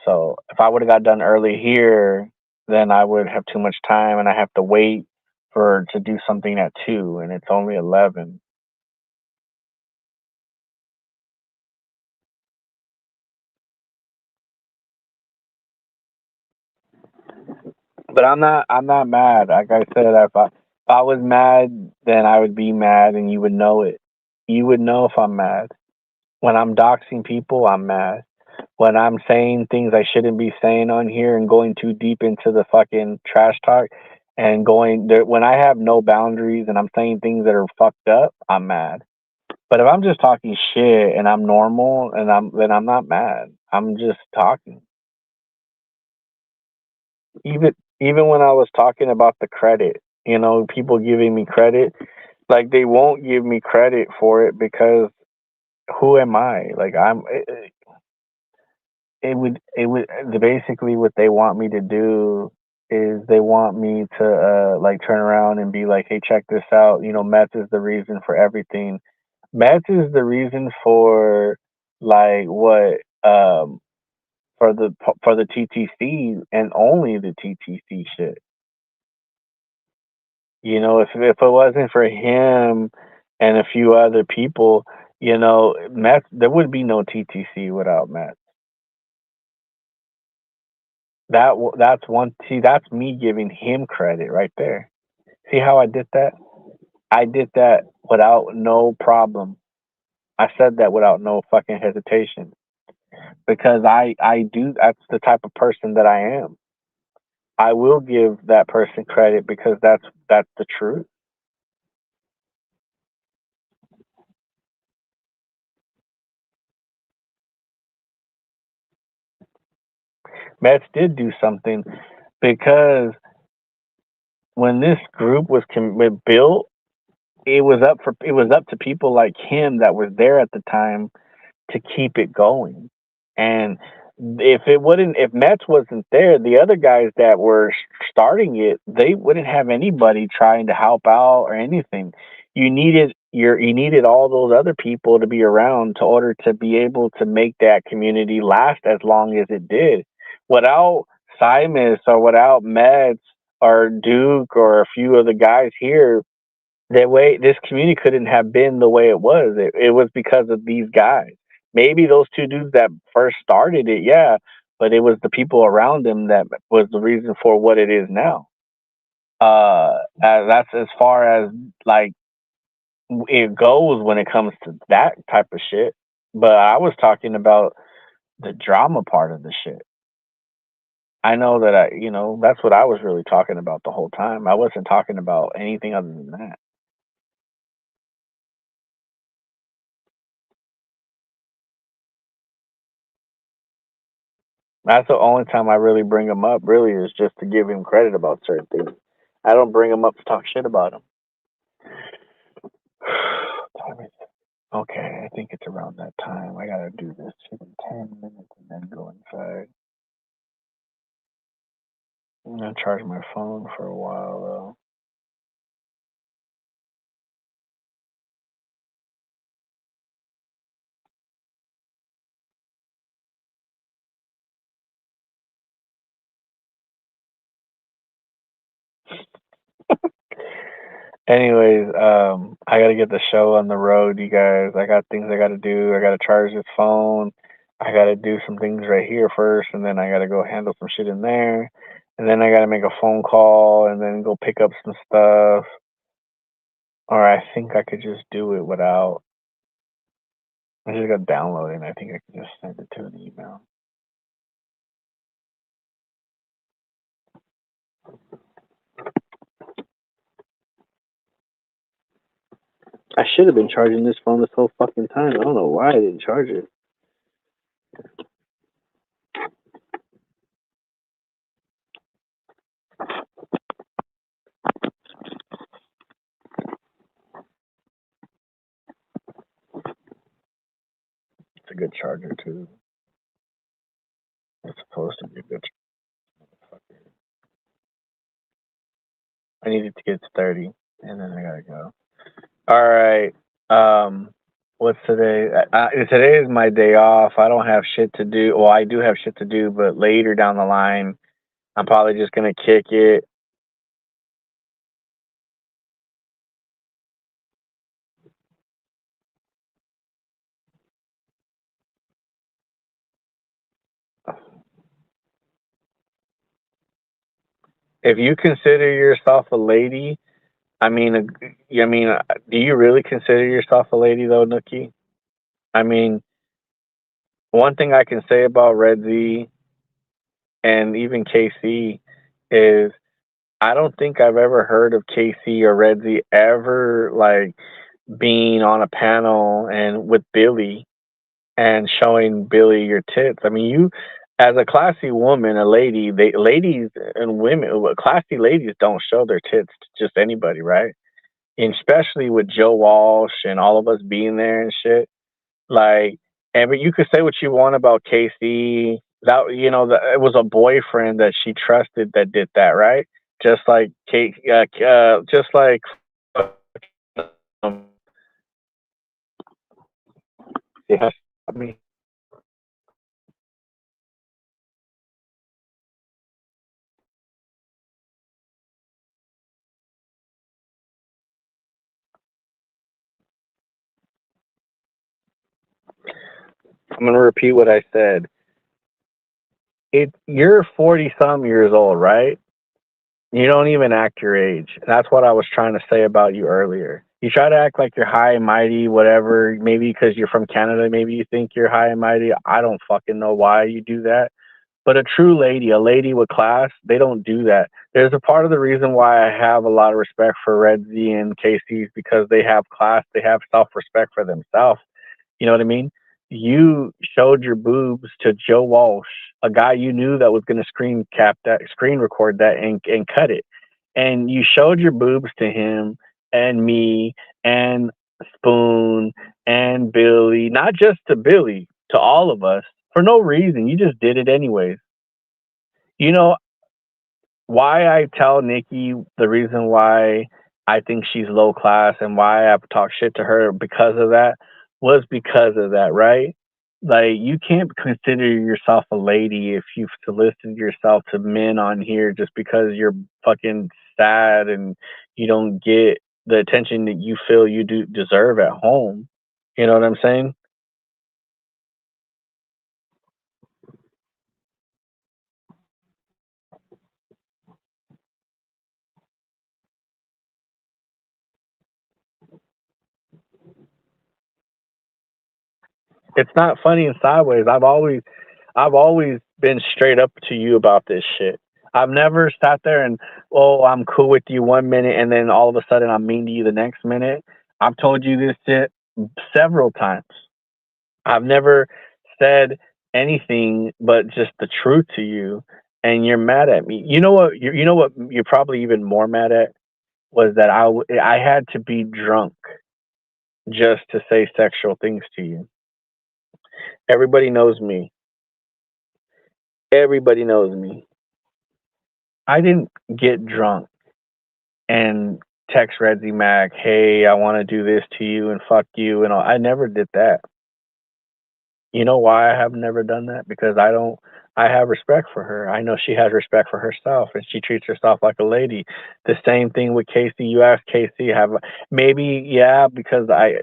So if I would have got done early here, then I would have too much time and I have to wait for to do something at 2 and it's only 11. But I'm not mad. Like I said, if I was mad, then I would be mad and you would know it. You would know if I'm mad. When I'm doxing people, I'm mad. When I'm saying things I shouldn't be saying on here and going too deep into the fucking trash talk and going there when I have no boundaries and I'm saying things that are fucked up, I'm mad. But if I'm just talking shit and I'm normal and I'm not mad. I'm just talking. Even when I was talking about the credit, people giving me credit, like they won't give me credit for it because who am I? Like it would basically what they want me to do is they want me to like turn around and be like, hey, check this out. Meth is the reason for everything. Meth is the reason for like what for the TTC and only the TTC shit. If it wasn't for him and a few other people, meth there would be no TTC without meth. That's one. See, that's me giving him credit right there. See how I did that? I did that without no problem. I said that without no fucking hesitation because I do. That's the type of person that I am. I will give that person credit because that's the truth. Mets did do something because when this group was built, it was up to people like him that was there at the time to keep it going. And if Mets wasn't there, the other guys that were starting it, they wouldn't have anybody trying to help out or anything. You needed all those other people to be around to order to be able to make that community last as long as it did. Without Simus or without Mets or Duke or a few of the guys here, the way this community couldn't have been the way it was. It was because of these guys. Maybe those two dudes that first started it, yeah, but it was the people around them that was the reason for what it is now. That's as far as like it goes when it comes to that type of shit. But I was talking about the drama part of the shit. I know that that's what I was really talking about the whole time. I wasn't talking about anything other than that. That's the only time I really bring him up. Really, is just to give him credit about certain things. I don't bring him up to talk shit about him. Okay, I think it's around that time. I gotta do this shit in 10 minutes and then go inside. I'm gonna charge my phone for a while though. Anyways, I gotta get the show on the road, you guys. I got things I gotta do. I gotta charge this phone. I gotta do some things right here first, and then I gotta go handle some shit in there. And then I gotta make a phone call and then go pick up some stuff. Or I think I could just do it without. I just got download it and I think I can just send it to an email. I should have been charging this phone this whole fucking time. I don't know why I didn't charge it. It's a good charger too. It's supposed to be a good charger. I needed to get to 30 and then I gotta go. All right. What's today? Today is my day off. I don't have shit to do. Well, I do have shit to do, but later down the line, I'm probably just gonna kick it. If you consider yourself a lady, I mean, do you really consider yourself a lady though, Nookie? I mean, one thing I can say about Red Z and even KC is I don't think I've ever heard of KC or Red Z ever like being on a panel and with Billy and showing Billy your tits. I mean, you as a classy woman, a lady, ladies and women, classy ladies don't show their tits to just anybody, right? And especially with Joe Walsh and all of us being there and shit. Like, and but you could say what you want about Casey. That it was a boyfriend that she trusted that did that, right? Just like Kate, just like um, yeah. I mean, I'm gonna repeat what I said. You're 40 some years old, right? You don't even act your age. That's what I was trying to say about you earlier. You try to act like you're high and mighty, whatever. Maybe because you're from Canada, maybe you think you're high and mighty. I don't fucking know why you do that. But a true lady, a lady with class, they don't do that. There's a part of the reason why I have a lot of respect for Red Z and KC's because they have class, they have self respect for themselves. You know what I mean? You showed your boobs to Joe Walsh, a guy you knew that was going to screen record that, and cut it. And you showed your boobs to him and me and Spoon and Billy, not just to Billy, to all of us for no reason. You just did it anyways. You know why I tell Nikki the reason why I think she's low class and why I talk shit to her because of that was because of that, right? Like you can't consider yourself a lady if you've solicited yourself to men on here just because you're fucking sad and you don't get the attention that you feel you do deserve at home. You know what I'm saying? It's not funny and sideways. I've always been straight up to you about this shit. I've never sat there and, oh, I'm cool with you 1 minute and then all of a sudden I'm mean to you the next minute. I've told you this shit several times. I've never said anything but just the truth to you, and you're mad at me. You know what? You know what? You're probably even more mad at was that I had to be drunk just to say sexual things to you. Everybody knows me. Everybody knows me. I didn't get drunk and text Redzy Mac, "Hey, I want to do this to you and fuck you," and all. I never did that. You know why I have never done that? Because I don't. I have respect for her. I know she has respect for herself, and she treats herself like a lady. The same thing with Casey. You asked Casey, have maybe yeah, because I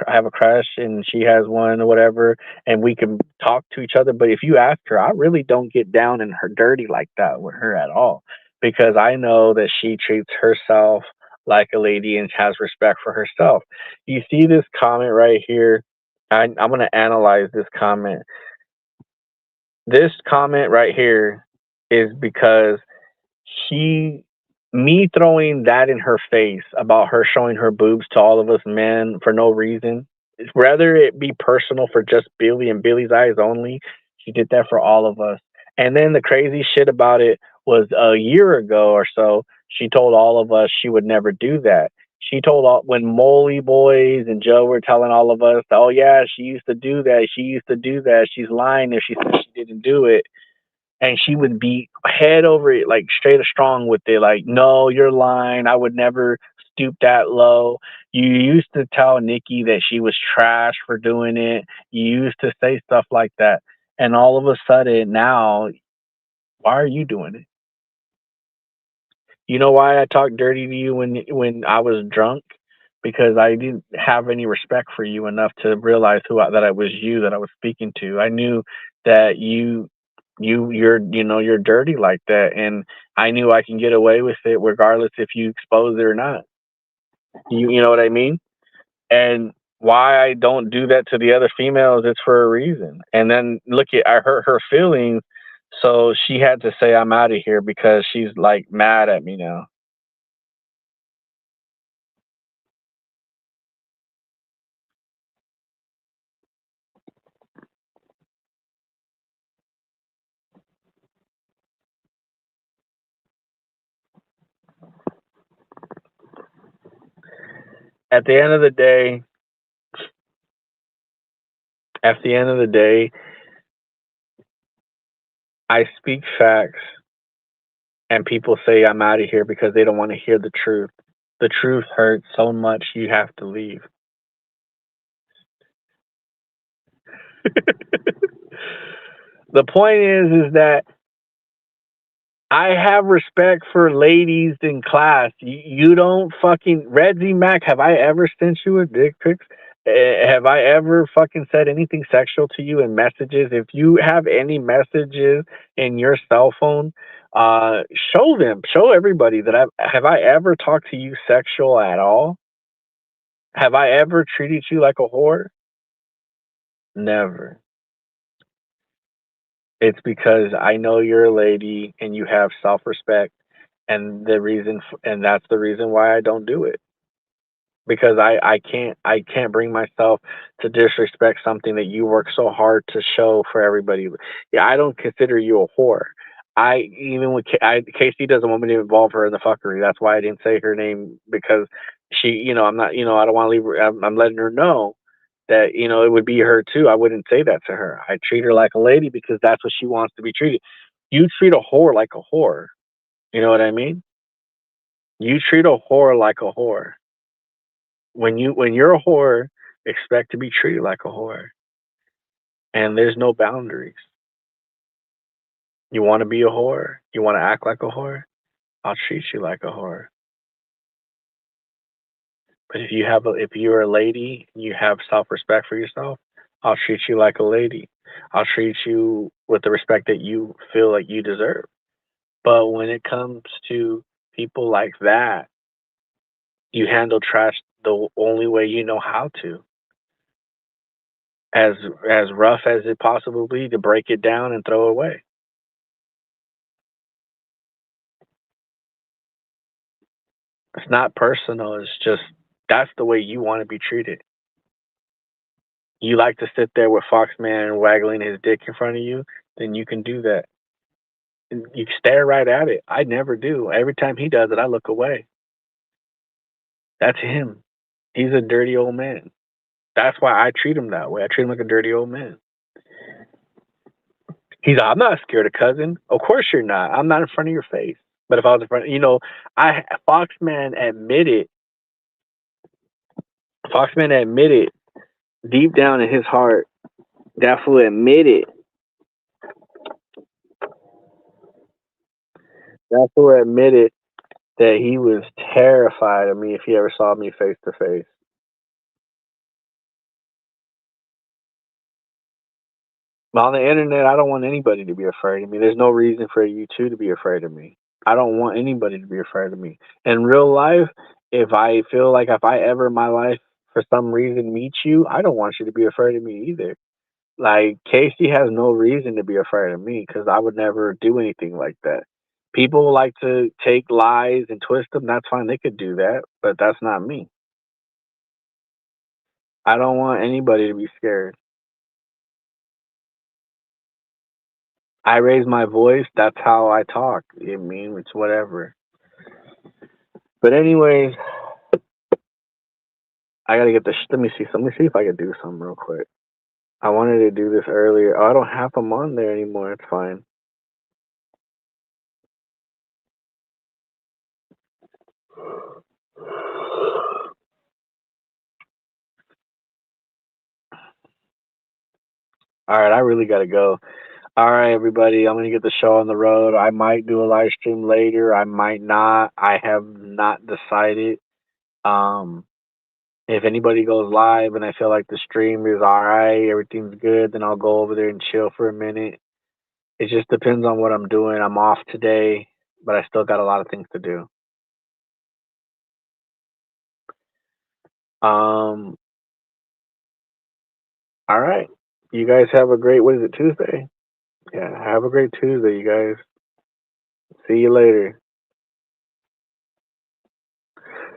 have a crush and she has one or whatever, and we can talk to each other. But if you ask her, I really don't get down in her dirty like that with her at all, because I know that she treats herself like a lady and has respect for herself. You see this comment right here. I'm going to analyze this comment. This comment right here is because she, me throwing that in her face about her showing her boobs to all of us men for no reason, whether it be personal for just Billy and Billy's eyes only, she did that for all of us. And then the crazy shit about it was a year ago or so, she told all of us she would never do that. She told all when Molly Boys and Joe were telling all of us, oh yeah, she used to do that. She used to do that. She's lying if she said she didn't do it, and she would be head over it, like straight strong with it, like, no, you're lying. I would never stoop that low. You used to tell Nikki that she was trash for doing it. You used to say stuff like that. And all of a sudden now, why are you doing it? You know why I talked dirty to you when I was drunk? Because I didn't have any respect for you enough to realize that I was you that I was speaking to. I knew that you're dirty like that, and I knew I can get away with it regardless if you expose it or not. You know what I mean? And why I don't do that to the other females, it's for a reason. And then look at, I hurt her feelings, so she had to say I'm out of here because she's like mad at me now. At the end of the day, at the end of the day, I speak facts, and people say I'm out of here because they don't want to hear the truth. The truth hurts so much you have to leave. The point is that I have respect for ladies in class. You don't fucking Redzy Mac. Have I ever sent you a dick pic? Have I ever fucking said anything sexual to you in messages? If you have any messages in your cell phone, show them. Show everybody that have I ever talked to you sexual at all? Have I ever treated you like a whore? Never. It's because I know you're a lady and you have self-respect, and and that's the reason why I don't do it, because I can't bring myself to disrespect something that you work so hard to show for everybody. Yeah, I don't consider you a whore. I even with Casey doesn't want me to involve her in the fuckery. That's why I didn't say her name, because she, I'm not, I don't want to leave her. I'm letting her know that it would be her too. I wouldn't say that to her. I treat her like a lady because that's what she wants to be treated. You treat a whore like a whore. You know what I mean? You treat a whore like a whore. When you're a whore, expect to be treated like a whore, and there's no boundaries. You want to be a whore, you want to act like a whore, I'll treat you like a whore. But if you're a lady, you have self-respect for yourself, I'll treat you like a lady. I'll treat you with the respect that you feel like you deserve. But when it comes to people like that, you handle trash the only way you know how to. As rough as it possibly be, to break it down and throw it away. It's not personal, it's just that's the way you want to be treated. You like to sit there with Foxman waggling his dick in front of you, then you can do that. And you stare right at it. I never do. Every time he does it, I look away. That's him. He's a dirty old man. That's why I treat him that way. I treat him like a dirty old man. I'm not scared of cousin. Of course you're not. I'm not in front of your face. But if I was in front, Foxman admitted, deep down in his heart, that fool admitted, that he was terrified of me if he ever saw me face to face. On the internet, I don't want anybody to be afraid of me. There's no reason for you two to be afraid of me. I don't want anybody to be afraid of me. In real life, if I feel like if I ever in my life for some reason meet you, I don't want you to be afraid of me either. Like Casey has no reason to be afraid of me because I would never do anything like that. People like to take lies and twist them. That's fine. They could do that, but that's not me. I don't want anybody to be scared. I raise my voice. That's how I talk. I mean, it's whatever. But anyways, I gotta get the. Let me see. Let me see if I can do something real quick. I wanted to do this earlier. Oh, I don't have them on there anymore. It's fine. All right, I really gotta go. All right, everybody, I'm gonna get the show on the road. I might do a live stream later. I might not. I have not decided. Um, if anybody goes live and I feel like the stream is all right, everything's good, then I'll go over there and chill for a minute. It just depends on what I'm doing. I'm off today, but I still got a lot of things to do. All right. You guys have a great, what is it, Tuesday? Yeah, have a great Tuesday, you guys. See you later.